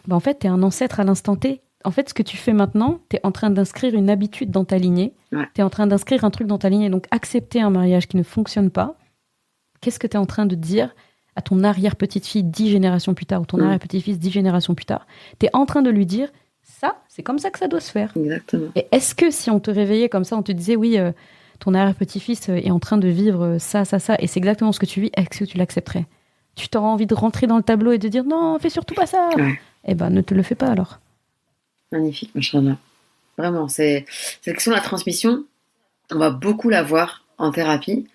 Ben en fait, tu es un ancêtre à l'instant T. En fait, ce que tu fais maintenant, tu es en train d'inscrire une habitude dans ta lignée. Tu es en train d'inscrire un truc dans ta lignée. Donc, accepter un mariage qui ne fonctionne pas, qu'est-ce que tu es en train de dire à ton arrière-petite-fille 10 générations plus tard, ou ton arrière-petit-fils 10 générations plus tard? Tu es en train de lui dire... Ça, c'est comme ça que ça doit se faire. Exactement. Et est-ce que si on te réveillait comme ça, on te disait, oui, ton arrière-petit-fils est en train de vivre ça, et c'est exactement ce que tu vis, est-ce que tu l'accepterais ? Tu t'auras envie de rentrer dans le tableau et de dire, non, fais surtout pas ça. Eh ben, ne te le fais pas alors. Magnifique, machallah. Vraiment, c'est la question de la transmission. On va beaucoup la voir en thérapie,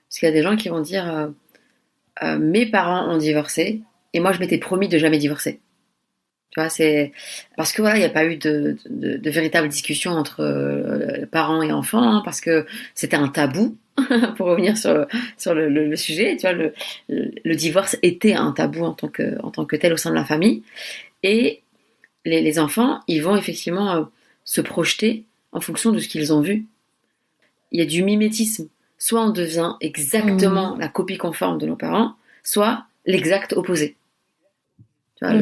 parce qu'il y a des gens qui vont dire, mes parents ont divorcé, et moi, je m'étais promis de jamais divorcer. Tu vois, c'est parce que voilà, il n'y a pas eu de véritable discussion entre parents et enfants, hein, parce que c'était un tabou. Pour revenir sur le sujet, tu vois, le divorce était un tabou en tant que tel au sein de la famille. Et les enfants, ils vont effectivement se projeter en fonction de ce qu'ils ont vu. Il y a du mimétisme. Soit on devient exactement la copie conforme de nos parents, soit l'exact opposé. Tu vois,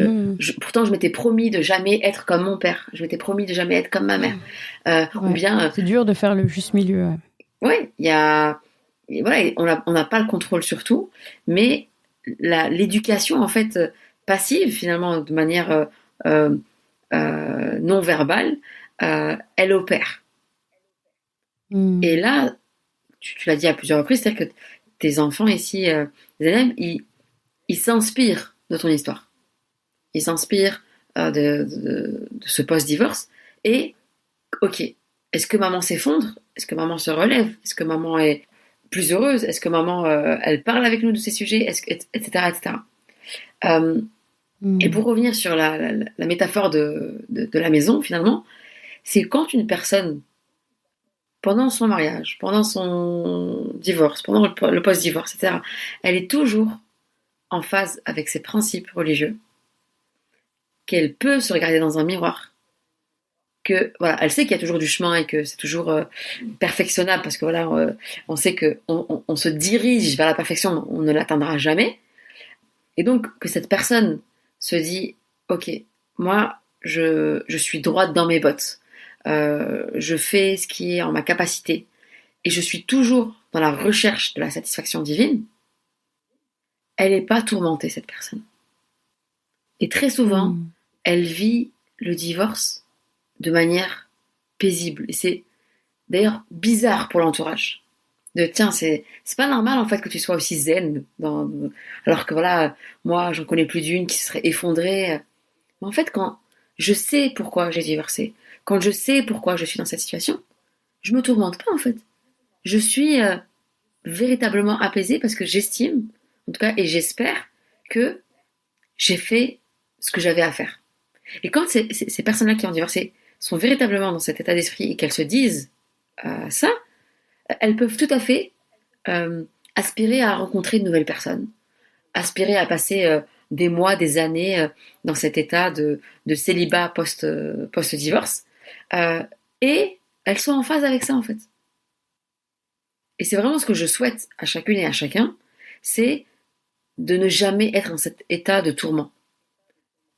pourtant, je m'étais promis de jamais être comme mon père. Je m'étais promis de jamais être comme ma mère. Ou bien, c'est dur de faire le juste milieu. Ouais, il y a... Voilà, on n'a pas le contrôle sur tout, mais l'éducation, en fait, passive, finalement, de manière non verbale, elle opère. Et là, tu l'as dit à plusieurs reprises, c'est-à-dire que tes enfants ici, Zeynep, ils s'inspirent de ton histoire. Ils s'inspirent de ce post-divorce. Et, ok, est-ce que maman s'effondre? Est-ce que maman se relève? Est-ce que maman est plus heureuse? Est-ce que maman, elle parle avec nous de ces sujets? Etc., etc. Et pour revenir sur la métaphore de la maison, finalement, c'est quand une personne, pendant son mariage, pendant son divorce, pendant le post-divorce, etc., elle est toujours en phase avec ses principes religieux, qu'elle peut se regarder dans un miroir, que voilà, elle sait qu'il y a toujours du chemin et que c'est toujours perfectionnable, parce que voilà, on sait que on se dirige vers la perfection, on ne l'atteindra jamais, et donc que cette personne se dit, ok, moi je suis droite dans mes bottes, je fais ce qui est en ma capacité, et je suis toujours dans la recherche de la satisfaction divine. Elle n'est pas tourmentée, cette personne. Et très souvent, elle vit le divorce de manière paisible. Et c'est d'ailleurs bizarre pour l'entourage. Tiens, c'est pas normal en fait que tu sois aussi zen, alors que voilà, moi j'en connais plus d'une qui se serait effondrée. Mais en fait, quand je sais pourquoi j'ai divorcé, quand je sais pourquoi je suis dans cette situation, je me tourmente pas en fait. Je suis véritablement apaisée parce que j'estime, en tout cas, et j'espère que j'ai fait ce que j'avais à faire. Et quand ces personnes-là qui ont divorcé sont véritablement dans cet état d'esprit et qu'elles se disent ça, elles peuvent tout à fait aspirer à rencontrer de nouvelles personnes, aspirer à passer des mois, des années dans cet état de célibat post-divorce, et elles sont en phase avec ça en fait. Et c'est vraiment ce que je souhaite à chacune et à chacun, c'est de ne jamais être dans cet état de tourment,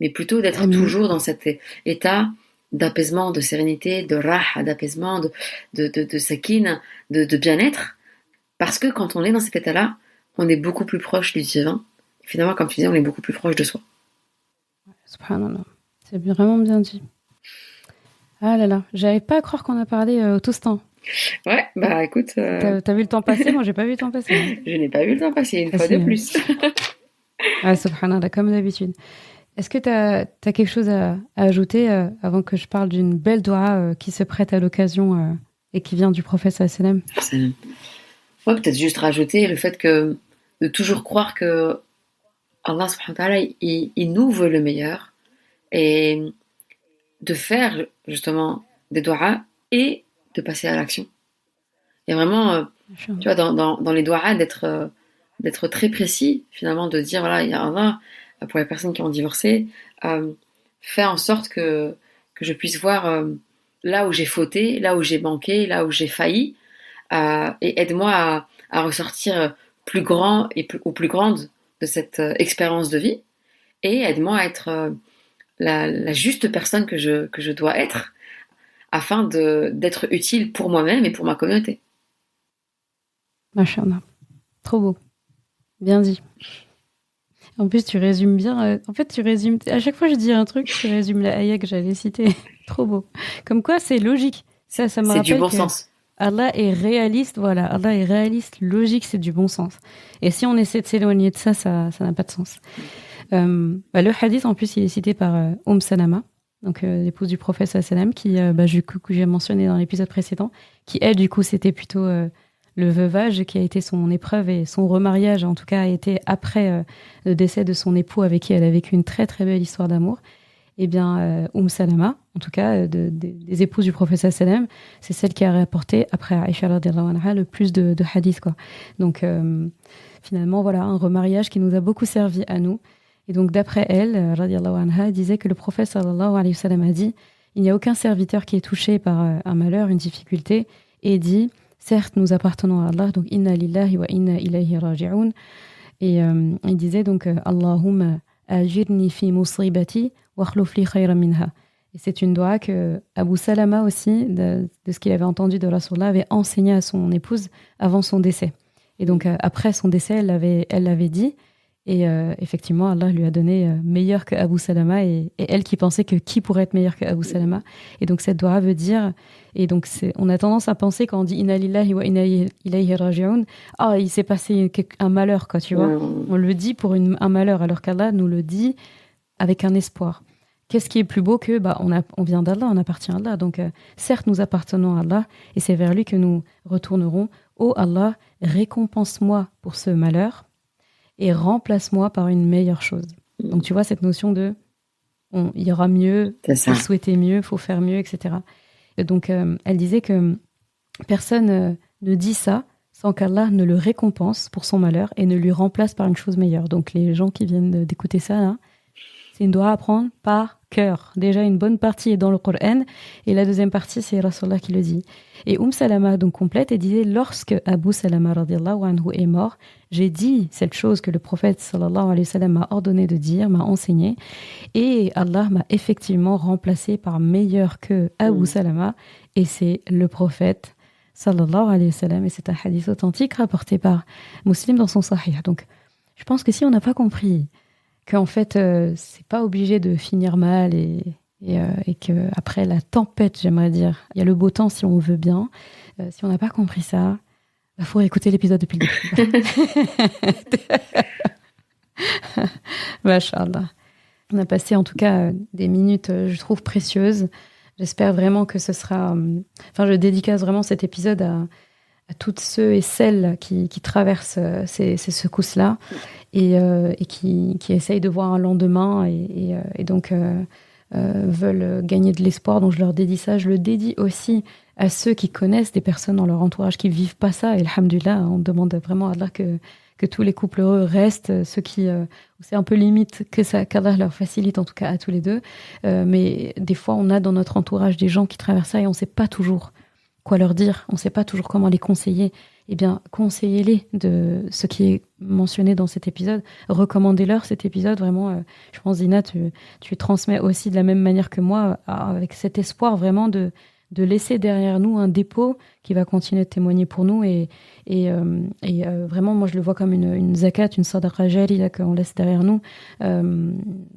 mais plutôt d'être toujours dans cet état d'apaisement, de sérénité, de raha, d'apaisement, de sakine, de bien-être, parce que quand on est dans cet état-là, on est beaucoup plus proche du divin. Et finalement, comme tu disais, on est beaucoup plus proche de soi. Subhanallah, c'est vraiment bien dit. Ah là là, j'arrive pas à croire qu'on a parlé tout ce temps. Ouais, bah écoute... T'as vu le temps passer? Moi, j'ai pas vu le temps passer. Je n'ai pas vu le temps passer, une fois de plus. Ah, subhanallah, comme d'habitude. Est-ce que t'as quelque chose à ajouter avant que je parle d'une belle doua qui se prête à l'occasion et qui vient du prophète sallallahu alayhi wa sallam? Ouais, peut-être juste rajouter le fait que de toujours croire que Allah subhanahu wa ta'ala, il nous veut le meilleur, et de faire justement des douas et de passer à l'action. Il y a vraiment, tu vois, dans les douas, d'être très précis, finalement, de dire, voilà, il y a Allah, pour les personnes qui ont divorcé, fais en sorte que je puisse voir là où j'ai fauté, là où j'ai manqué, là où j'ai failli, et aide-moi à ressortir plus grand ou plus grande de cette expérience de vie, et aide-moi à être la juste personne que je dois être, afin d'être utile pour moi-même et pour ma communauté. Machallah. Trop beau. Bien dit. En plus, tu résumes bien. En fait, tu résumes... À chaque fois que je dis un truc, tu résumes la ayah que j'allais citer. Trop beau. Comme quoi, c'est logique. Ça me rappelle du bon sens. Allah est réaliste. Voilà, Allah est réaliste, logique, c'est du bon sens. Et si on essaie de s'éloigner de ça n'a pas de sens. Le hadith, en plus, il est cité par Salama, donc l'épouse du prophète sallam, qui, que j'ai mentionné dans l'épisode précédent, qui, elle, du coup, c'était plutôt le veuvage qui a été son épreuve, et son remariage, en tout cas, a été après le décès de son époux avec qui elle a vécu une très, très belle histoire d'amour. Eh bien, Salama, en tout cas, des épouses du prophète sallam, c'est celle qui a rapporté, après Aïcha radhiyallahu anha, le plus de hadiths, quoi. Donc, finalement, voilà, un remariage qui nous a beaucoup servi à nous. Et donc, d'après elle, radhiyallahu anha, disait que le prophète sallallahu alayhi wa sallam a dit: il n'y a aucun serviteur qui est touché par un malheur, une difficulté, et dit, certes, nous appartenons à Allah, donc inna lillahi wa inna ilayhi raji'un. Et il disait donc, Allahumma ajirni fi musibati wa akhluf li khayran minha. Et c'est une doua que Abu Salama aussi, de ce qu'il avait entendu de Rasulullah, avait enseigné à son épouse avant son décès. Et donc après son décès, elle l'avait dit. Et effectivement, Allah lui a donné meilleur que Abu Salama. Et elle qui pensait que qui pourrait être meilleur que Abu Salama. Et donc cette doua veut dire... Et donc on a tendance à penser quand on dit « Inna lillahi wa inna ilayhi raji'un » ah, il s'est passé un malheur, quoi, tu vois. On le dit pour un malheur, alors qu'Allah nous le dit avec un espoir. Qu'est-ce qui est plus beau que on vient d'Allah, on appartient à Allah. Donc certes, nous appartenons à Allah et c'est vers lui que nous retournerons. Oh Allah, récompense-moi pour ce malheur et remplace-moi par une meilleure chose. Donc tu vois cette notion de il y aura mieux, il faut souhaiter mieux, il faut faire mieux, etc. Et donc elle disait que personne ne dit ça sans qu'Allah ne le récompense pour son malheur et ne lui remplace par une chose meilleure. Donc les gens qui viennent d'écouter ça, là, c'est une doua à apprendre par cœur. Déjà, une bonne partie est dans le Coran et la deuxième partie, c'est Rasulullah qui le dit. Et Salama donc complète et disait, lorsque Abu Salama radiallahu anhu est mort, j'ai dit cette chose que le prophète sallallahu alayhi wa sallam m'a ordonné de dire, m'a enseigné, et Allah m'a effectivement remplacé par meilleur que Abu Salama, et c'est le prophète sallallahu alayhi wa sallam, et c'est un hadith authentique rapporté par Muslim dans son Sahih. Donc, je pense que si on n'a pas compris qu'en fait, c'est pas obligé de finir mal et que après la tempête, j'aimerais dire, il y a le beau temps si on veut bien. Si on n'a pas compris ça, il faut écouter l'épisode depuis le début. Masha'Allah. On a passé en tout cas des minutes, je trouve, précieuses. J'espère vraiment que ce sera... Enfin, je dédicace vraiment cet épisode à toutes ceux et celles qui traversent ces secousses-là et qui essayent de voir un lendemain et donc veulent gagner de l'espoir. Donc je leur dédie ça. Je le dédie aussi à ceux qui connaissent des personnes dans leur entourage qui vivent pas ça. Et alhamdoulilah, on demande vraiment à Allah que tous les couples heureux restent. Ceux qui... c'est un peu limite qu'Allah leur facilite, en tout cas à tous les deux. Mais des fois, on a dans notre entourage des gens qui traversent ça et on sait pas toujours quoi leur dire, on ne sait pas toujours comment les conseiller. Eh bien, conseillez-les de ce qui est mentionné dans cet épisode. Recommandez-leur cet épisode. Vraiment, je pense, Zina, tu transmets aussi de la même manière que moi, avec cet espoir vraiment de laisser derrière nous un dépôt qui va continuer de témoigner pour nous. Et vraiment, moi, je le vois comme une zakat, une sadaqa jariya qu'on laisse derrière nous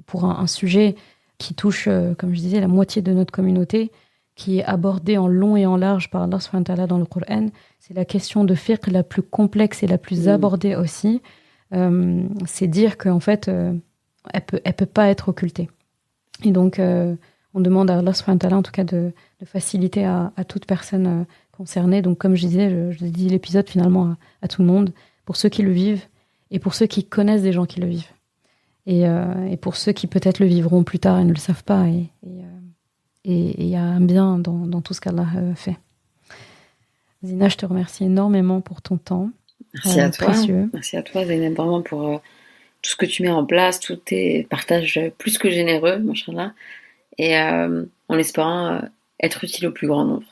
pour un sujet qui touche, comme je disais, la moitié de notre communauté, qui est abordée en long et en large par Allah subhanahu wa ta'ala dans le Coran. C'est la question de fiqh la plus complexe et la plus abordée aussi. C'est dire qu'en fait, elle peut pas être occultée. Et donc, on demande à Allah subhanahu wa ta'ala, en tout cas, de faciliter à toute personne concernée. Donc, comme je disais, je dis l'épisode finalement à tout le monde, pour ceux qui le vivent et pour ceux qui connaissent des gens qui le vivent. Et pour ceux qui peut-être le vivront plus tard et ne le savent pas. Et il y a un bien dans tout ce qu'Allah fait. Zina, je te remercie énormément pour ton temps. Merci à toi. Précieux. Merci à toi, Zainab, vraiment pour tout ce que tu mets en place, tous tes partages plus que généreux, machallah, et en espérant être utile au plus grand nombre.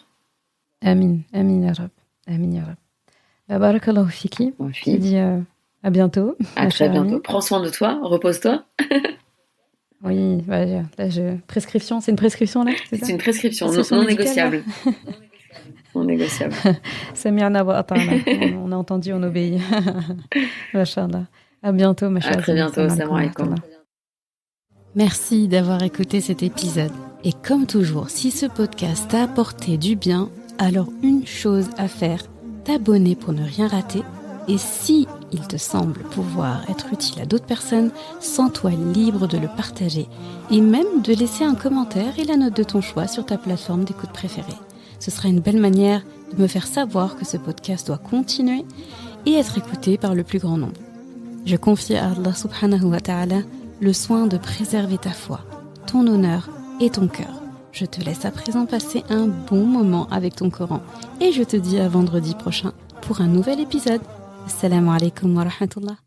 Amin, amin ya Rab. Amin ya Rab. Barakallahu fiki. Je te dis à bientôt. À très bientôt. Prends soin de toi, repose-toi. Oui, là, prescription, c'est une prescription là, c'est une prescription non négociable. Non négociable. Sami'na wa ata'na. On a entendu, on obéit. Machallah. À bientôt, ma chère. À très bientôt. Assalamu alaikum. Merci d'avoir écouté cet épisode. Et comme toujours, si ce podcast t'a apporté du bien, alors une chose à faire, t'abonner pour ne rien rater. Et si il te semble pouvoir être utile à d'autres personnes, sens-toi libre de le partager et même de laisser un commentaire et la note de ton choix sur ta plateforme d'écoute préférée. Ce sera une belle manière de me faire savoir que ce podcast doit continuer et être écouté par le plus grand nombre. Je confie à Allah subhanahu wa ta'ala le soin de préserver ta foi, ton honneur et ton cœur. Je te laisse à présent passer un bon moment avec ton Coran et je te dis à vendredi prochain pour un nouvel épisode. Assalamu alaikum wa rahmatullah.